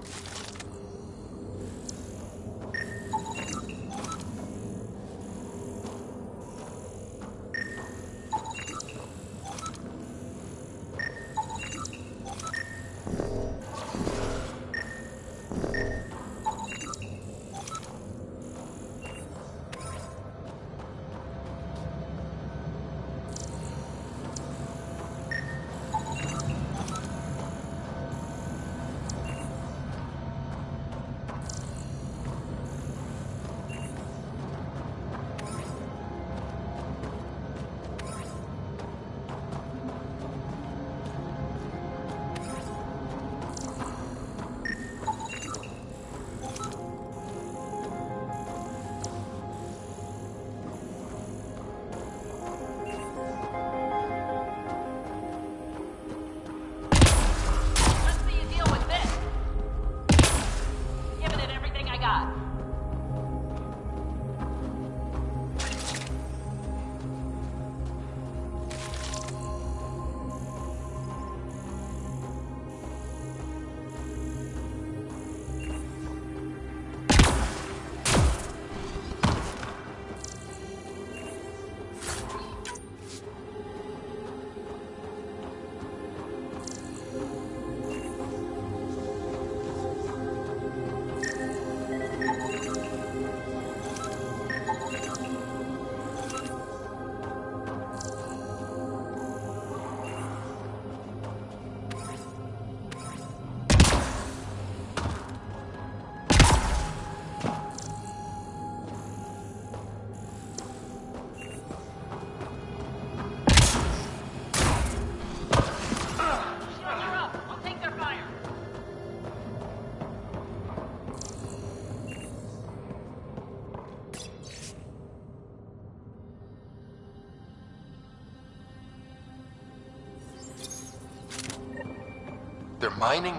They're mining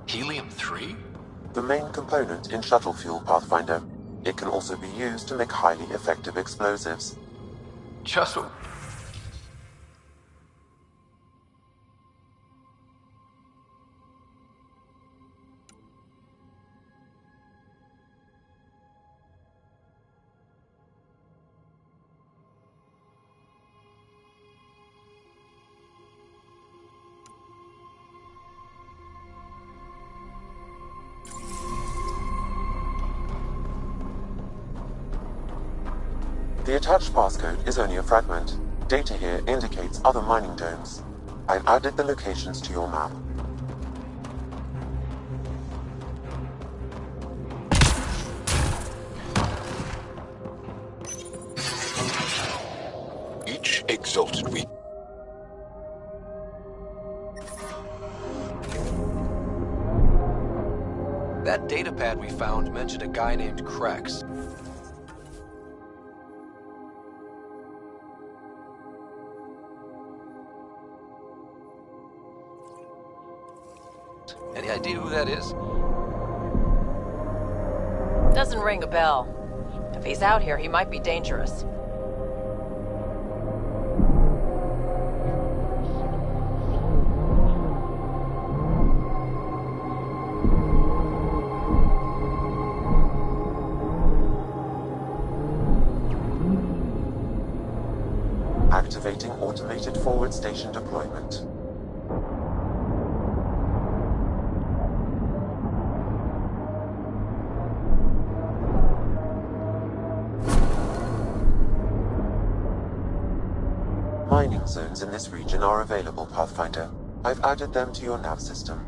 helium-3? The main component in shuttle fuel, Pathfinder. It can also be used to make highly effective explosives. Just what... The attached passcode is only a fragment. Data here indicates other mining domes. I've added the locations to your map. Each exalted week. That datapad we found mentioned a guy named Krex. Any idea who that is? Doesn't ring a bell. If he's out here, he might be dangerous. Activating automated forward station deployment. Mining zones in this region are available, Pathfinder. I've added them to your nav system.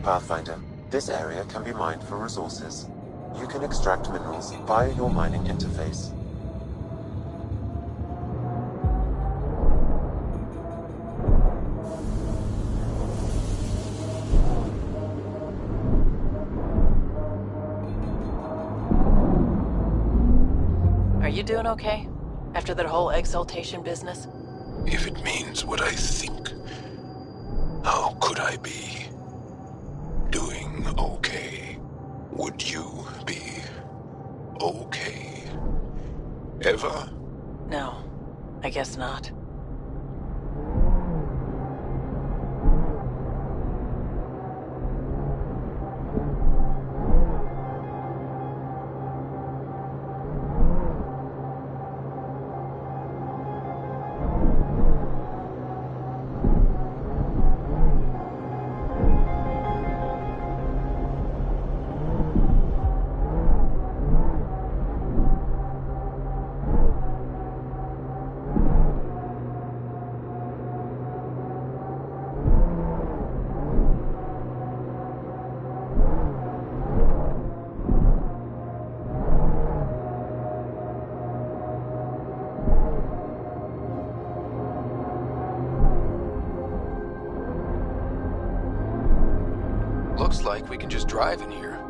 Pathfinder, this area can be mined for resources. You can extract minerals via your mining interface. Are you doing okay? After that whole exaltation business? If it means what I think, how could I be doing okay? Would you be okay? Ever? No, I guess not. Looks like we can just drive in here.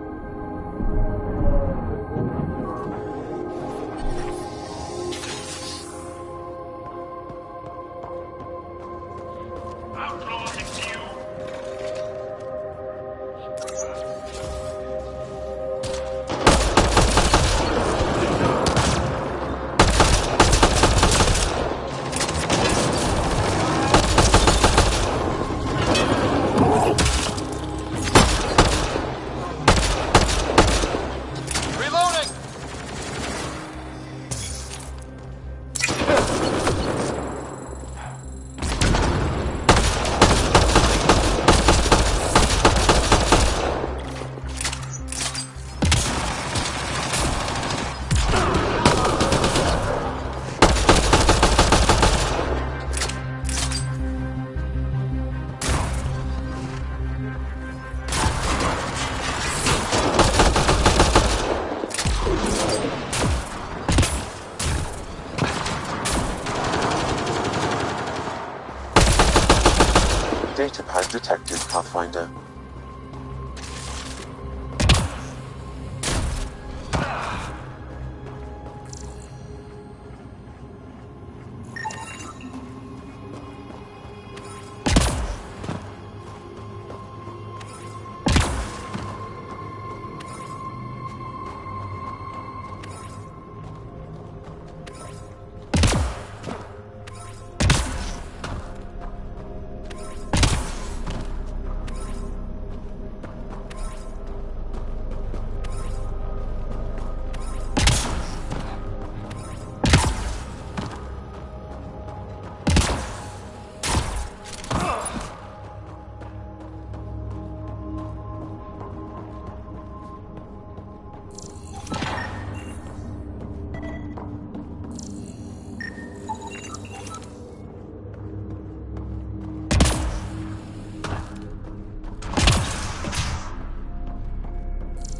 Datapad detected, Pathfinder.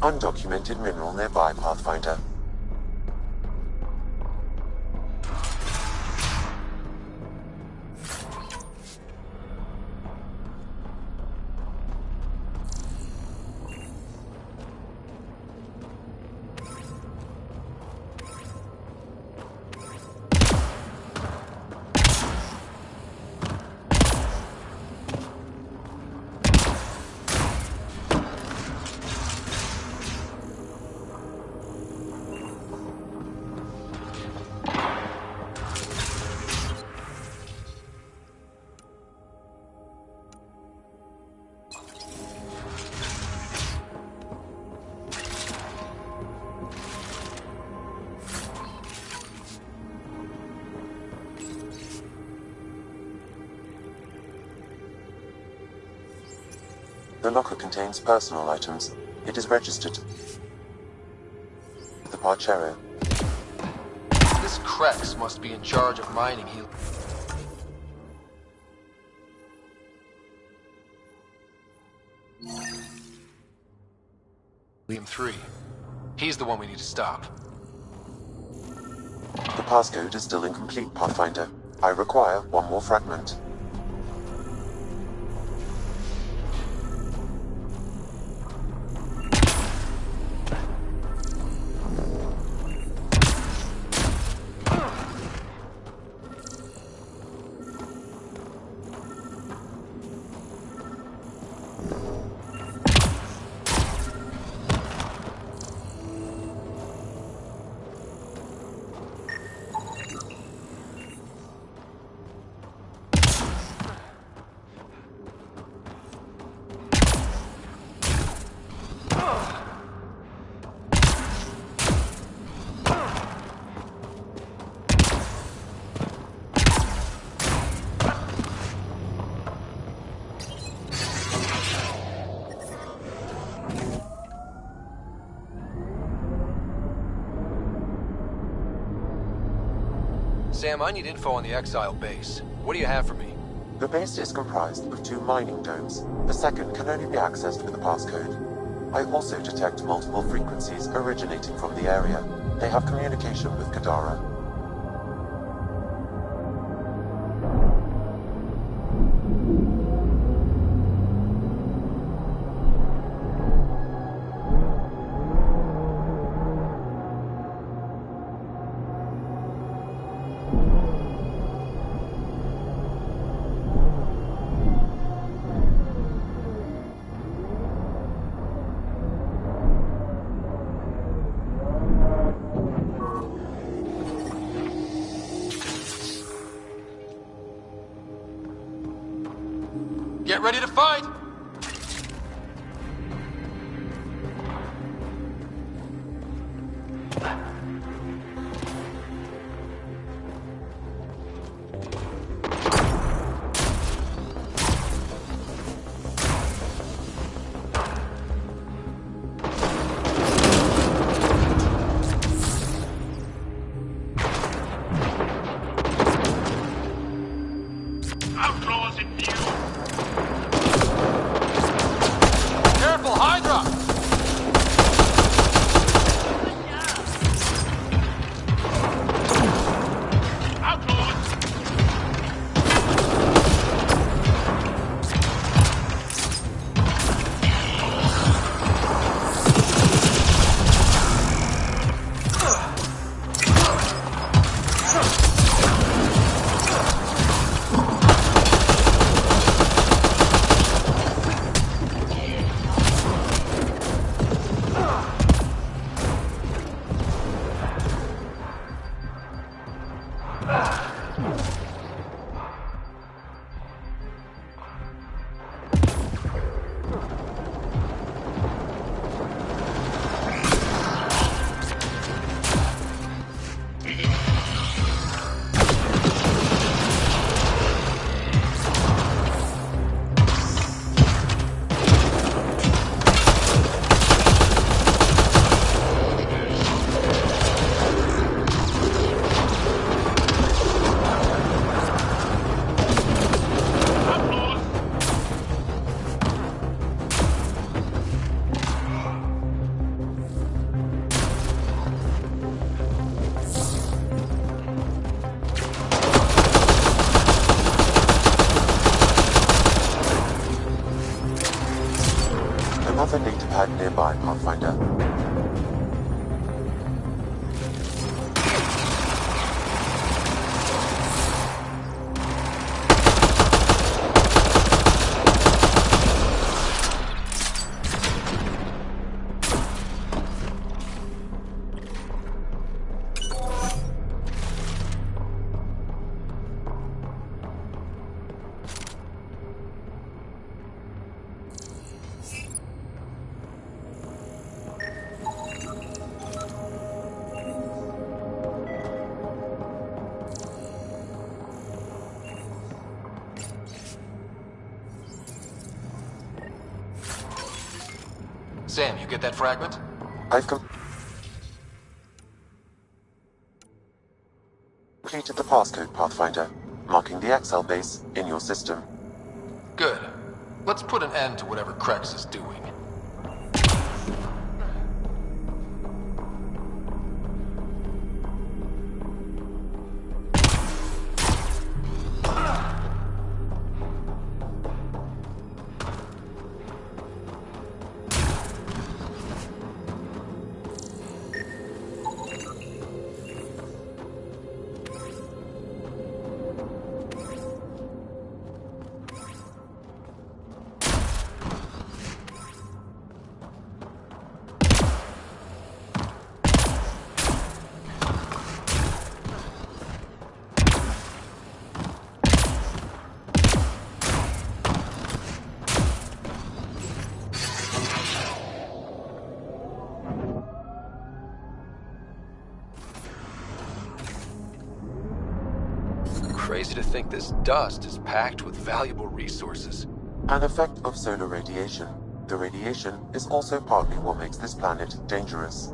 Undocumented mineral nearby, Pathfinder. The locker contains personal items. It is registered to the Parchero. This Krex must be in charge of mining Helium-3. He's the one we need to stop. The passcode is still incomplete, Pathfinder. I require one more fragment. Sam, I need info on the Exile base. What do you have for me? The base is comprised of 2 mining domes. The second can only be accessed with a passcode. I also detect multiple frequencies originating from the area. They have communication with Kadara. Get ready to fight! Careful, Hydra! Another data pad nearby, Pathfinder. Sam, you get that fragment? I've completed the passcode, Pathfinder, marking the XL base in your system. Good. Let's put an end to whatever Krex is doing. Crazy to think this dust is packed with valuable resources. An effect of solar radiation. The radiation is also partly what makes this planet dangerous.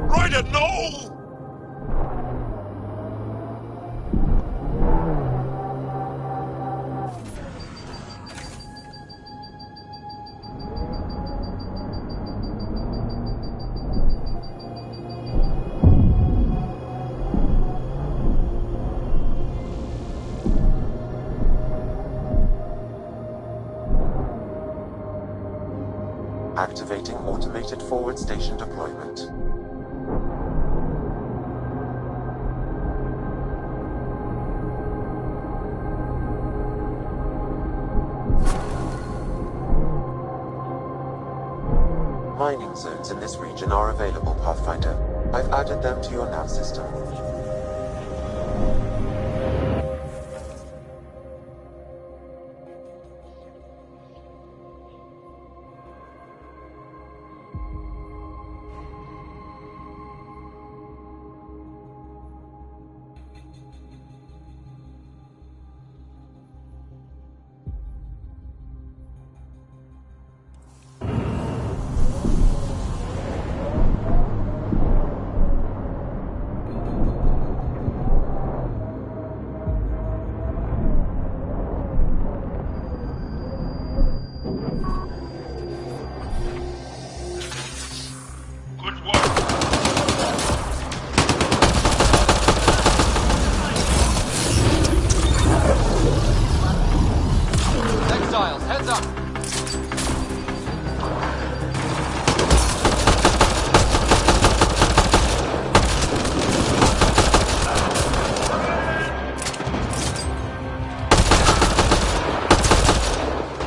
Ryder, no! Activating automated forward station deployment. Mining zones in this region are available, Pathfinder. I've added them to your nav system. Exiles, heads up!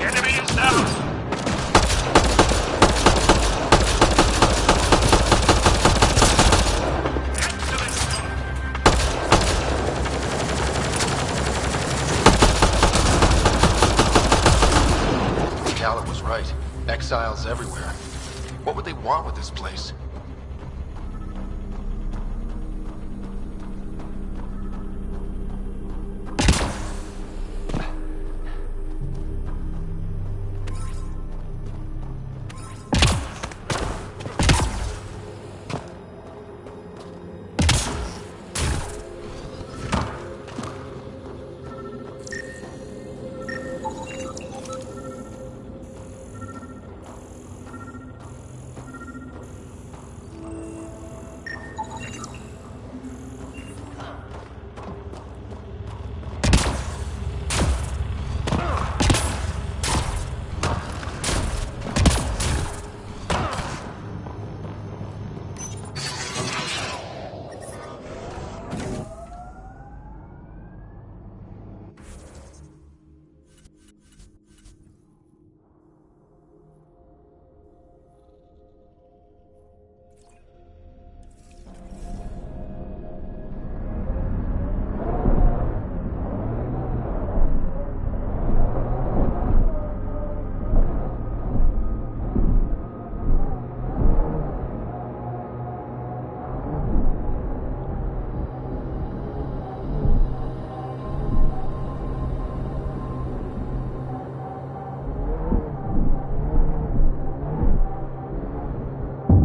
Enemy is down! Gallup was right. Exiles everywhere. What would they want with this place?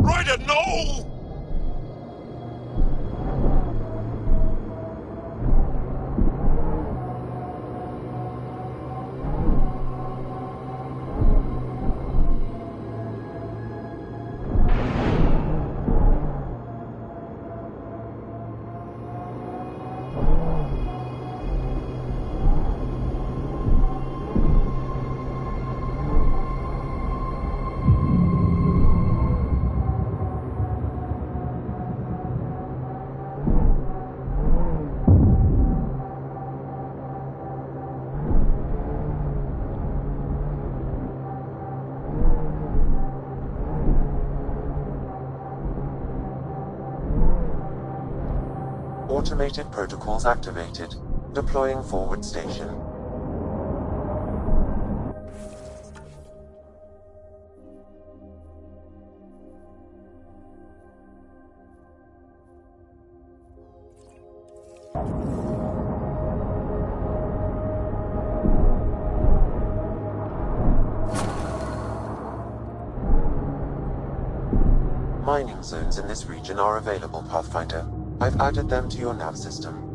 Ryder, no! Automated protocols activated. Deploying forward station. Mining zones in this region are available, Pathfinder. I've added them to your nav system.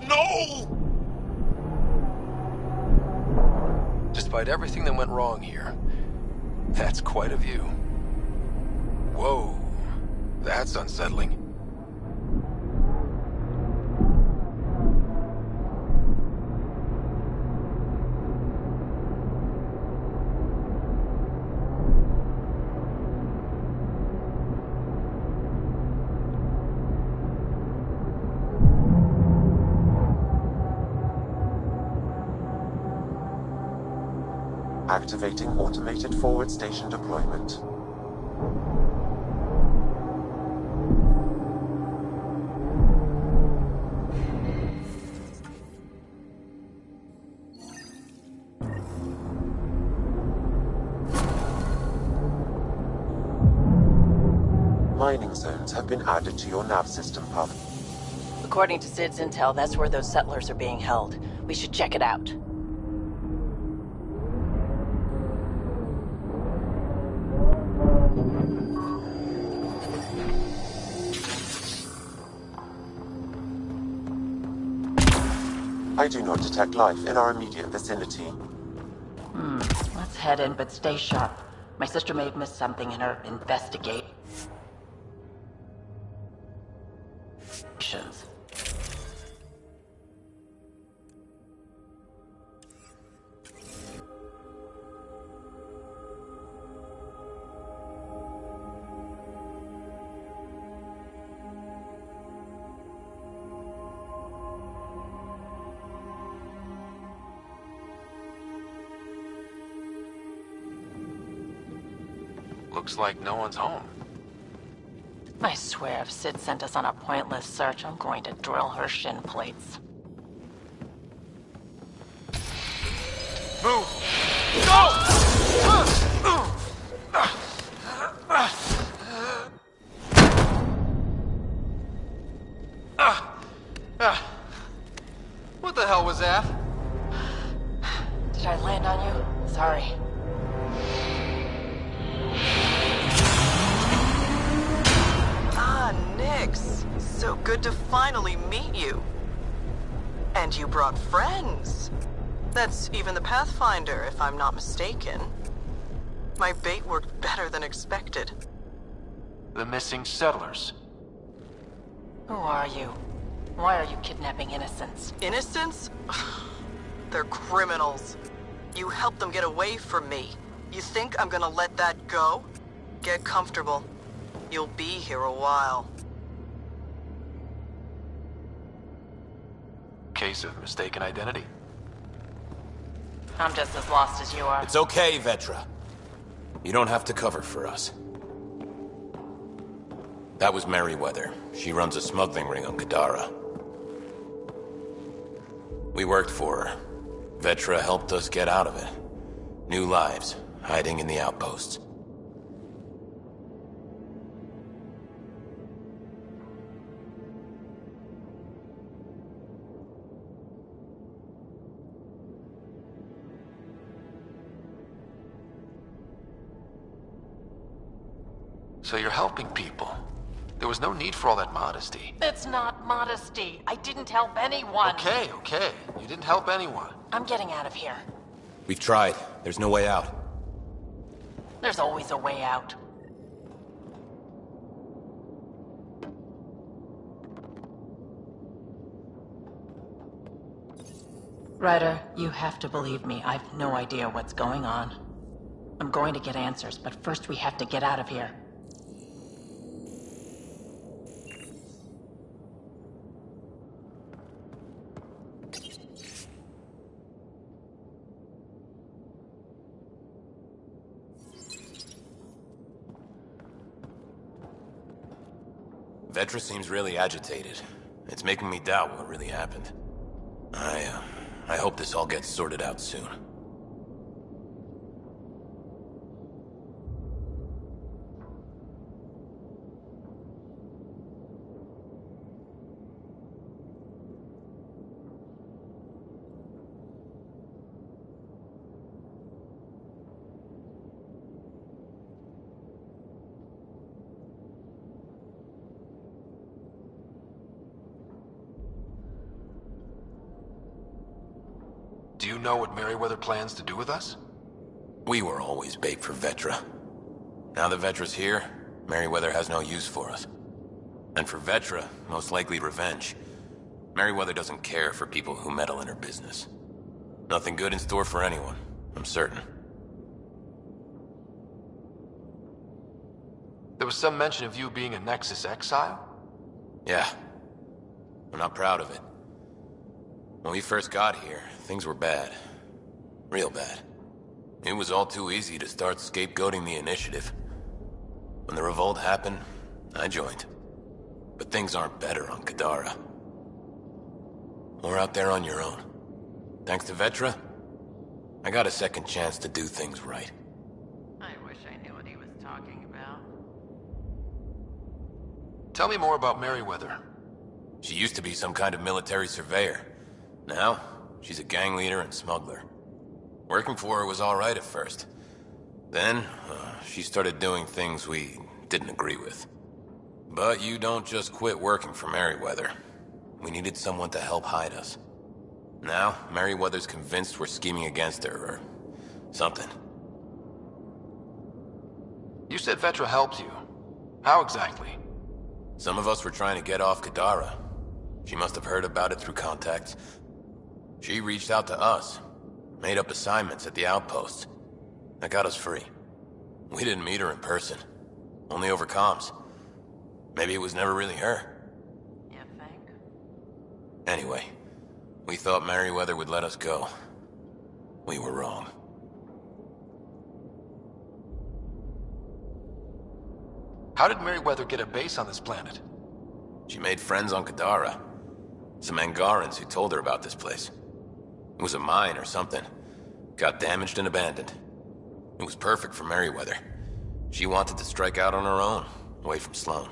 you know? Despite everything that went wrong here, that's quite a view. Whoa, that's unsettling. Activating automated forward station deployment. Mining zones have been added to your nav system, Puff. According to Sid's intel, that's where those settlers are being held. We should check it out. I do not detect life in our immediate vicinity. Let's head in, but stay sharp. My sister may have missed something in her investigations. Looks like no one's home. I swear if Sid sent us on a pointless search, I'm going to drill her shin plates. Move! Go! What the hell was that? Did I land on you? Sorry. Nix, so good to finally meet you. And you brought friends. That's even the Pathfinder, if I'm not mistaken. My bait worked better than expected. The missing settlers. Who are you? Why are you kidnapping innocents? Innocents? They're criminals. You helped them get away from me. You think I'm gonna let that go? Get comfortable. You'll be here a while. Case of mistaken identity. I'm just as lost as you are. It's okay, Vetra. You don't have to cover for us. That was Merryweather. She runs a smuggling ring on Kadara. We worked for her. Vetra helped us get out of it. New lives, hiding in the outposts. So you're helping people. There was no need for all that modesty. It's not modesty. I didn't help anyone. Okay. You didn't help anyone. I'm getting out of here. We've tried. There's no way out. There's always a way out. Ryder, you have to believe me. I've no idea what's going on. I'm going to get answers, but first we have to get out of here. Vetra seems really agitated. It's making me doubt what really happened. I hope this all gets sorted out soon. Do you know what Merryweather plans to do with us? We were always bait for Vetra. Now that Vetra's here, Merryweather has no use for us. And for Vetra, most likely revenge. Merryweather doesn't care for people who meddle in her business. Nothing good in store for anyone, I'm certain. There was some mention of you being a Nexus exile? Yeah. I'm not proud of it. When we first got here, things were bad. Real bad. It was all too easy to start scapegoating the initiative. When the revolt happened, I joined. But things aren't better on Kadara. Or out there on your own. Thanks to Vetra, I got a second chance to do things right. I wish I knew what he was talking about. Tell me more about Merryweather. She used to be some kind of military surveyor. Now, she's a gang leader and smuggler. Working for her was alright at first. Then, she started doing things we didn't agree with. But you don't just quit working for Merryweather. We needed someone to help hide us. Now, Merryweather's convinced we're scheming against her, or something. You said Vetra helped you. How exactly? Some of us were trying to get off Kadara. She must have heard about it through contacts. She reached out to us, made up assignments at the outposts. That got us free. We didn't meet her in person, only over comms. Maybe it was never really her. You think? Anyway, we thought Merryweather would let us go. We were wrong. How did Merryweather get a base on this planet? She made friends on Kadara. Some Angarans who told her about this place. It was a mine or something. Got damaged and abandoned. It was perfect for Merryweather. She wanted to strike out on her own, away from Sloan.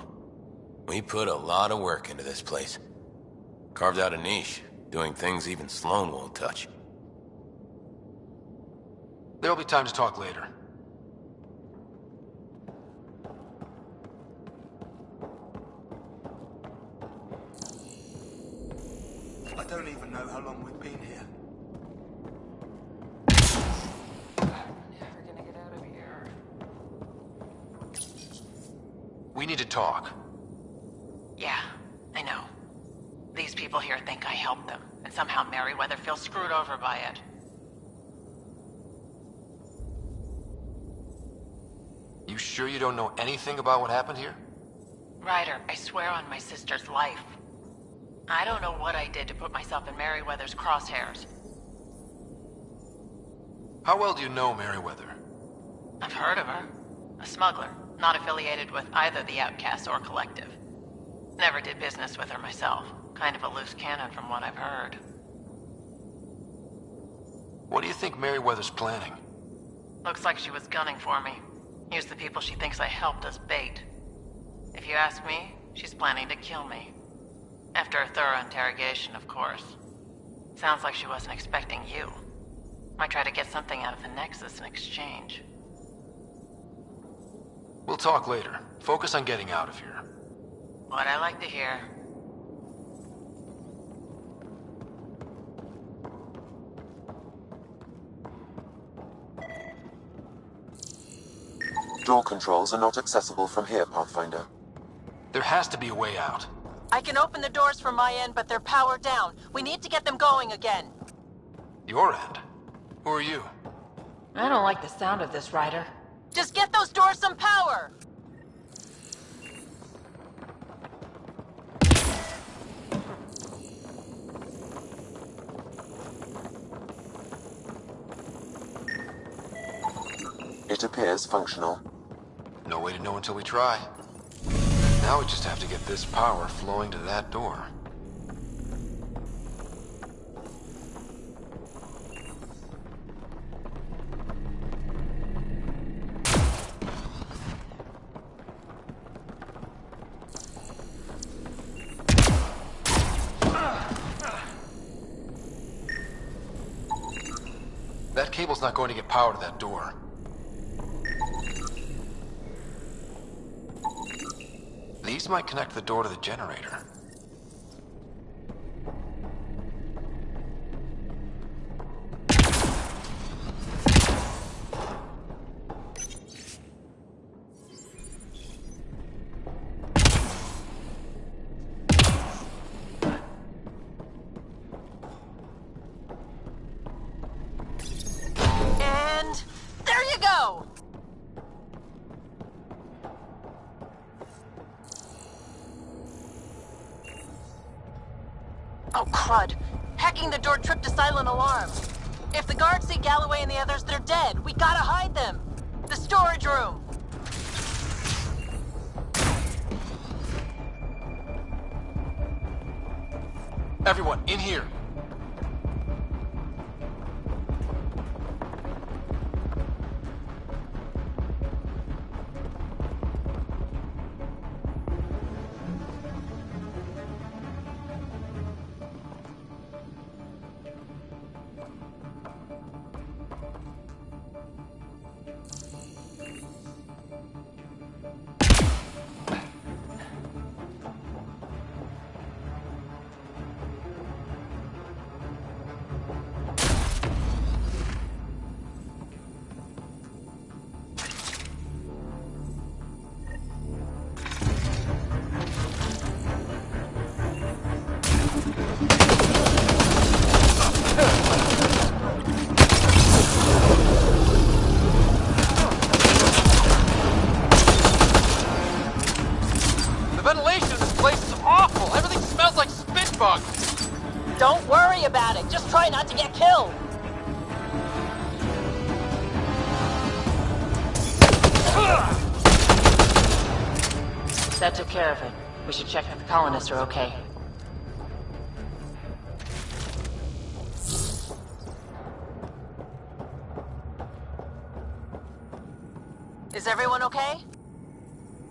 We put a lot of work into this place. Carved out a niche, doing things even Sloan won't touch. There'll be time to talk later. I don't even know how long we've been here. Never gonna get out of here. We need to talk. Yeah, I know. These people here think I helped them, and somehow Merryweather feels screwed over by it. You sure you don't know anything about what happened here? Ryder, I swear on my sister's life. I don't know what I did to put myself in Merryweather's crosshairs. How well do you know Merryweather? I've heard of her. A smuggler, not affiliated with either the Outcasts or Collective. Never did business with her myself. Kind of a loose cannon from what I've heard. What do you think Merryweather's planning? Looks like she was gunning for me. Used the people she thinks I helped as bait. If you ask me, she's planning to kill me. After a thorough interrogation, of course. Sounds like she wasn't expecting you. Might try to get something out of the Nexus in exchange. We'll talk later. Focus on getting out of here. What I like to hear. Door controls are not accessible from here, Pathfinder. There has to be a way out. I can open the doors from my end, but they're powered down. We need to get them going again. Your end? Who are you? I don't like the sound of this, Ryder. Just get those doors some power! It appears functional. No way to know until we try. Now we just have to get this power flowing to that door. That cable's not going to get power to that door. These might connect the door to the generator. crud. Hacking the door tripped a silent alarm. If the guards see Galloway and the others, they're dead. We gotta hide them. The storage room. Everyone, in here. Don't worry about it. Just try not to get killed. That took care of it. We should check if the colonists are okay. Is everyone okay?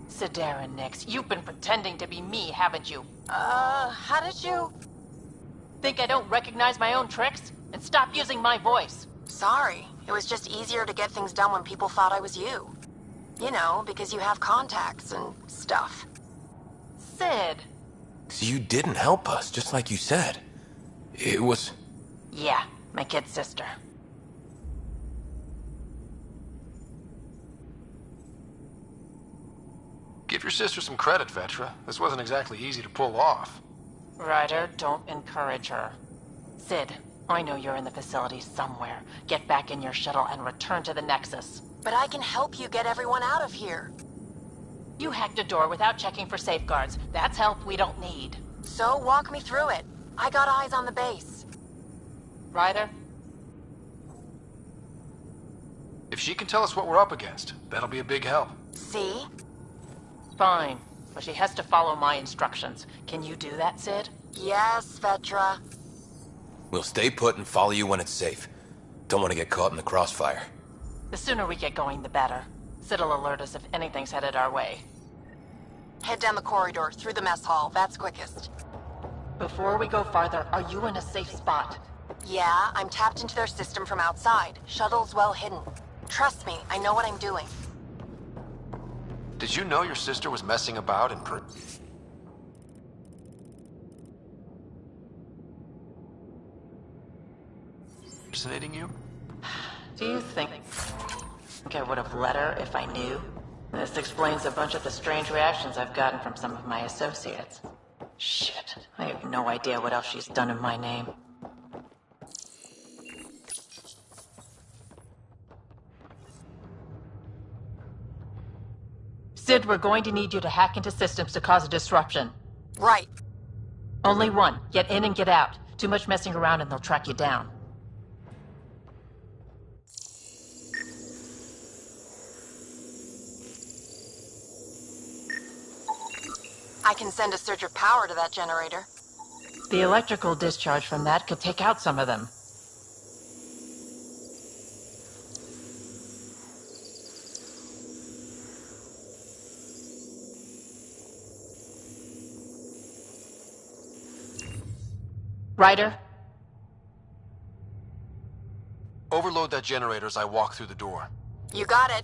Sidera Nix, you've been pretending to be me, haven't you? How did you... Think I don't recognize my own tricks? And stop using my voice. Sorry. It was just easier to get things done when people thought I was you. You know, because you have contacts and stuff. Sid. So you didn't help us, just like you said. It was... Yeah, my kid's sister. Give your sister some credit, Vetra. This wasn't exactly easy to pull off. Ryder, don't encourage her. Sid, I know you're in the facility somewhere. Get back in your shuttle and return to the Nexus. But I can help you get everyone out of here. You hacked a door without checking for safeguards. That's help we don't need. So walk me through it. I got eyes on the base. Ryder? If she can tell us what we're up against, that'll be a big help. See? Fine. But she has to follow my instructions. Can you do that, Sid? Yes, Vetra. We'll stay put and follow you when it's safe. Don't want to get caught in the crossfire. The sooner we get going, the better. Sid'll alert us if anything's headed our way. Head down the corridor, through the mess hall. That's quickest. Before we go farther, are you in a safe spot? Yeah, I'm tapped into their system from outside. Shuttle's well hidden. Trust me, I know what I'm doing. Did you know your sister was messing about and impersonating you? Do you think I would have let her if I knew? This explains a bunch of the strange reactions I've gotten from some of my associates. Shit, I have no idea what else she's done in my name. Sid, we're going to need you to hack into systems to cause a disruption. Right. Only one. Get in and get out. Too much messing around and they'll track you down. I can send a surge of power to that generator. The electrical discharge from that could take out some of them. Ryder? Overload that generator as I walk through the door. You got it.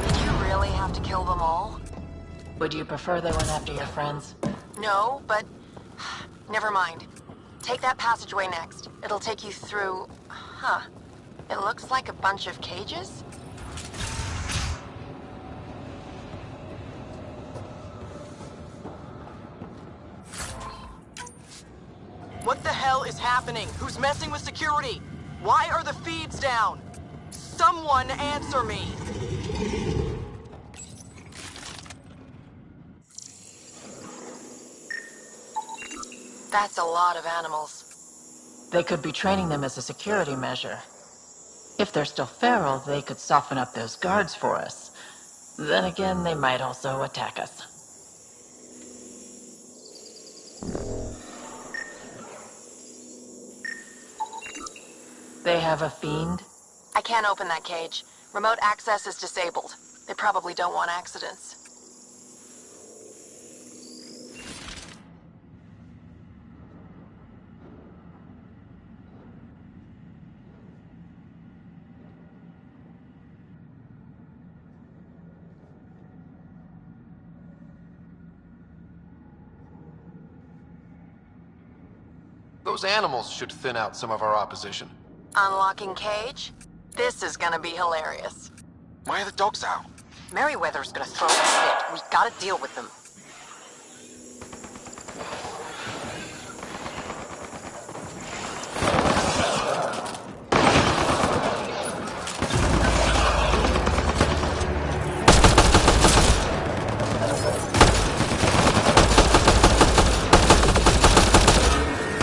Did you really have to kill them all? Would you prefer they went after your friends? No, but... Never mind. Take that passageway next. It'll take you through... Huh. It looks like a bunch of cages? What the hell is happening? Who's messing with security? Why are the feeds down? Someone answer me! That's a lot of animals. They could be training them as a security measure. If they're still feral, they could soften up those guards for us. Then again, they might also attack us. They have a fiend? I can't open that cage. Remote access is disabled. They probably don't want accidents. Those animals should thin out some of our opposition. Unlocking cage? This is gonna be hilarious. Why are the dogs out? Merryweather's gonna throw a fit. We gotta deal with them.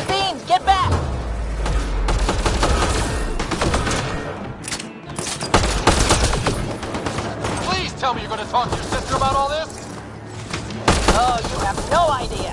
Fiend, get back! Please tell me you're going to talk to your sister about all this? Oh, you have no idea.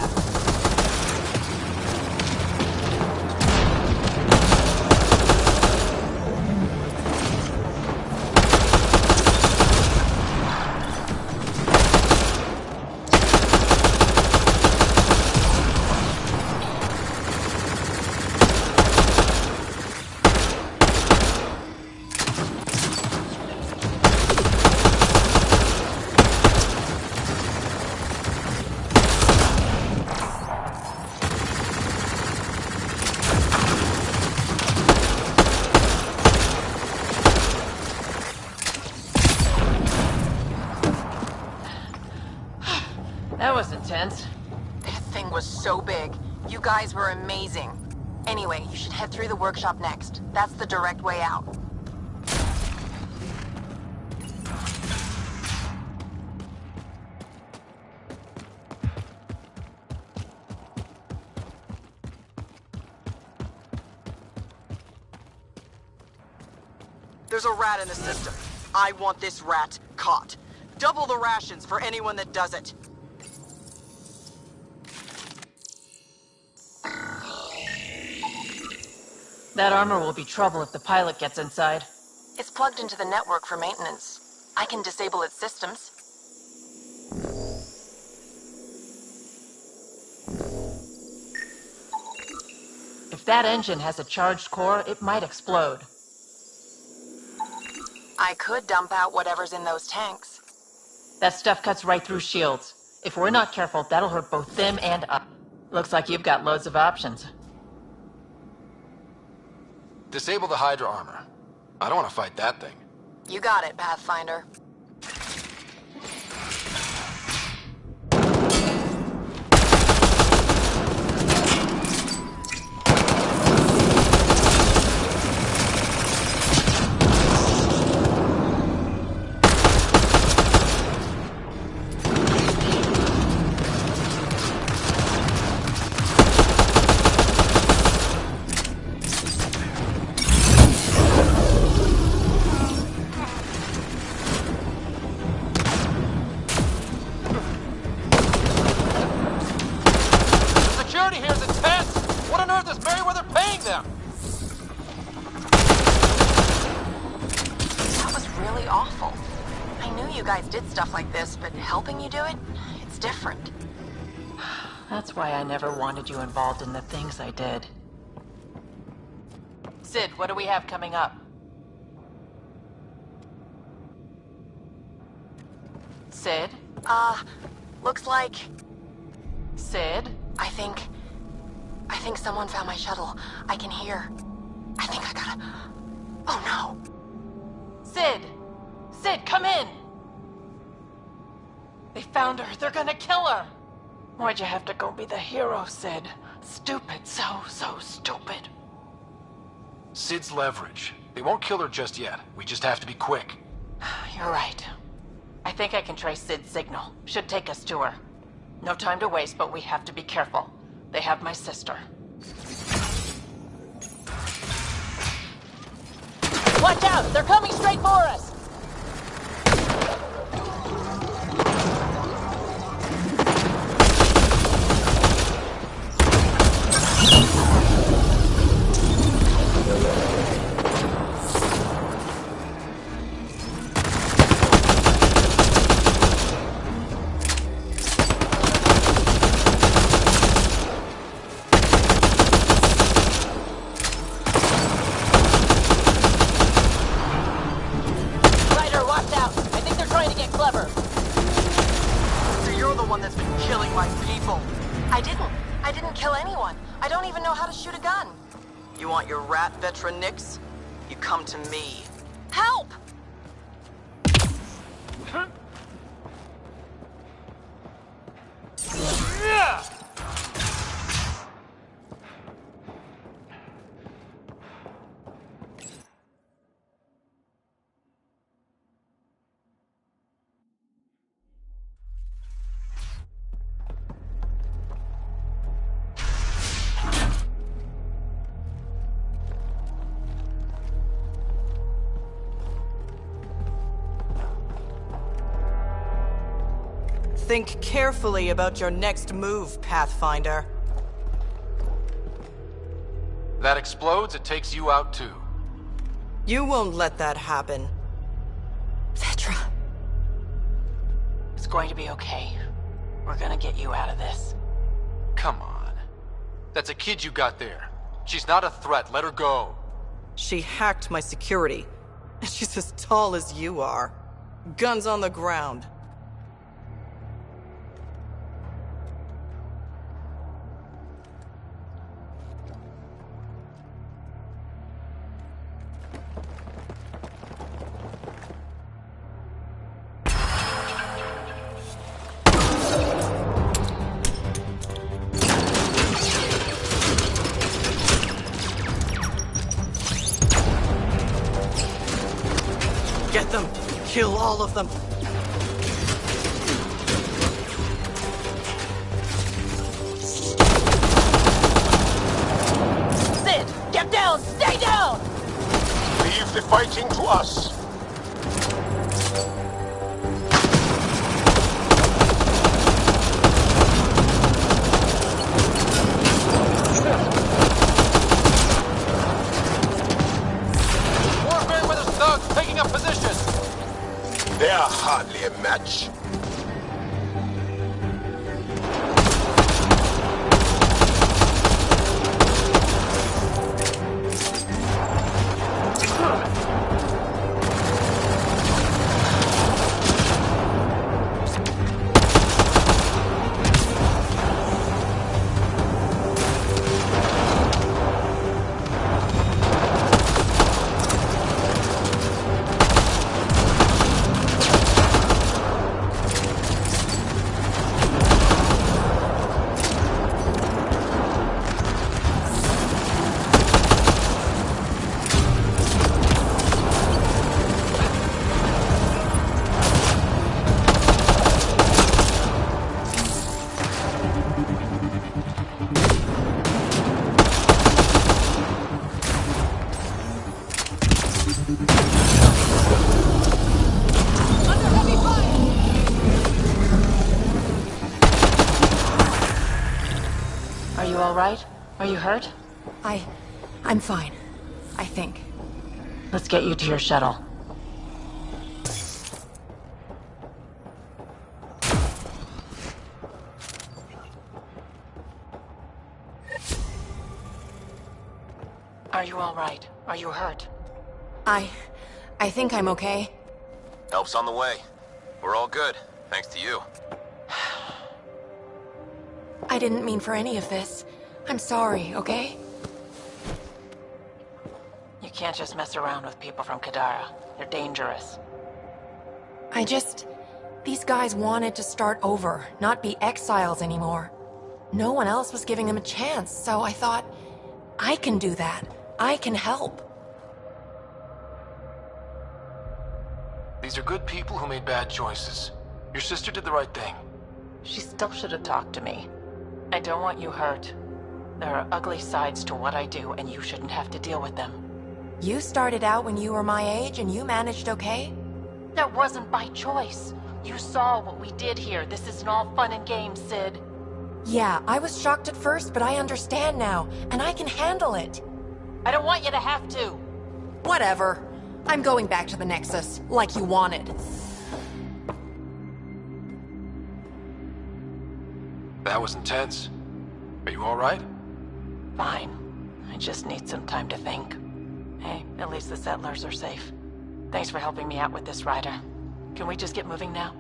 That was intense. That thing was so big. You guys were amazing. Anyway, you should head through the workshop next. That's the direct way out. There's a rat in the system. I want this rat caught. Double the rations for anyone that does it. That armor will be trouble if the pilot gets inside. It's plugged into the network for maintenance. I can disable its systems. If that engine has a charged core, it might explode. I could dump out whatever's in those tanks. That stuff cuts right through shields. If we're not careful, that'll hurt both them and us. Looks like you've got loads of options. Disable the Hydra armor. I don't want to fight that thing. You got it, Pathfinder. Security here's intense! What on earth is Merryweather paying them? That was really awful. I knew you guys did stuff like this, but helping you do it, it's different. That's why I never wanted you involved in the things I did. Sid, what do we have coming up? Sid? Looks like... Sid? I think someone found my shuttle. I can hear. I think I gotta... Oh no! Sid! Sid, come in! They found her. They're gonna kill her! Why'd you have to go be the hero, Sid? Stupid, so stupid. Sid's leverage. They won't kill her just yet. We just have to be quick. You're right. I think I can trace Sid's signal. Should take us to her. No time to waste, but we have to be careful. They have my sister. Watch out! They're coming straight for us! Veteran Nix, you come to me. Help! Think carefully about your next move, Pathfinder. That explodes, it takes you out too. You won't let that happen. Petra. It's going to be okay. We're gonna get you out of this. Come on. That's a kid you got there. She's not a threat, let her go. She hacked my security. She's as tall as you are. Guns on the ground. Get them! Kill all of them! Sid! Get down! Stay down! Leave the fighting to us! Warfare with his thugs taking up position! They are hardly a match. Are you all right? Are you hurt? I'm fine. I think. Let's get you to your shuttle. Are you all right? Are you hurt? I think I'm okay. Help's on the way. We're all good, thanks to you. I didn't mean for any of this. I'm sorry, okay? You can't just mess around with people from Kadara. They're dangerous. These guys wanted to start over, not be exiles anymore. No one else was giving them a chance, so I thought, I can do that. I can help. These are good people who made bad choices. Your sister did the right thing. She still should have talked to me. I don't want you hurt. There are ugly sides to what I do, and you shouldn't have to deal with them. You started out when you were my age and you managed okay? That wasn't by choice. You saw what we did here. This isn't all fun and games, Sid. Yeah, I was shocked at first, but I understand now, and I can handle it. I don't want you to have to. Whatever. I'm going back to the Nexus, like you wanted. That was intense. Are you all right? Fine. I just need some time to think. Hey, at least the settlers are safe. Thanks for helping me out with this, Ryder. Can we just get moving now?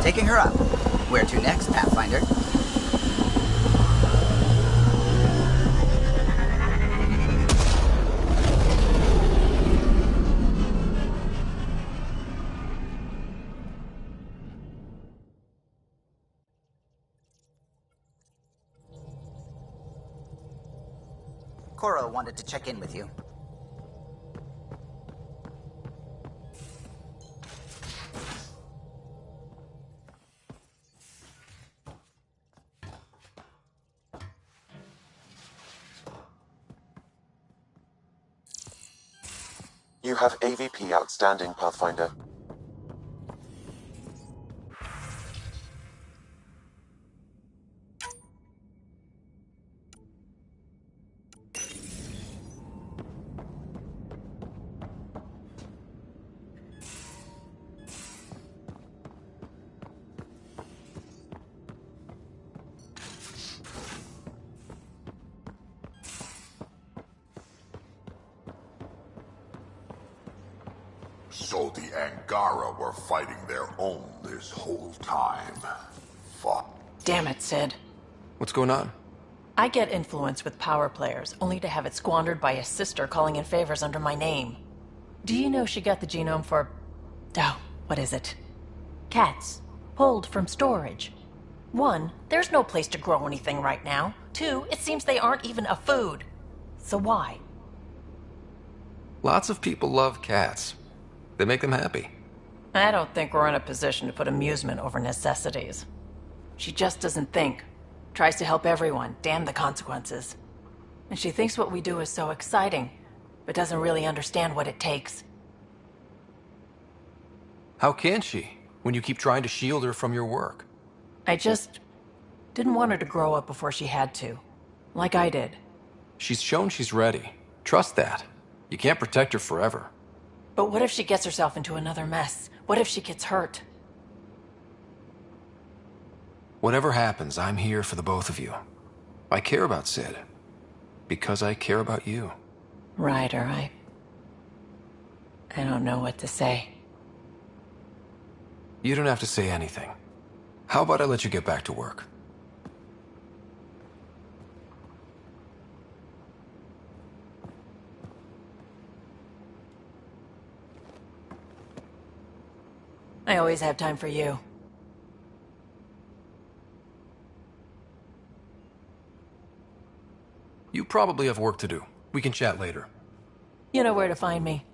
Taking her up. Where to next, Pathfinder? Cora wanted to check in with you. You have AVP outstanding, Pathfinder. So the Angara were fighting their own this whole time. Fuck. Damn it, Sid. What's going on? I get influence with power players, only to have it squandered by a sister calling in favors under my name. Do you know she got the genome for... oh, what is it? Cats. Pulled from storage. 1, there's no place to grow anything right now. 2, it seems they aren't even a food. So why? Lots of people love cats. They make them happy. I don't think we're in a position to put amusement over necessities. She just doesn't think. Tries to help everyone, damn the consequences. And she thinks what we do is so exciting, but doesn't really understand what it takes. How can she, when you keep trying to shield her from your work? I just didn't want her to grow up before she had to. Like I did. She's shown she's ready. Trust that. You can't protect her forever. But what if she gets herself into another mess? What if she gets hurt? Whatever happens, I'm here for the both of you. I care about Sid. Because I care about you. Ryder, I don't know what to say. You don't have to say anything. How about I let you get back to work? I always have time for you. You probably have work to do. We can chat later. You know where to find me.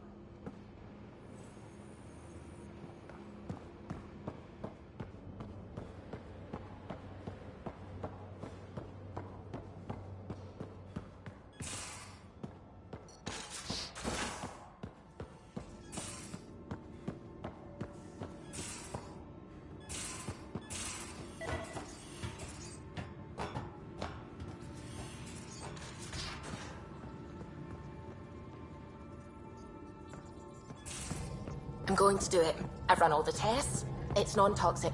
I'm going to do it. I've run all the tests. It's non-toxic.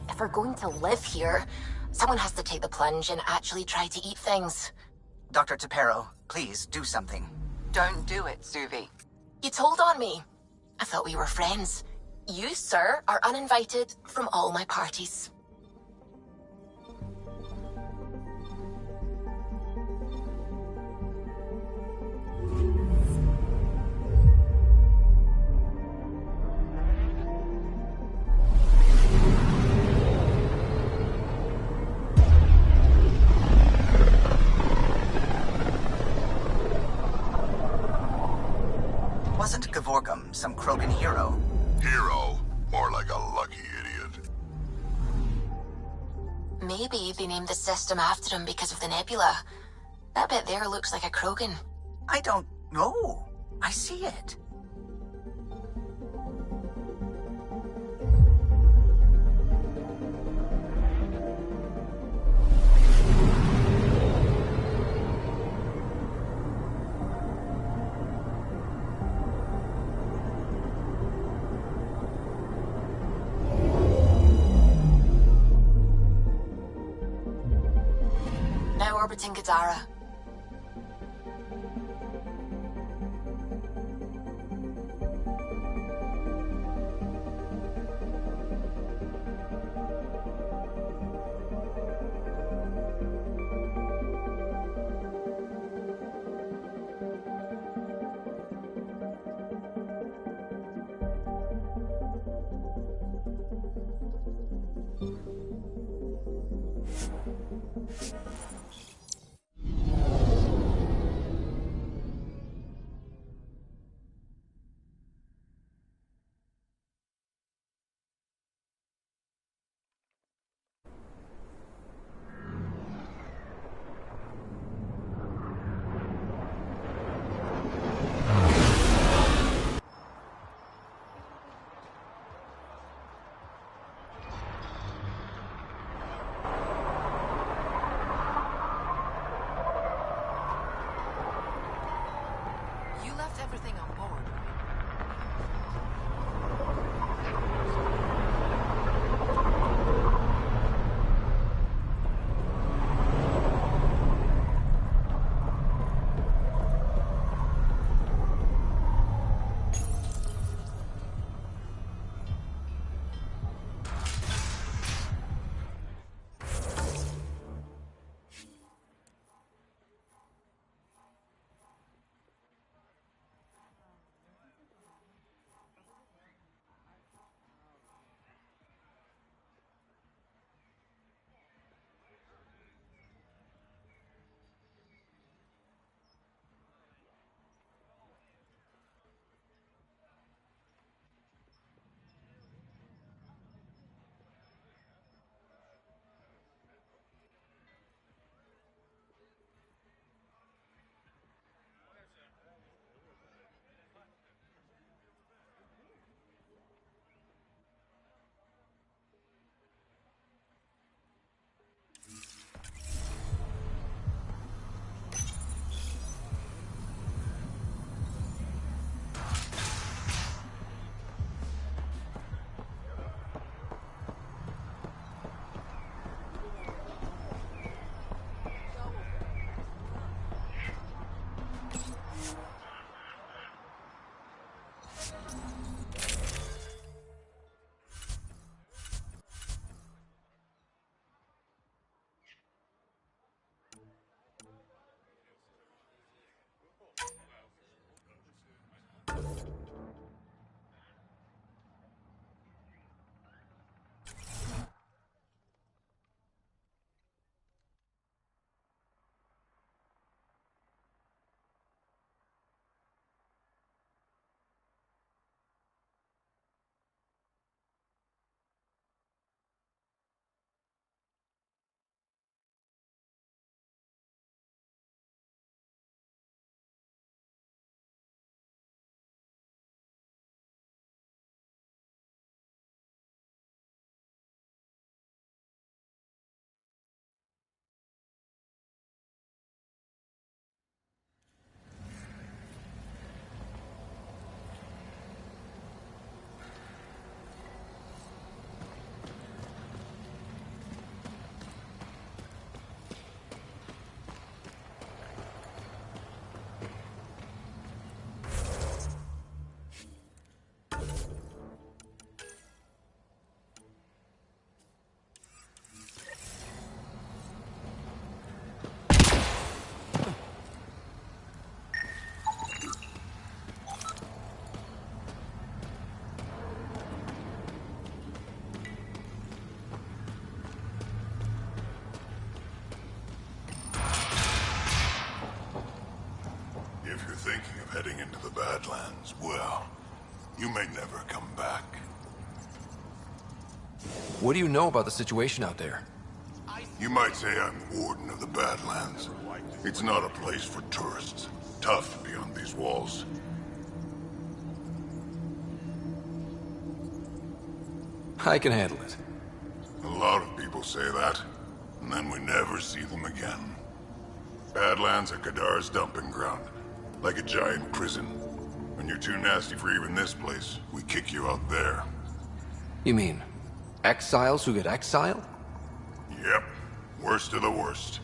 If we're going to live here, someone has to take the plunge and actually try to eat things. Dr. Tapero, please do something. Don't do it, Suvi. You told on me. I thought we were friends. You, sir, are uninvited from all my parties. Wasn't Gavorgum some Krogan hero? Hero? More like a lucky idiot. Maybe they named the system after him because of the nebula. That bit there looks like a Krogan. I don't know. I see it. Now orbiting Gadara. You left everything on board. You may never come back. What do you know about the situation out there? You might say I'm Warden of the Badlands. It's not a place for tourists. Tough beyond these walls. I can handle it. A lot of people say that, and then we never see them again. Badlands are Kadar's dumping ground, like a giant prison. When you're too nasty for even this place, we kick you out there. You mean exiles who get exiled? Yep, worst of the worst.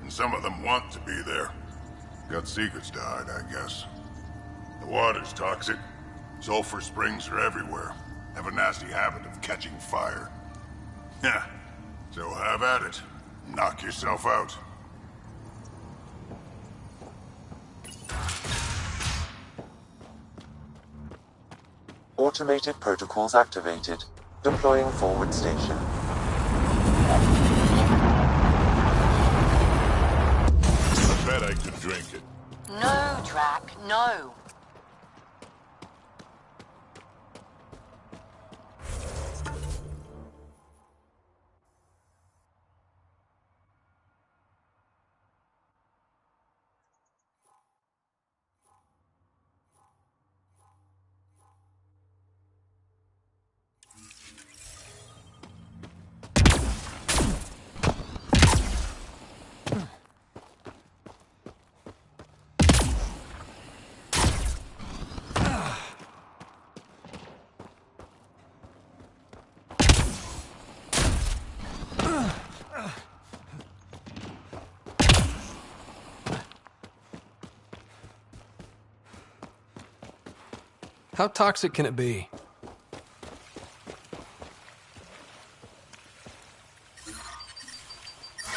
And some of them want to be there. Got secrets to hide, I guess. The water's toxic. Sulfur springs are everywhere. Have a nasty habit of catching fire. Yeah, so have at it. Knock yourself out. Automated protocols activated. Deploying forward station. I bet I could drink it. No, Drac, no. How toxic can it be?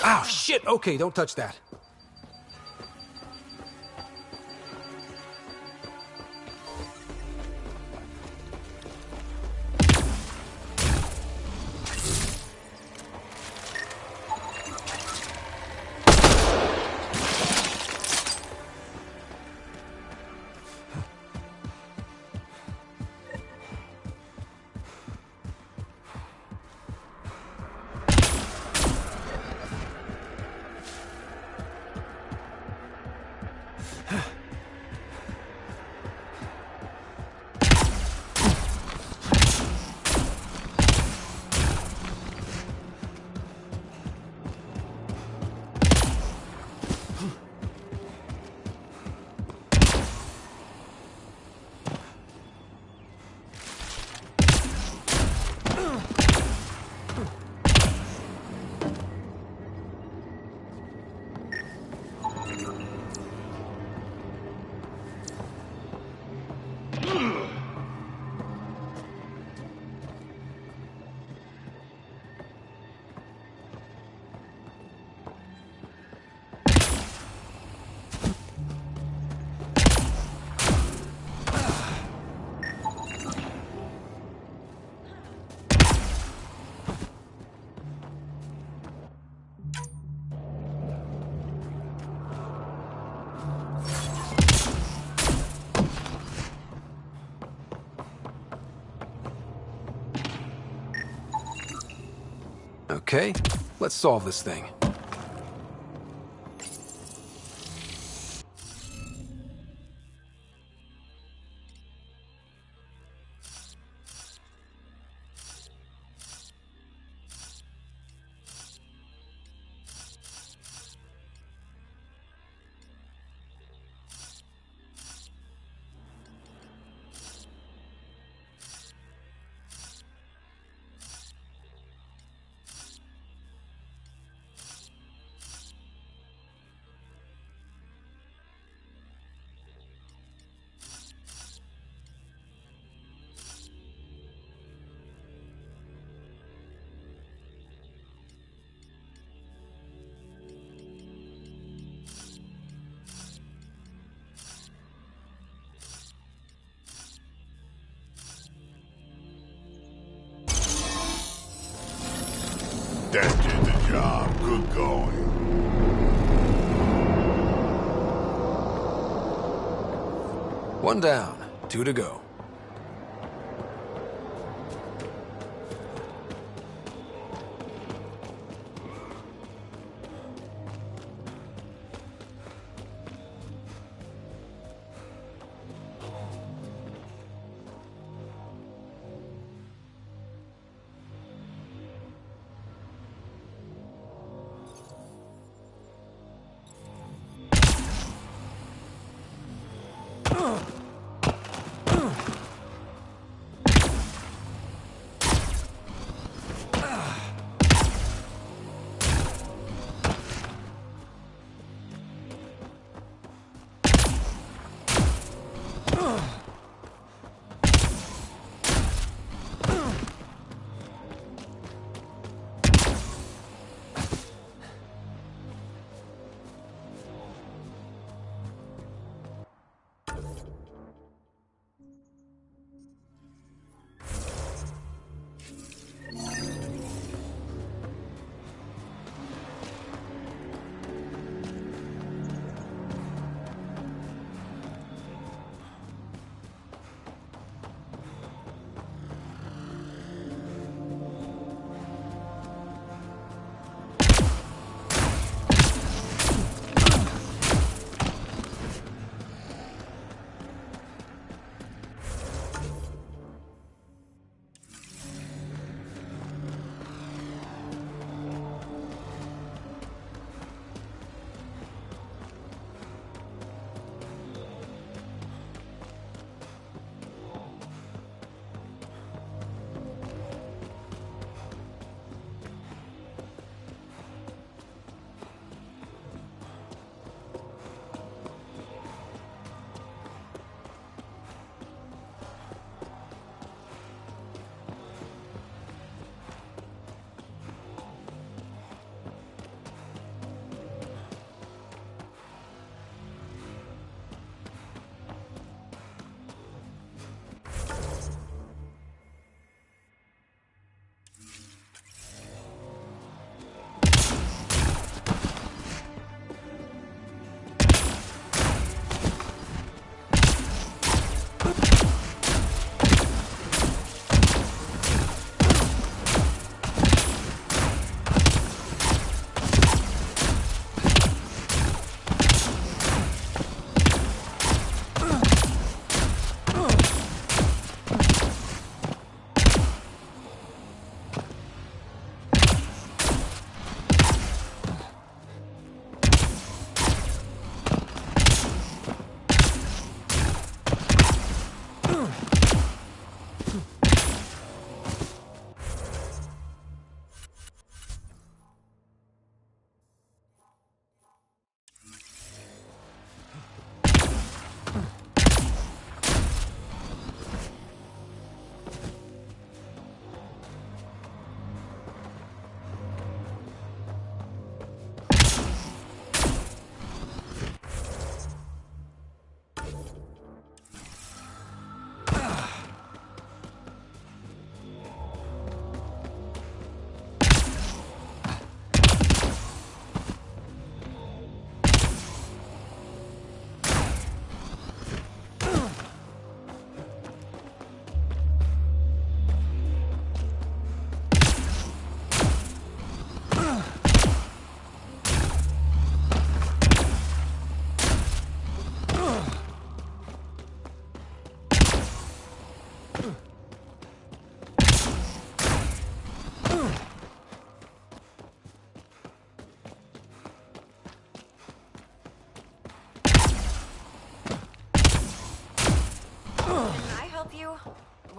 Ow, shit! Okay, don't touch that. Okay, let's solve this thing. That did the job. Good going. One down, two to go.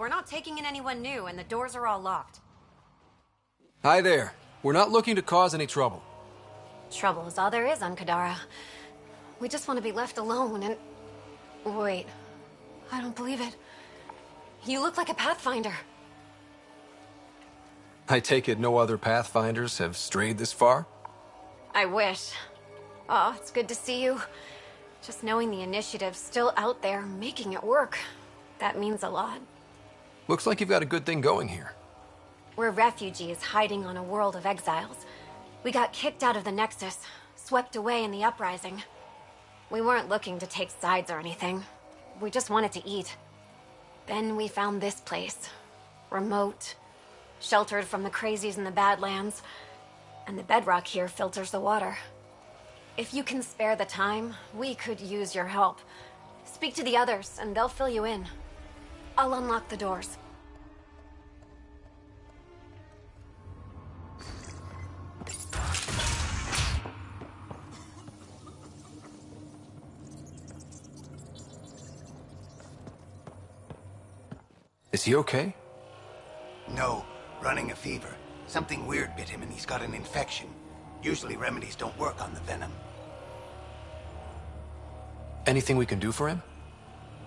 We're not taking in anyone new, and the doors are all locked. Hi there. We're not looking to cause any trouble. Trouble is all there is on Kadara. We just want to be left alone and... Wait. I don't believe it. You look like a Pathfinder. I take it no other Pathfinders have strayed this far? I wish. Oh, it's good to see you. Just knowing the initiative's still out there, making it work. That means a lot. Looks like you've got a good thing going here. We're refugees hiding on a world of exiles. We got kicked out of the Nexus, swept away in the uprising. We weren't looking to take sides or anything. We just wanted to eat. Then we found this place. Remote, sheltered from the crazies in the Badlands, and the bedrock here filters the water. If you can spare the time, we could use your help. Speak to the others, and they'll fill you in. I'll unlock the doors. Is he okay? No, running a fever. Something weird bit him and he's got an infection. Usually remedies don't work on the venom. Anything we can do for him?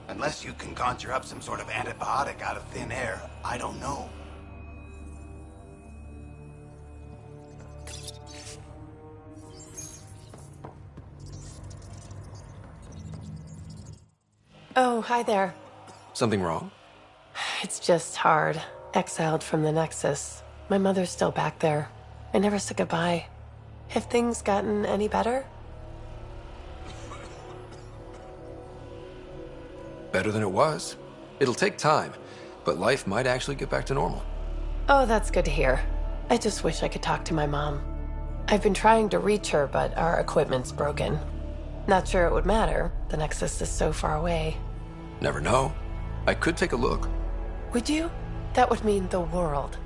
Unless you can conjure up some sort of antibiotic out of thin air, I don't know. Oh, hi there. Something wrong? It's just hard. Exiled from the Nexus. My mother's still back there. I never said goodbye. Have things gotten any better? Better than it was. It'll take time, but life might actually get back to normal. Oh, that's good to hear. I just wish I could talk to my mom. I've been trying to reach her, but our equipment's broken. Not sure it would matter. The Nexus is so far away. Never know. I could take a look. Would you? That would mean the world.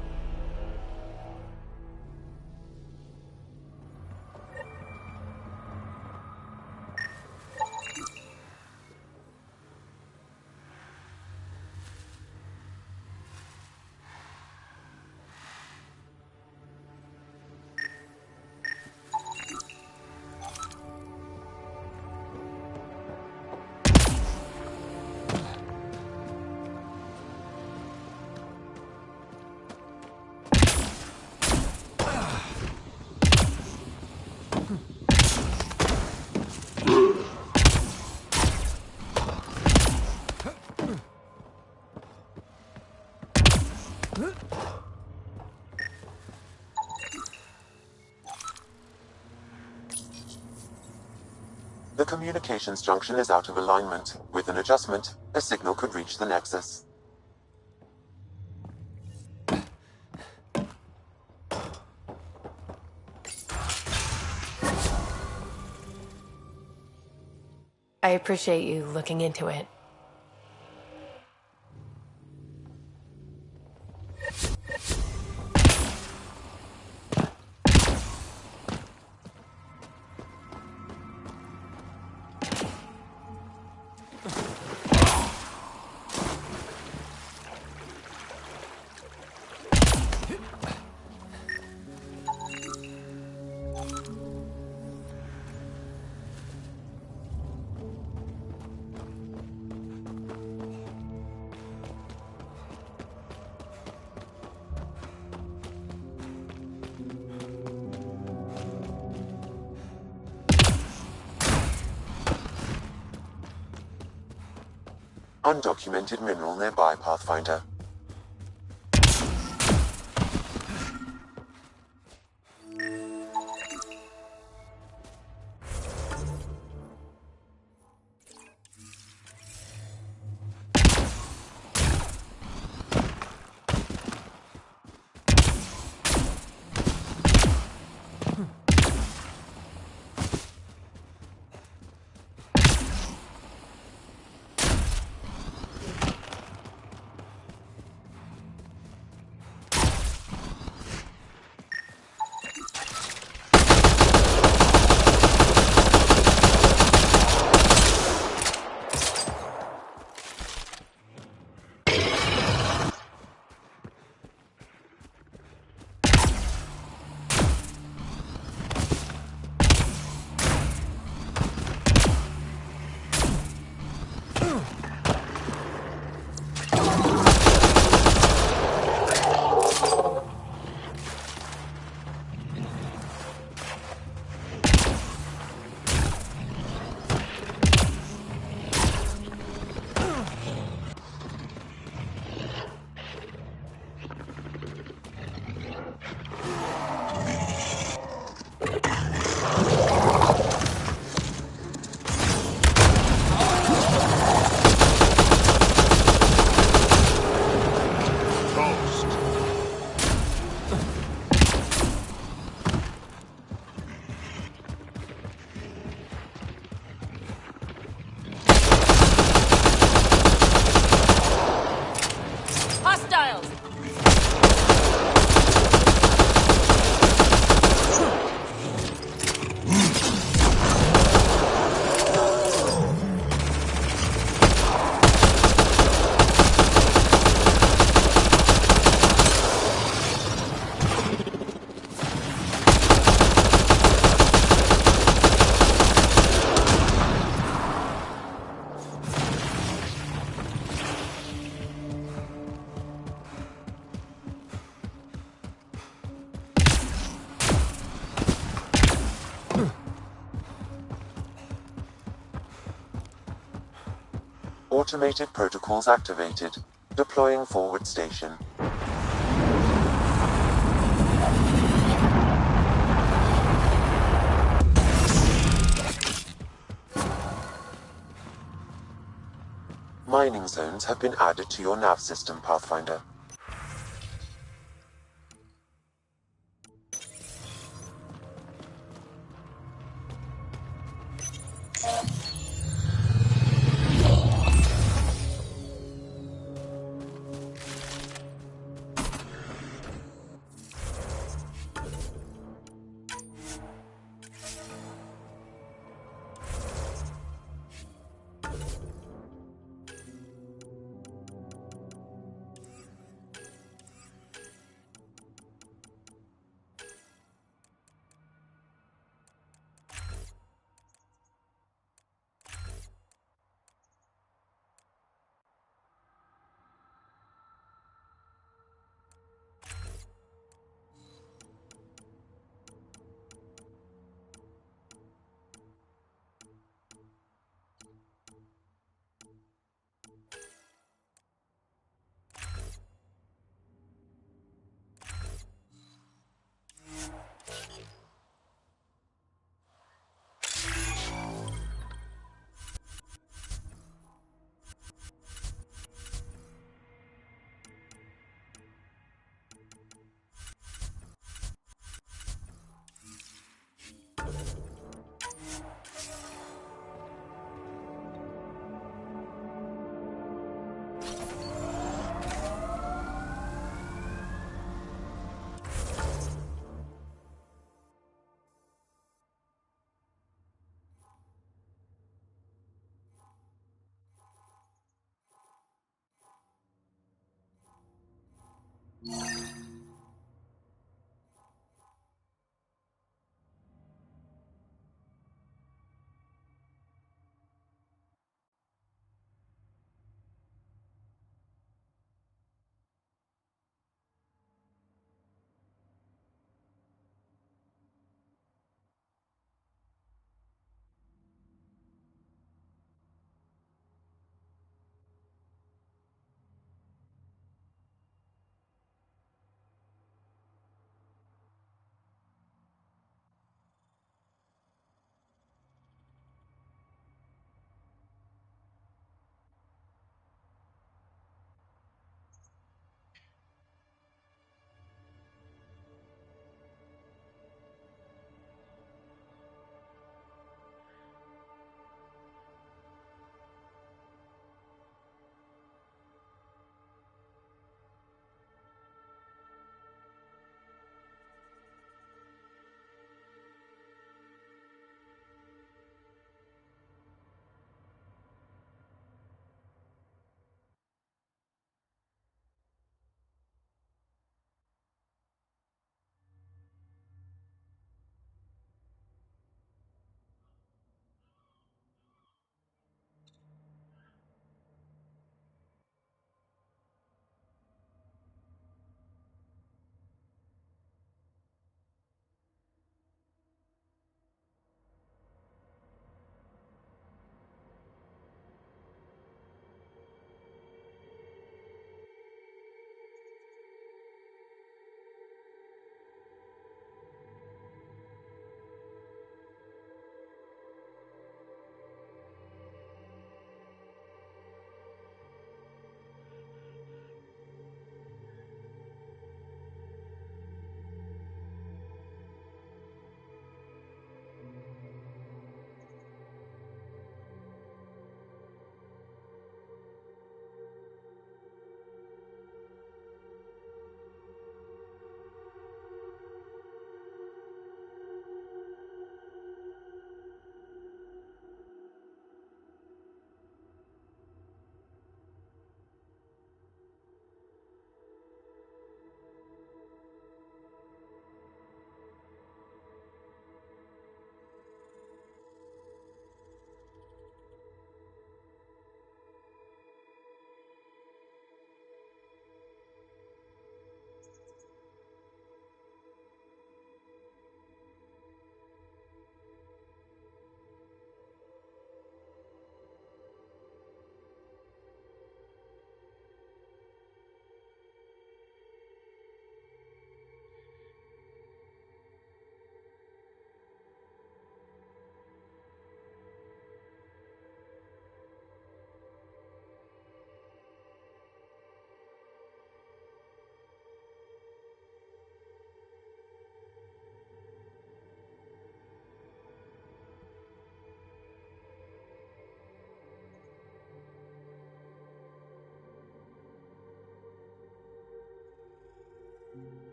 The communications junction is out of alignment. With an adjustment, a signal could reach the Nexus. I appreciate you looking into it. Undocumented mineral nearby, Pathfinder. Automated protocols activated. Deploying forward station. Mining zones have been added to your nav system, Pathfinder.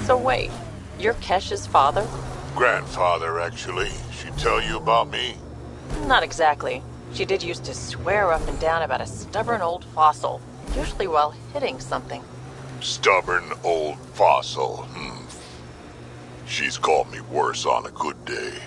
So wait, you're Kesh's father? Grandfather, actually. She tell you about me? Not exactly. She did used to swear up and down about a stubborn old fossil, usually while hitting something. Stubborn old fossil. She's called me worse on a good day.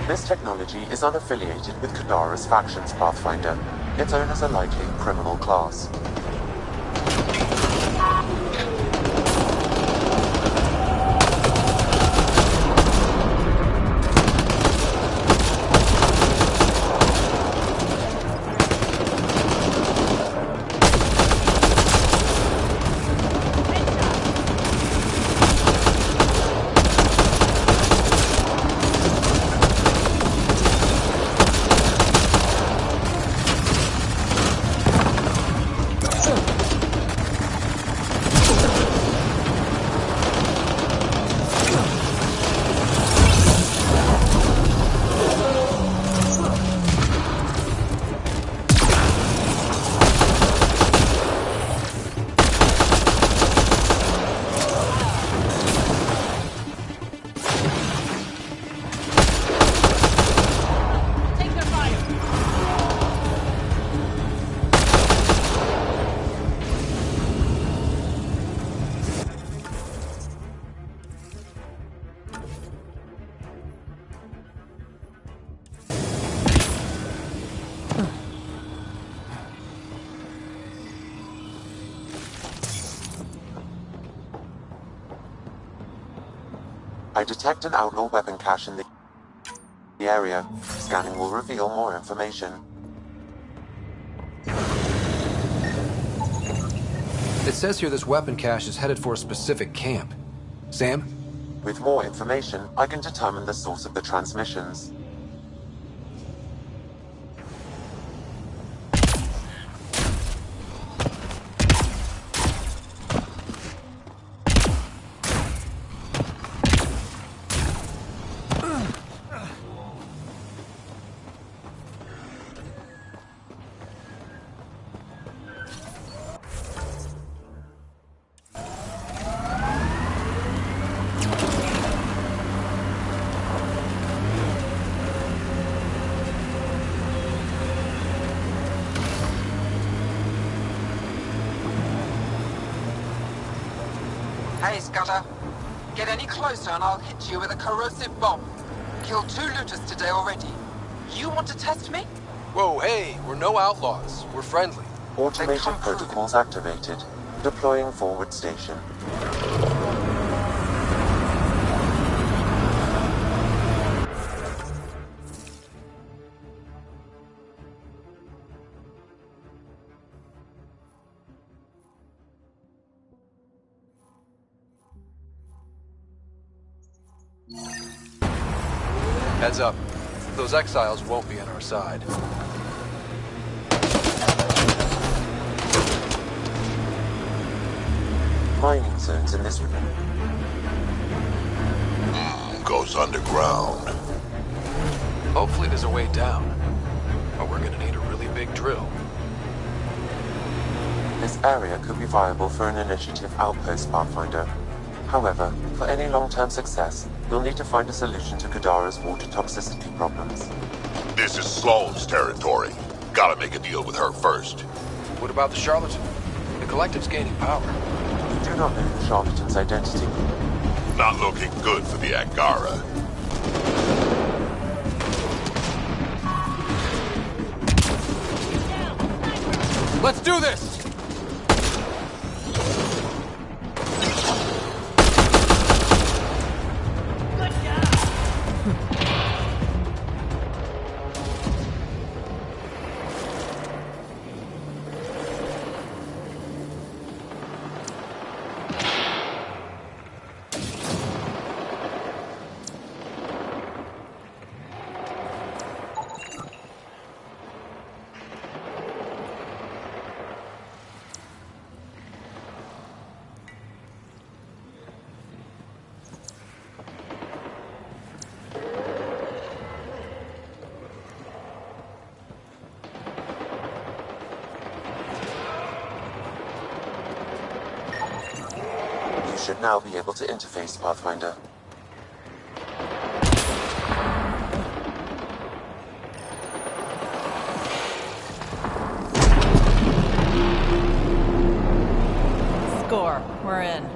This technology is unaffiliated with Kadara's factions, Pathfinder. Its owners are likely criminal class. I detect an outlaw weapon cache in the area. Scanning will reveal more information. It says here this weapon cache is headed for a specific camp. Sam? With more information, I can determine the source of the transmissions. Hey, Scudder. Get any closer and I'll hit you with a corrosive bomb. Killed 2 looters today already. You want to test me? Whoa, hey, we're no outlaws. We're friendly. Automated protocols activated. Deploying forward station. Heads up. Those exiles won't be on our side. mining zones in this region. Goes underground. Hopefully there's a way down. But we're gonna need a really big drill. This area could be viable for an initiative outpost, Pathfinder. However, for any long-term success, we'll need to find a solution to Kadara's water toxicity problems. This is Sloane's territory. Gotta make a deal with her first. What about the charlatan? The collective's gaining power. We do not know the charlatan's identity. Not looking good for the Angara. Let's do this! Should now be able to interface, Pathfinder. Score. We're in.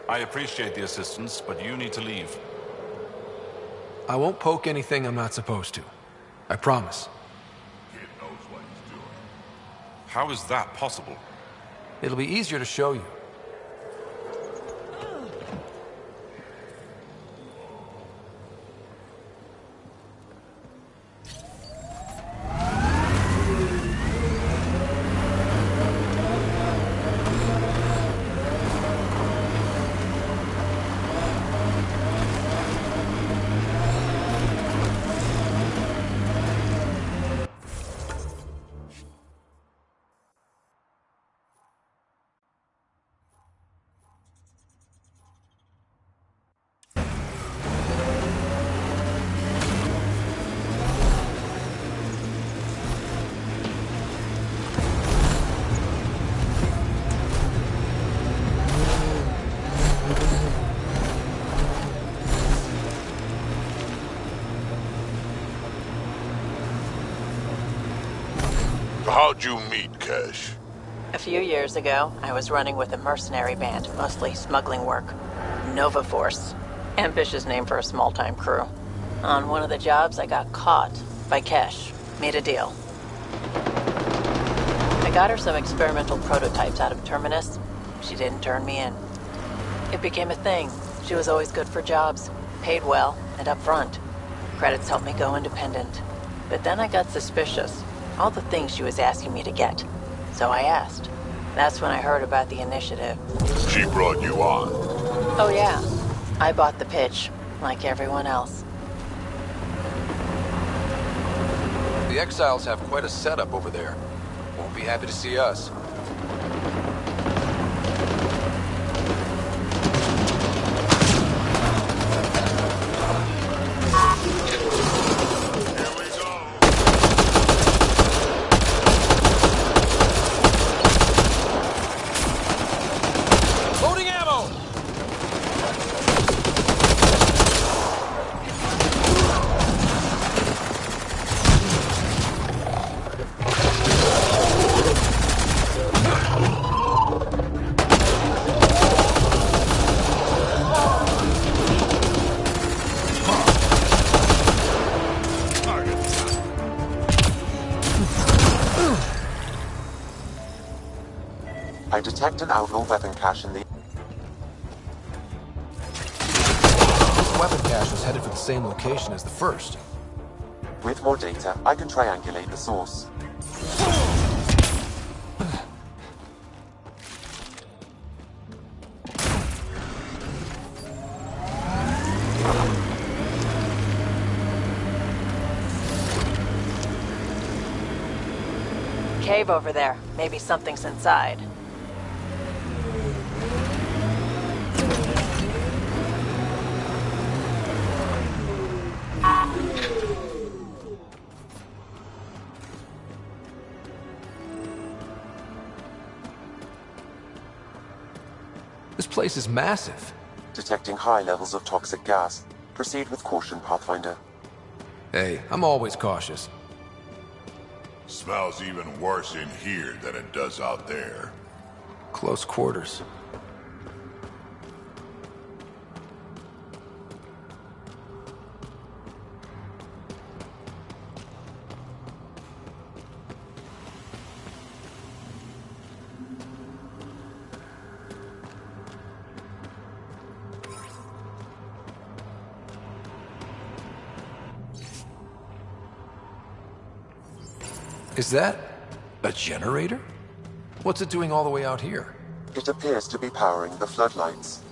I appreciate the assistance, but you need to leave. I won't poke anything I'm not supposed to. I promise. Kid knows what he's doing. How is that possible? It'll be easier to show you. How'd you meet Kesh? A few years ago, I was running with a mercenary band, mostly smuggling work. Nova Force. Ambitious name for a small-time crew. On one of the jobs, I got caught by Kesh. Made a deal. I got her some experimental prototypes out of Terminus. She didn't turn me in. It became a thing. She was always good for jobs, paid well, and upfront. Credits helped me go independent. But then I got suspicious. All the things she was asking me to get. So I asked. That's when I heard about the initiative. She brought you on. Oh yeah. I bought the pitch, like everyone else. The Exiles have quite a setup over there. Won't be happy to see us. Detect an outlaw weapon cache in the... This weapon cache was headed for the same location as the first. With more data, I can triangulate the source. Cave over there. Maybe something's inside. This place is massive. Detecting high levels of toxic gas. Proceed with caution, Pathfinder. Hey, I'm always cautious. Smells even worse in here than it does out there. Close quarters. Is that a generator? What's it doing all the way out here? It appears to be powering the floodlights.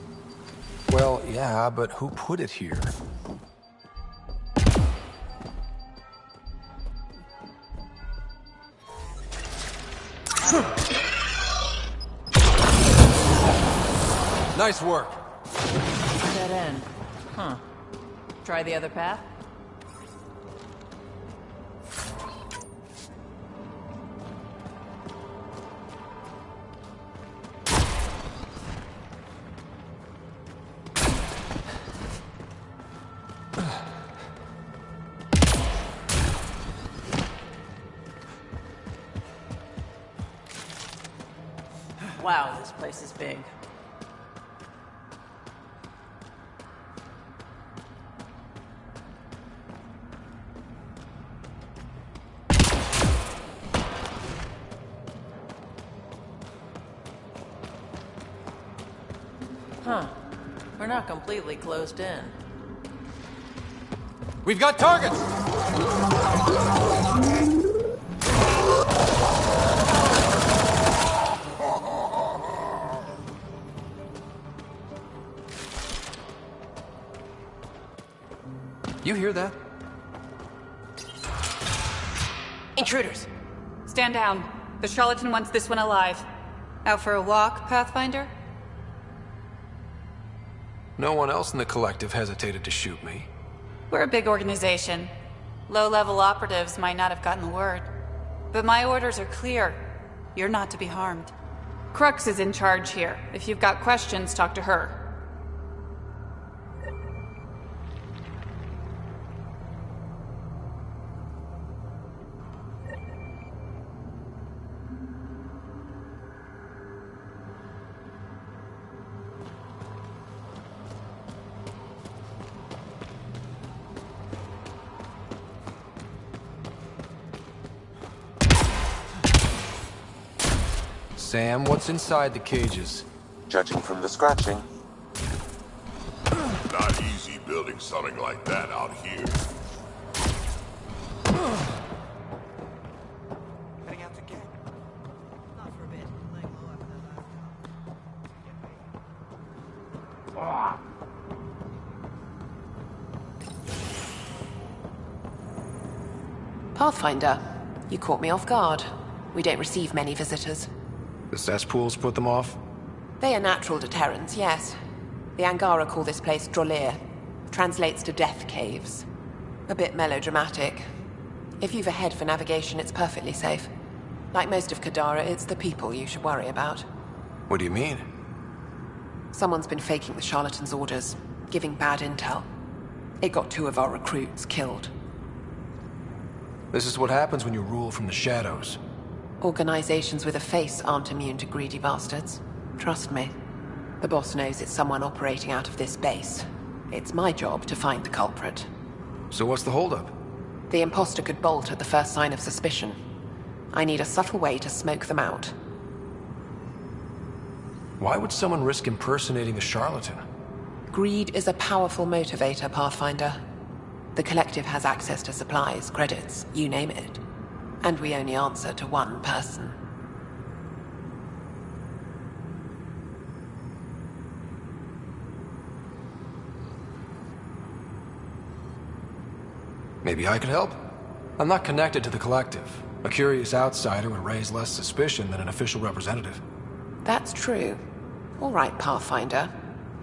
Well, yeah, but who put it here? Nice work. Dead end. Huh. Try the other path? Wow, this place is big. Huh. We're not completely closed in. We've got targets! You hear that? Intruders! Stand down. The charlatan wants this one alive. Out for a walk, Pathfinder? No one else in the collective hesitated to shoot me. We're a big organization. Low-level operatives might not have gotten the word. But my orders are clear. You're not to be harmed. Crux is in charge here. If you've got questions, talk to her. Sam, what's inside the cages? Judging from the scratching. Not easy building something like that out here. Heading out to get. Not for a bit. Laying low after that. Pathfinder, you caught me off guard. We don't receive many visitors. The cesspools put them off? They are natural deterrents, yes. The Angara call this place Drolir. Translates to death caves. A bit melodramatic. If you've a head for navigation, it's perfectly safe. Like most of Kadara, it's the people you should worry about. What do you mean? Someone's been faking the charlatan's orders, giving bad intel. It got 2 of our recruits killed. This is what happens when you rule from the shadows. Organizations with a face aren't immune to greedy bastards. Trust me. The boss knows it's someone operating out of this base. It's my job to find the culprit. So what's the holdup? The imposter could bolt at the first sign of suspicion. I need a subtle way to smoke them out. Why would someone risk impersonating the charlatan? Greed is a powerful motivator, Pathfinder. The Collective has access to supplies, credits, you name it. And we only answer to one person. Maybe I could help? I'm not connected to the Collective. A curious outsider would raise less suspicion than an official representative. That's true. All right, Pathfinder.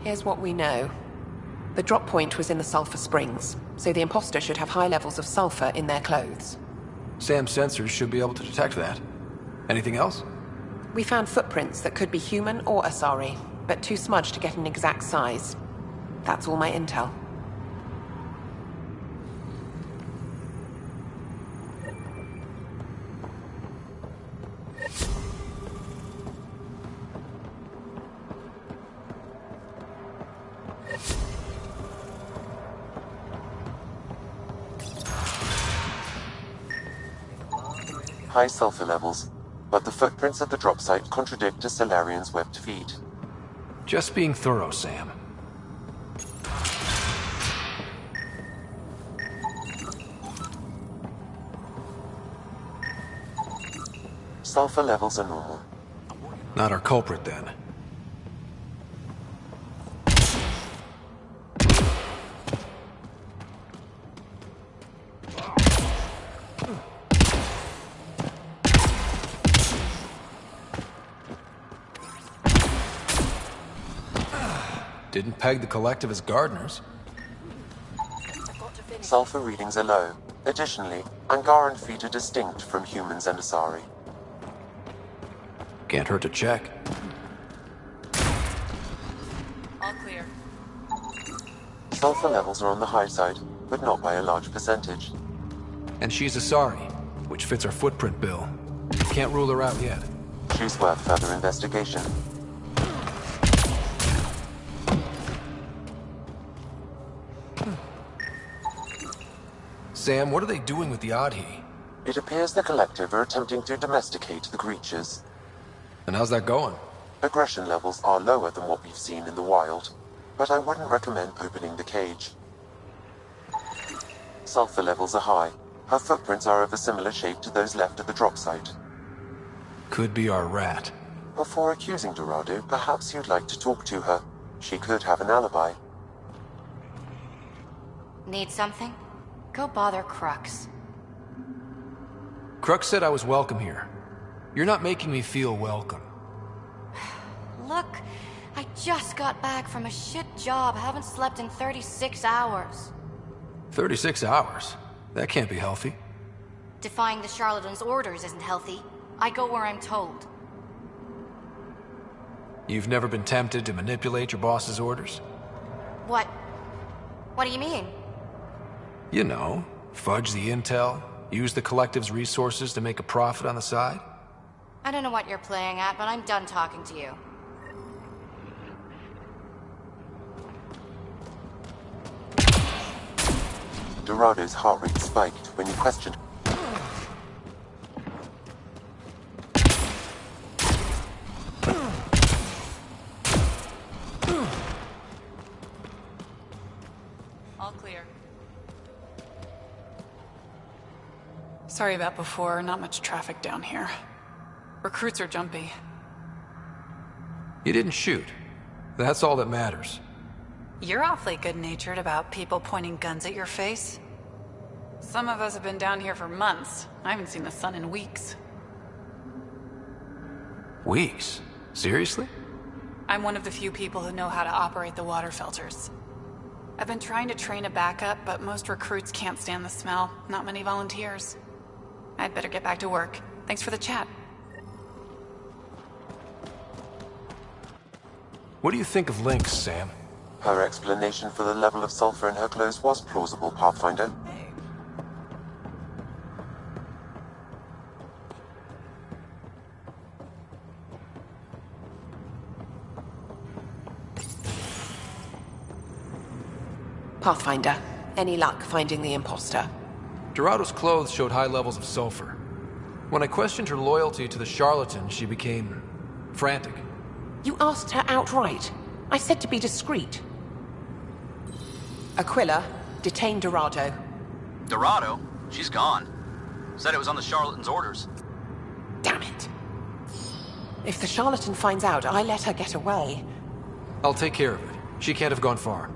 Here's what we know. The drop point was in the Sulphur Springs, so the imposter should have high levels of sulfur in their clothes. Sam's sensors should be able to detect that. Anything else? We found footprints that could be human or Asari, but too smudged to get an exact size. That's all my intel. High sulfur levels, but the footprints at the drop site contradict a Solarian's webbed feet. Just being thorough, Sam. Sulfur levels are normal. Not our culprit, then. Didn't peg the Collective as gardeners. Sulfur readings are low. Additionally, Angaran feet are distinct from humans and Asari. Can't hurt to check. All clear. Sulfur levels are on the high side, but not by a large percentage. And she's Asari, which fits our footprint bill. Can't rule her out yet. She's worth further investigation. Sam, what are they doing with the Adhi? It appears the Collective are attempting to domesticate the creatures. And how's that going? Aggression levels are lower than what we've seen in the wild, but I wouldn't recommend opening the cage. Sulfur levels are high. Her footprints are of a similar shape to those left at the drop site. Could be our rat. Before accusing Dorado, perhaps you'd like to talk to her. She could have an alibi. Need something? Go bother Crux. Crux said I was welcome here. You're not making me feel welcome. Look, I just got back from a shit job. Haven't slept in 36 hours. 36 hours? That can't be healthy. Defying the charlatan's orders isn't healthy. I go where I'm told. You've never been tempted to manipulate your boss's orders? What? What do you mean? You know, fudge the intel, use the Collective's resources to make a profit on the side? I don't know what you're playing at, but I'm done talking to you. Dorado's heart rate spiked when he questioned. All clear. Sorry about before, not much traffic down here. Recruits are jumpy. You didn't shoot. That's all that matters. You're awfully good-natured about people pointing guns at your face. Some of us have been down here for months. I haven't seen the sun in weeks. Weeks? Seriously? I'm one of the few people who know how to operate the water filters. I've been trying to train a backup, but most recruits can't stand the smell. Not many volunteers. I'd better get back to work. Thanks for the chat. What do you think of Lynx, Sam? Her explanation for the level of sulfur in her clothes was plausible, Pathfinder. Pathfinder, any luck finding the imposter? Dorado's clothes showed high levels of sulfur. When I questioned her loyalty to the charlatan, she became frantic. You asked her outright. I said to be discreet. Aquila, detain Dorado. Dorado? She's gone. Said it was on the charlatan's orders. Damn it. If the charlatan finds out I let her get away... I'll take care of it. She can't have gone far.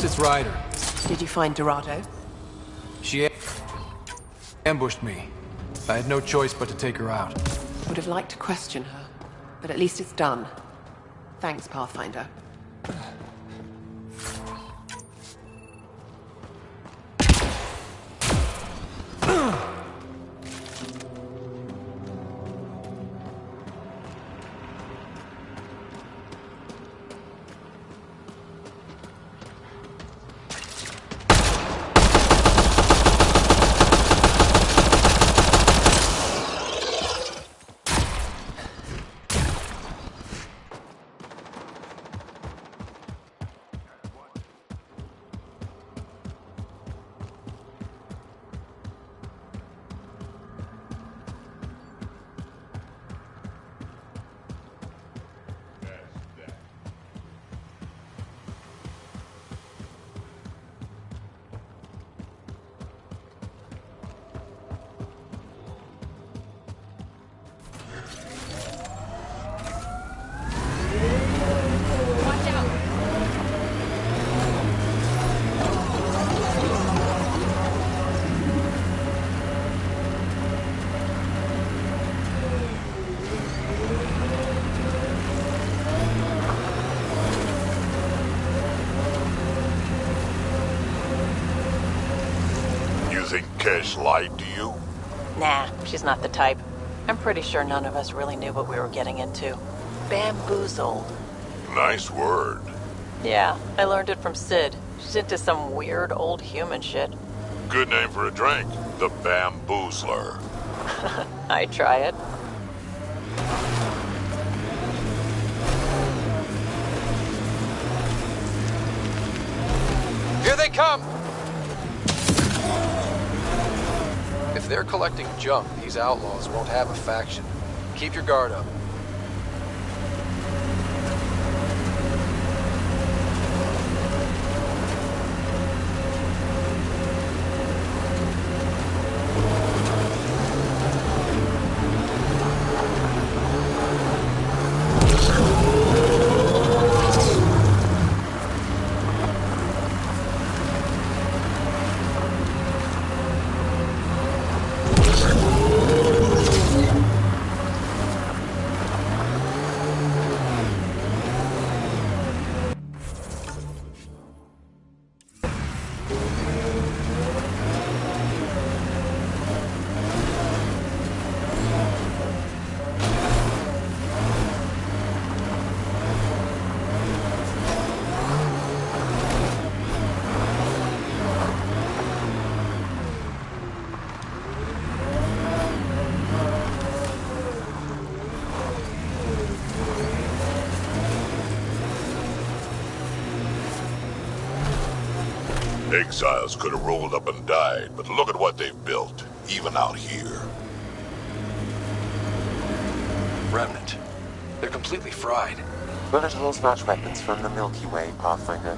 It's Ryder. Did you find Dorado? She ambushed me. I had no choice but to take her out. Would have liked to question her, but at least it's done. Thanks, Pathfinder. Kesh lied to you? Nah, she's not the type. I'm pretty sure none of us really knew what we were getting into. Bamboozled. Nice word. Yeah, I learned it from Sid. She's into some weird old human shit. Good name for a drink. The Bamboozler. I try it. Here they come! If they're collecting junk, these outlaws won't have a faction. Keep your guard up. Exiles could have rolled up and died, but look at what they've built, even out here. Remnant. They're completely fried. Bullet holes match weapons from the Milky Way, Pathfinder.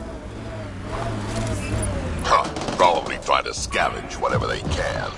Huh, probably trying to scavenge whatever they can.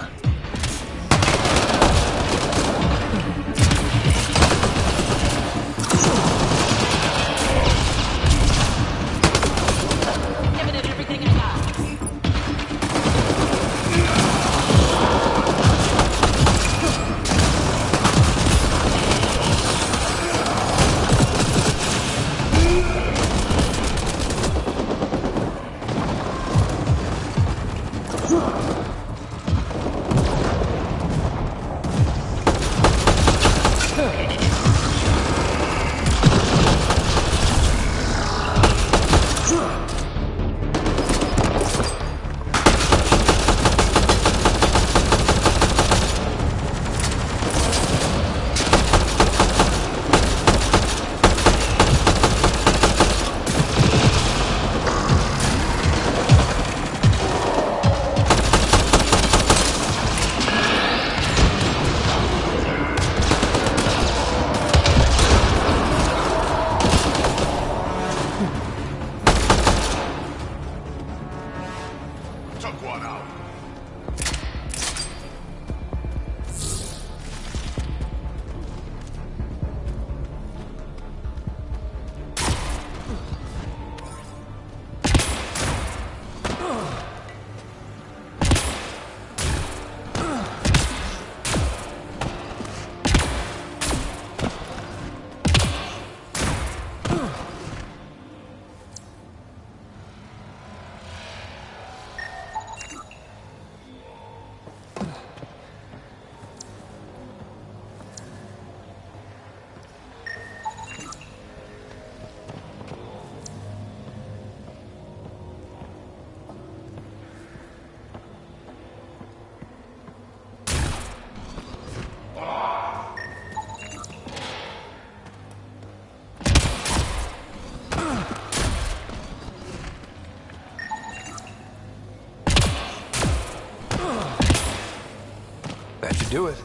That should do it.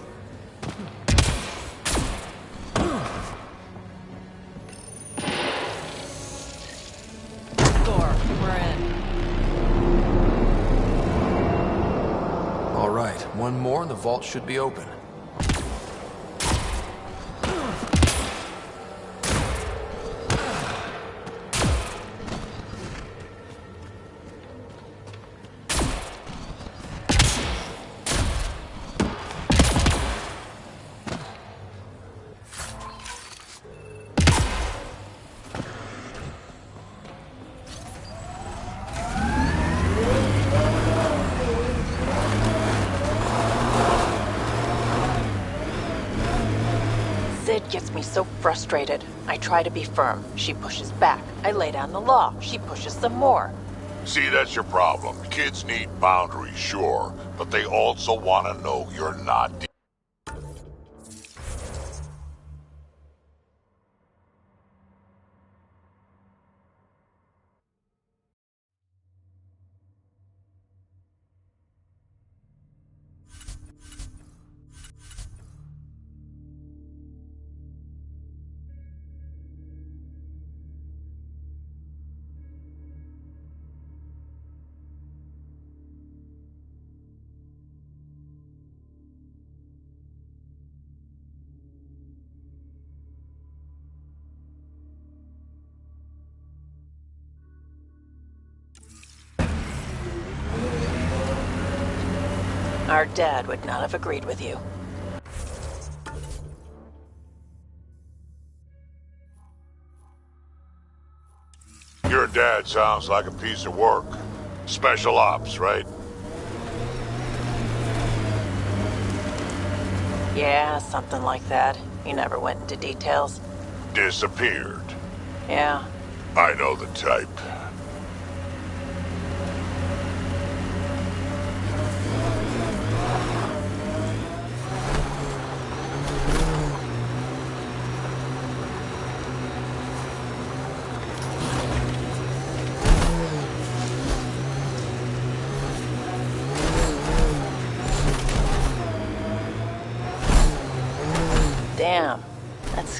Door, we're in. All right, one more and the vault should be open. Sid gets me so frustrated. I try to be firm. She pushes back. I lay down the law. She pushes some more. See, that's your problem. Kids need boundaries, sure, but they also want to know you're not... Our dad would not have agreed with you. Your dad sounds like a piece of work. Special ops, right? Yeah, something like that. He never went into details. Disappeared. Yeah. I know the type.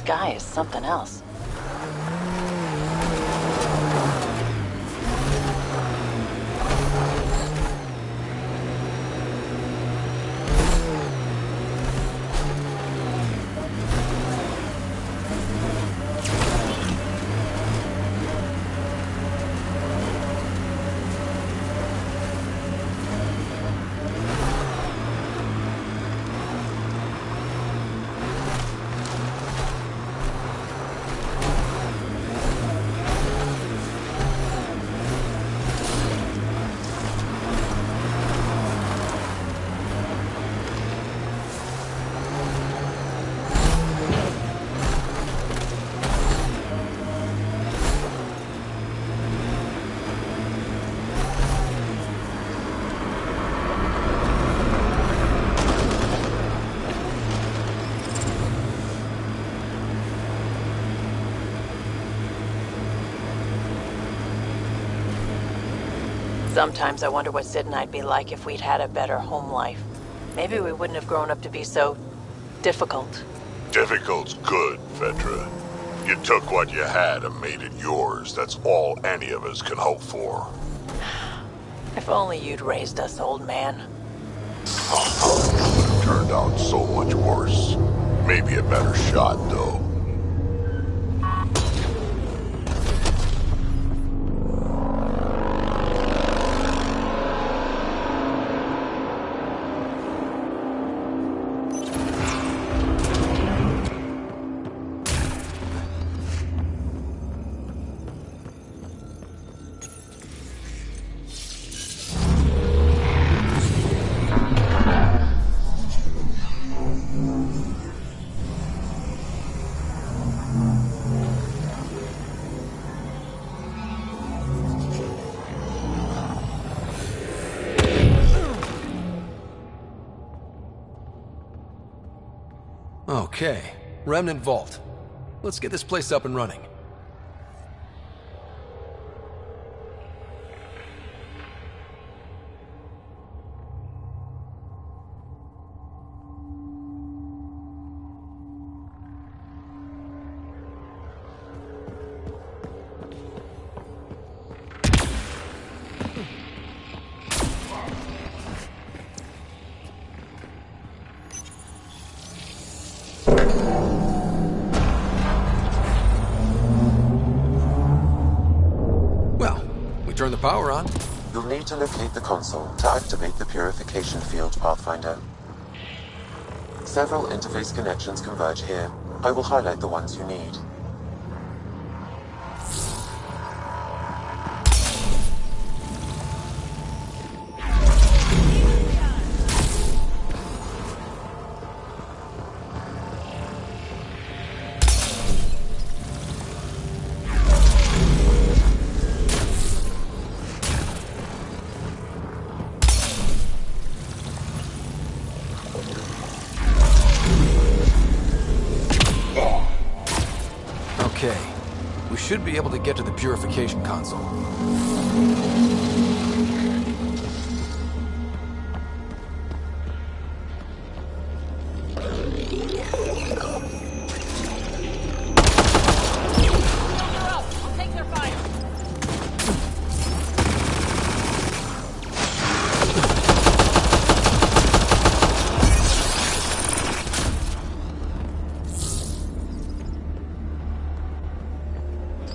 sky is something else. Sometimes I wonder what Sid and I'd be like if we'd had a better home life. Maybe we wouldn't have grown up to be so difficult. Difficult's good, Fedra. You took what you had and made it yours. That's all any of us can hope for. If only you'd raised us, old man. It would have turned out so much worse. Maybe a better shot, though. Okay, Remnant Vault. Let's get this place up and running. Turn the power on. You'll need to locate the console to activate the purification field, Pathfinder. Several interface connections converge here. I will highlight the ones you need. Okay, we should be able to get to the purification console.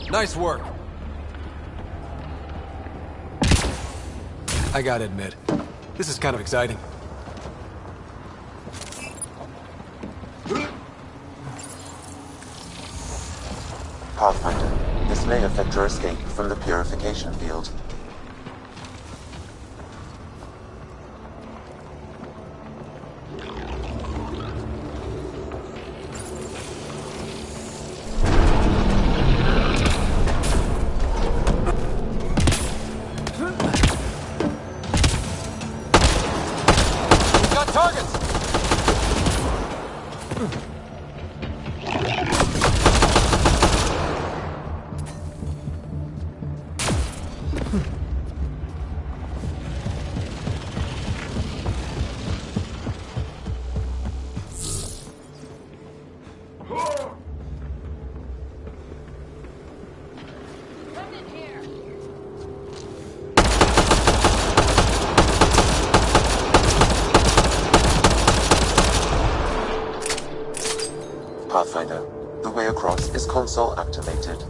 Nice work. I gotta admit, this is kind of exciting. Pathfinder, this may affect your escape from the purification field. Pathfinder. The way across is console activated.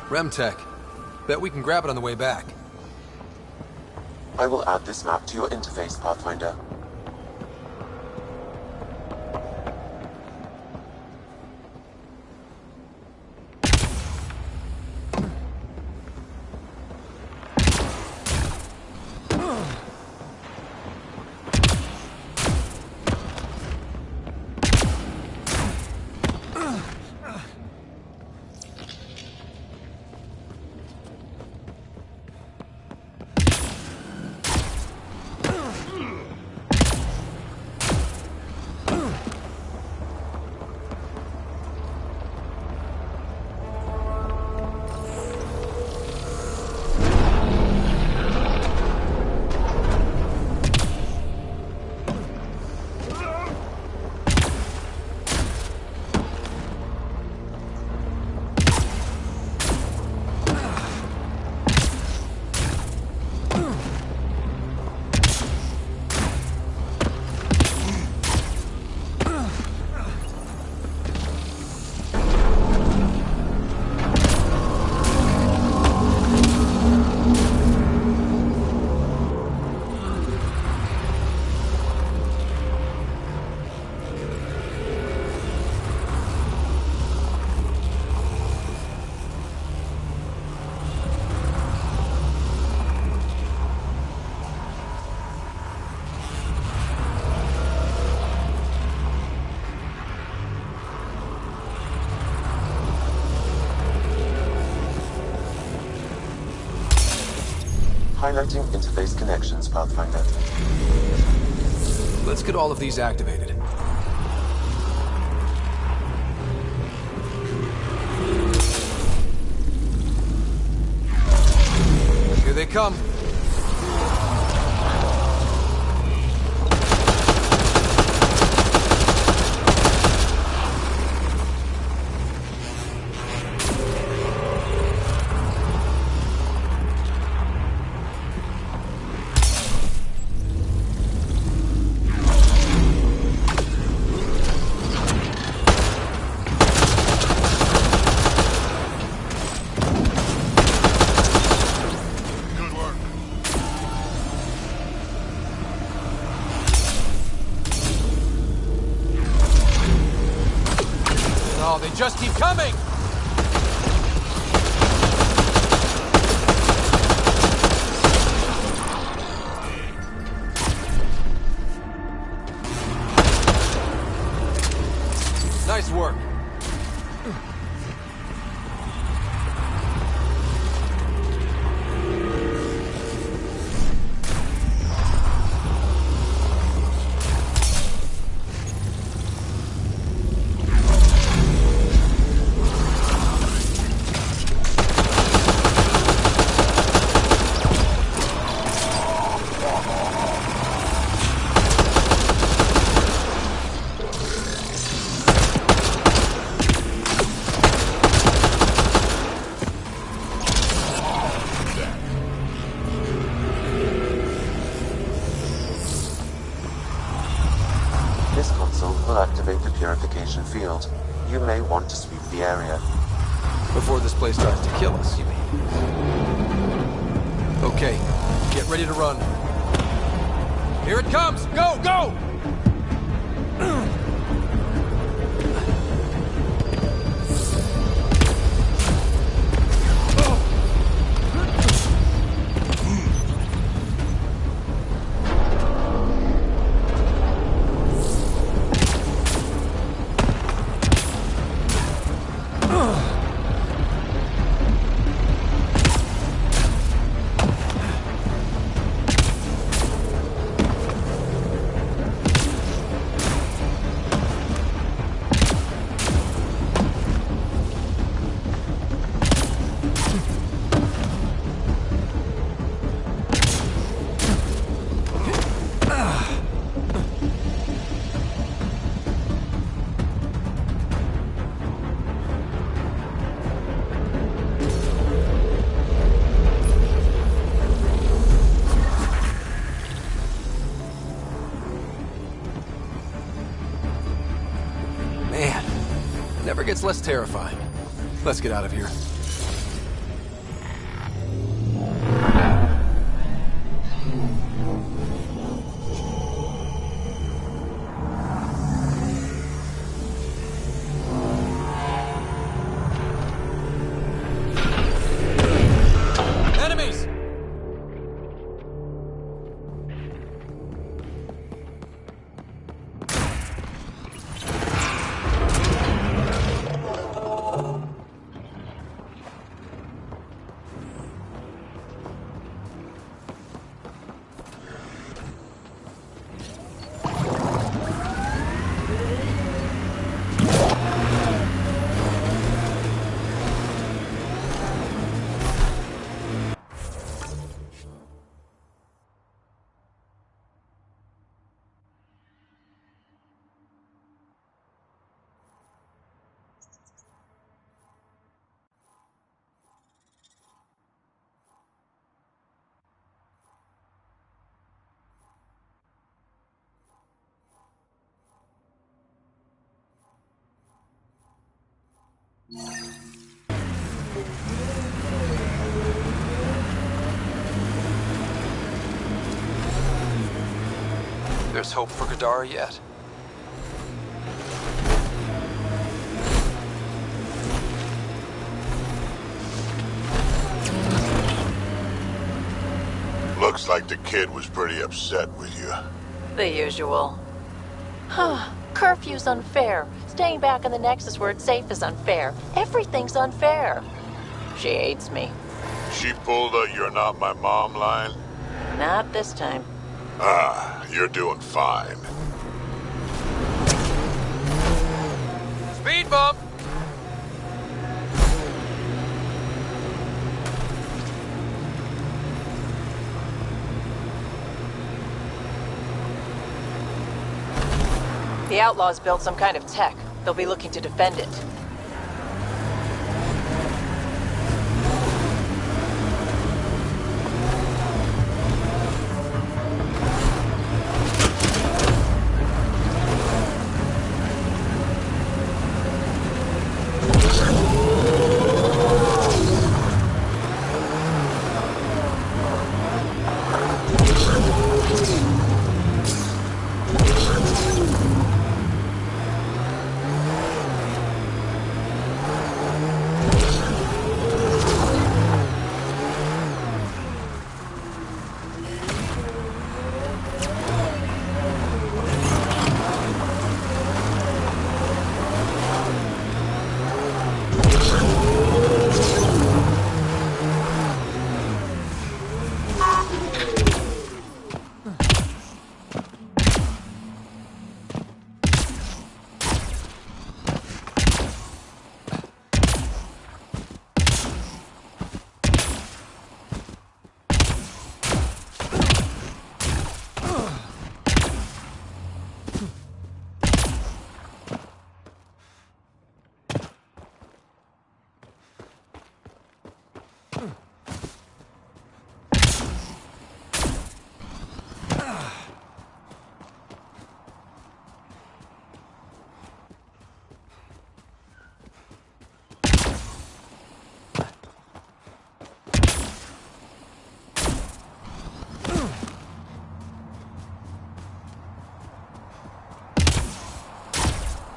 Remtech. Bet we can grab it on the way back. I will add this map to your interface, Pathfinder. Highlighting interface connections, Pathfinder. Let's get all of these activated. Here they come. They just keep coming! Nice work. This console will activate the purification field. You may want to sweep the area. Before this place tries to kill us, you mean? Okay, get ready to run. Here it comes! Go, go! Never gets less terrifying. Let's get out of here. Enemies! There's hope for Kadara yet. Looks like the kid was pretty upset with you. The usual. Curfew's unfair. Staying back in the Nexus where it's safe is unfair. Everything's unfair. She hates me. She pulled a "you're not my mom" line? Not this time. You're doing fine. Speed bump! The Outlaws built some kind of tech. They'll be looking to defend it.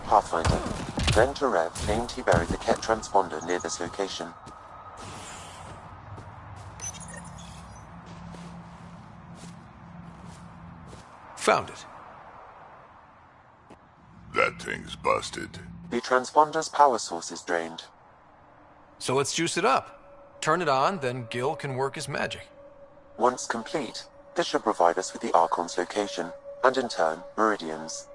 Pathfinder. Then to Rev claimed he buried the Ket transponder near this location. Found it. That thing's busted. The transponder's power source is drained. So let's juice it up. Turn it on, then Gil can work his magic. Once complete, this should provide us with the Archon's location, and in turn, Meridian's.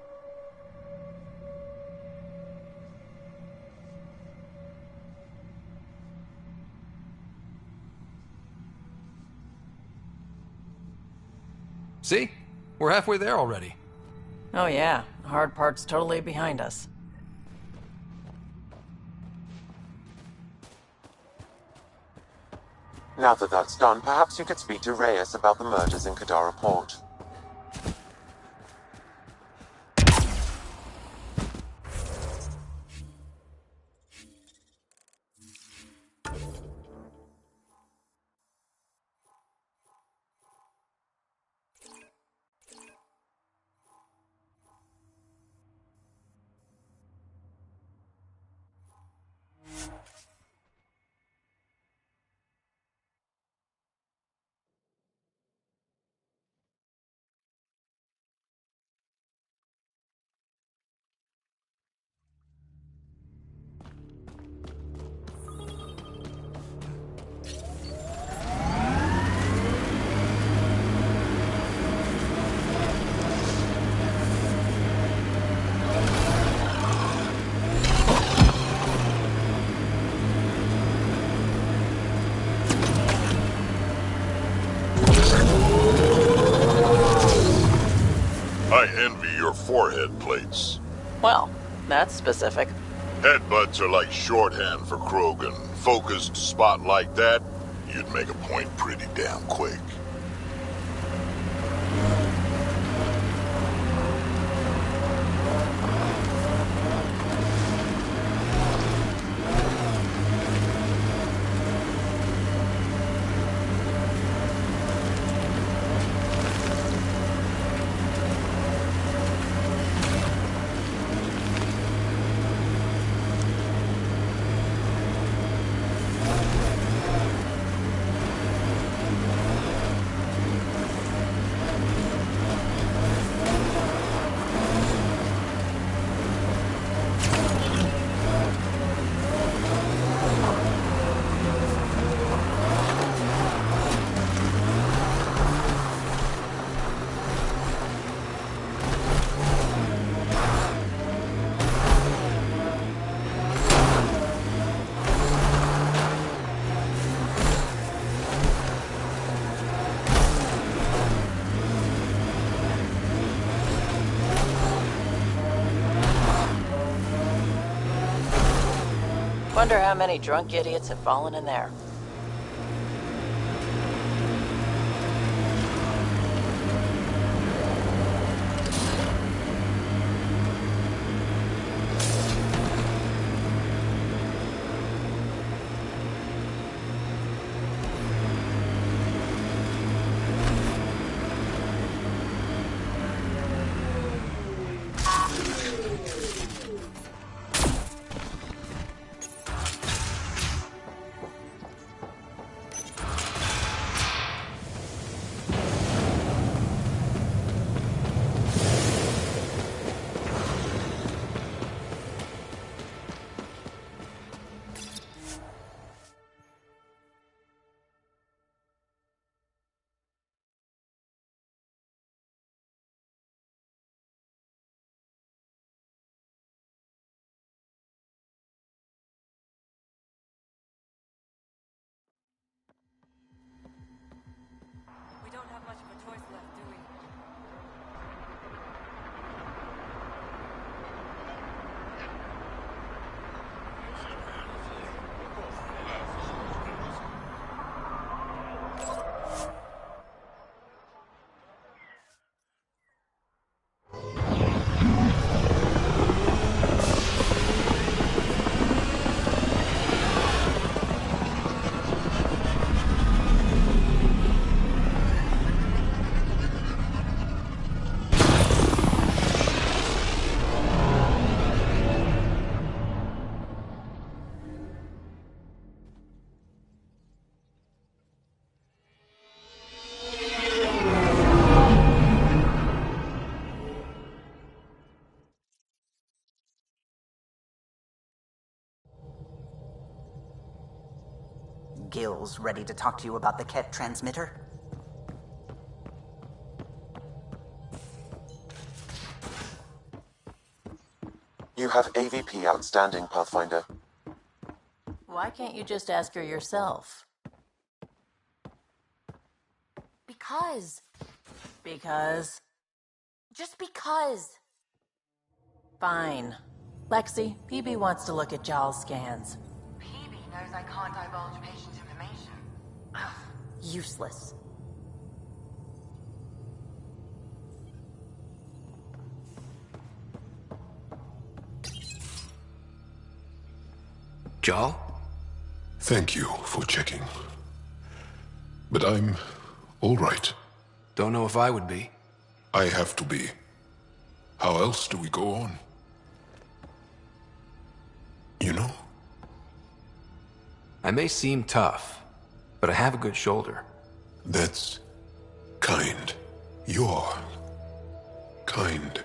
See? We're halfway there already. Oh yeah, the hard part's totally behind us. Now that that's done, perhaps you could speak to Reyes about the murders in Kadara Port. I envy your forehead plates. Well, that's specific. Headbutts are like shorthand for Krogan. Focused spot like that, you'd make a point pretty damn quick. Wonder how many drunk idiots have fallen in there. Gil's ready to talk to you about the Ket transmitter. You have AVP outstanding, Pathfinder. Why can't you just ask her yourself? Because. Because? Just because. Fine. Lexi, PB wants to look at Jaal's scans. PB knows I can't divulge patient information. Useless. Jaal? Thank you for checking. But I'm all right. Don't know if I would be. I have to be. How else do we go on? You know? I may seem tough, but I have a good shoulder. That's kind. You're kind.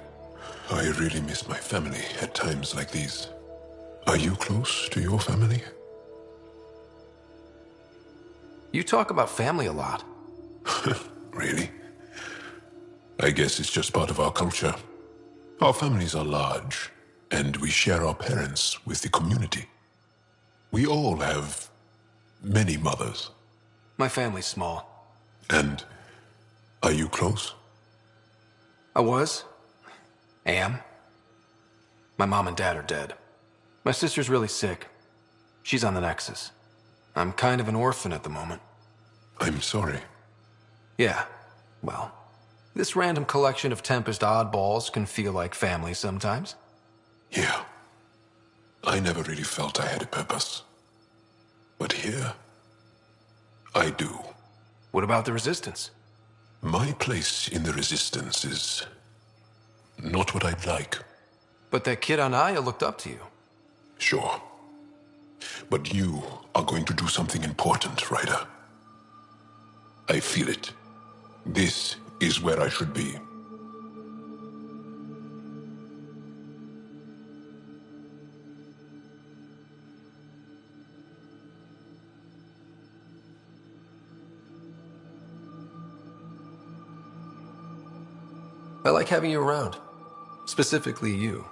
I really miss my family at times like these. Are you close to your family? You talk about family a lot. Really? I guess it's just part of our culture. Our families are large, and we share our parents with the community. We all have many mothers. My family's small. And are you close? I was. Am. My mom and dad are dead. My sister's really sick. She's on the Nexus. I'm kind of an orphan at the moment. I'm sorry. Yeah, well, this random collection of Tempest oddballs can feel like family sometimes. Yeah. I never really felt I had a purpose. But here, I do. What about the Resistance? My place in the Resistance is not what I'd like. But that kid on Aya looked up to you. Sure. But you are going to do something important, Ryder. I feel it. This is where I should be. I like having you around. Specifically you.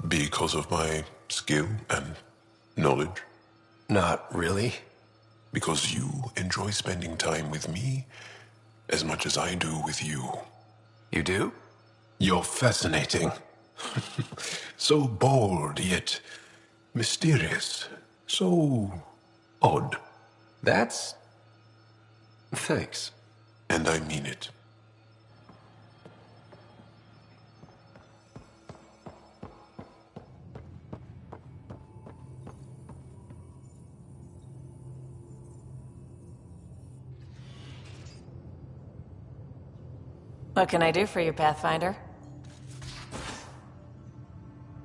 Because of my skill and knowledge? Not really. Because you enjoy spending time with me as much as I do with you. You do? You're fascinating. So bold, yet mysterious. So odd. That's... Thanks. And I mean it. What can I do for you, Pathfinder?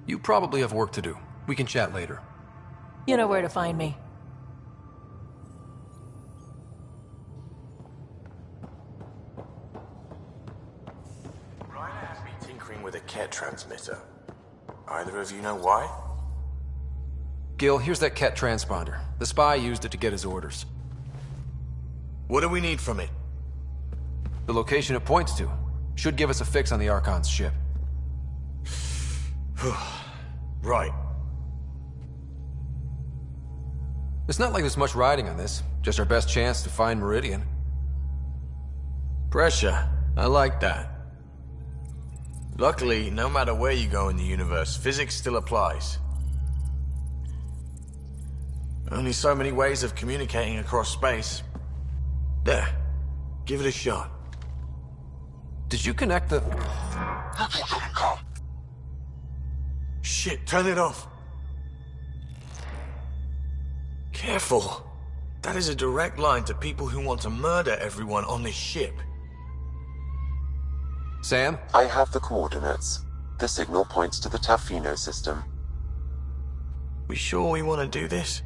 You probably have work to do. We can chat later. You know where to find me. Ryder has me tinkering with a Ket transmitter. Either of you know why? Gil, here's that Ket transponder. The spy used it to get his orders. What do we need from it? The location it points to. Should give us a fix on the Archon's ship. Right. It's not like there's much riding on this. Just our best chance to find Meridian. Pressure. I like that. Luckily, no matter where you go in the universe, physics still applies. Only so many ways of communicating across space. There. Give it a shot. Did you connect the... Shit, turn it off. Careful. That is a direct line to people who want to murder everyone on this ship. Sam? I have the coordinates. The signal points to the Tafino system. We sure we want to do this?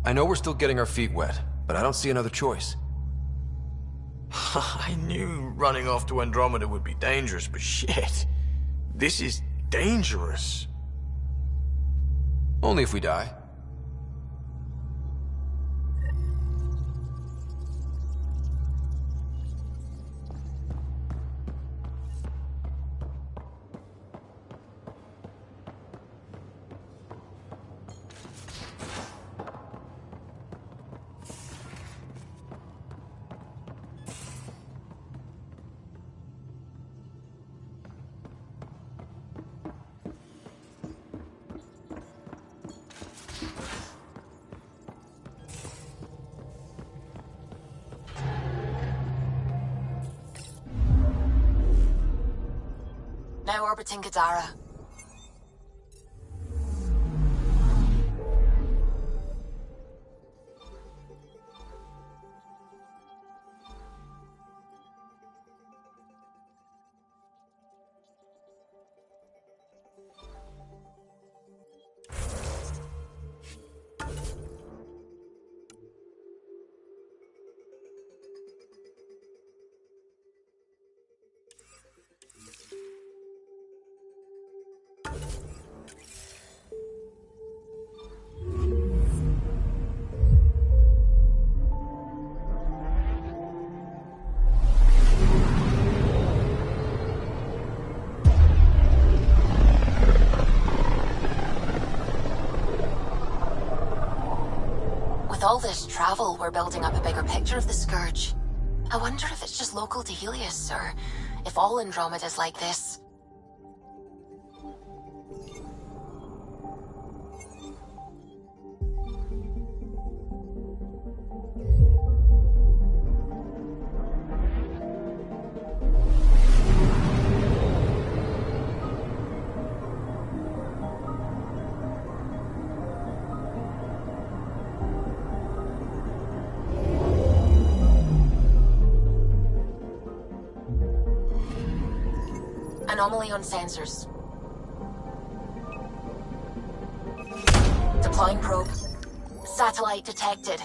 I know we're still getting our feet wet, but I don't see another choice. I knew running off to Andromeda would be dangerous, but shit. This is dangerous. Only if we die. Now orbiting Kadara. With all this travel, we're building up a bigger picture of the Scourge. I wonder if it's just local to Helios, or if all Andromeda's like this. Anomaly on sensors. Deploying probe. Satellite detected.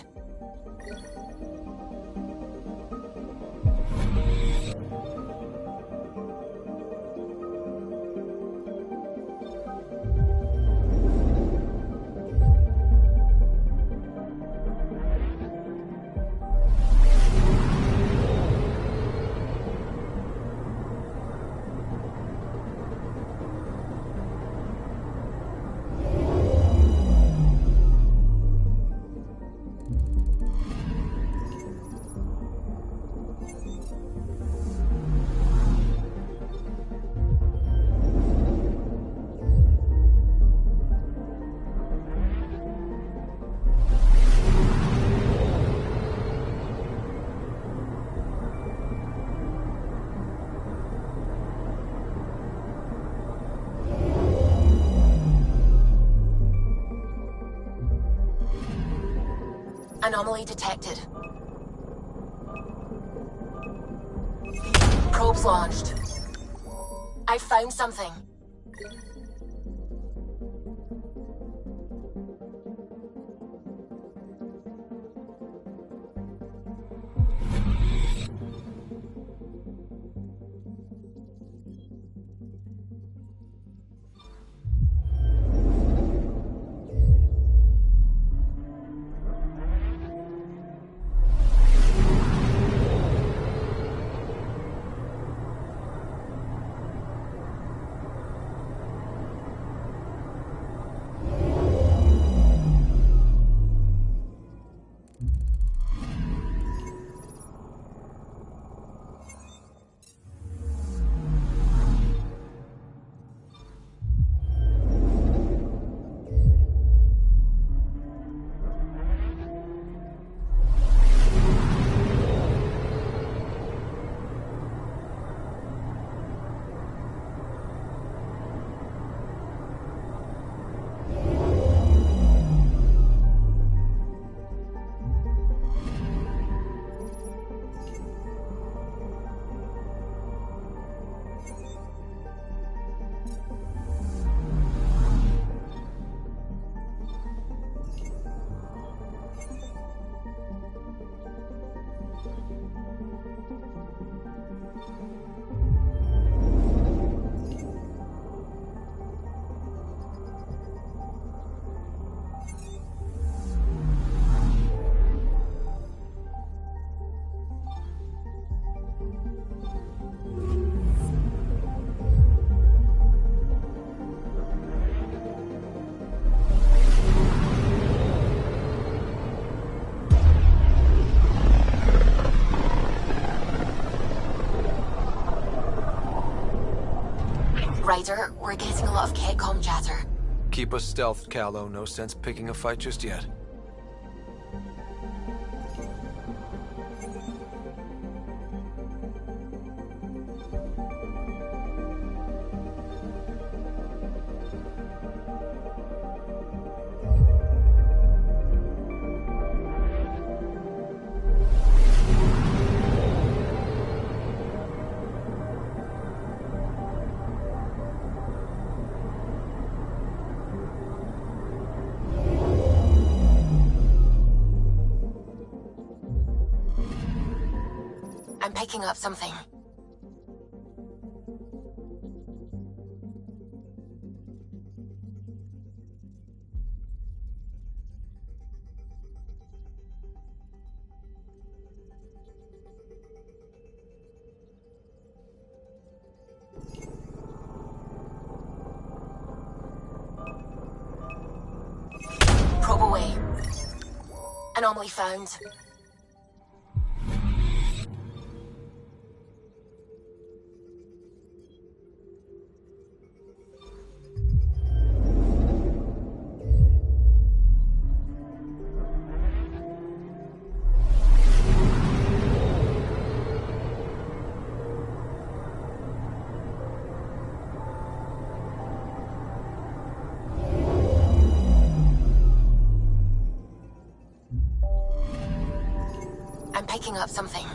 Anomaly detected. Probes launched. I found something. Leader, we're getting a lot of Ketcom chatter. Keep us stealthed, Callow. No sense picking a fight just yet. I'm picking up something. Probe away. Anomaly found. I'm picking up something.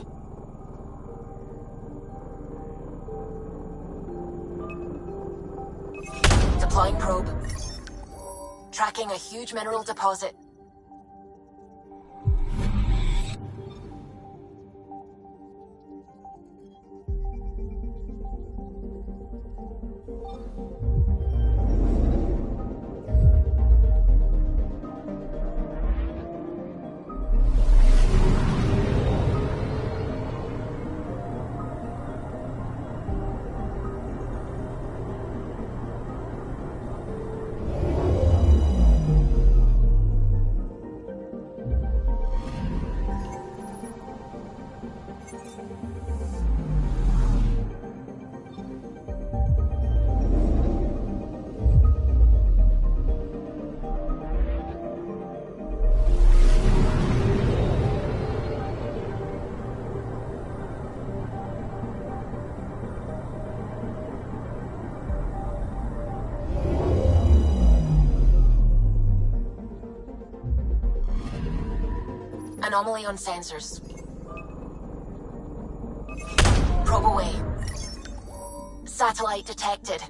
Deploying probe. Tracking a huge mineral deposit. Anomaly on sensors. Probe away. Satellite detected.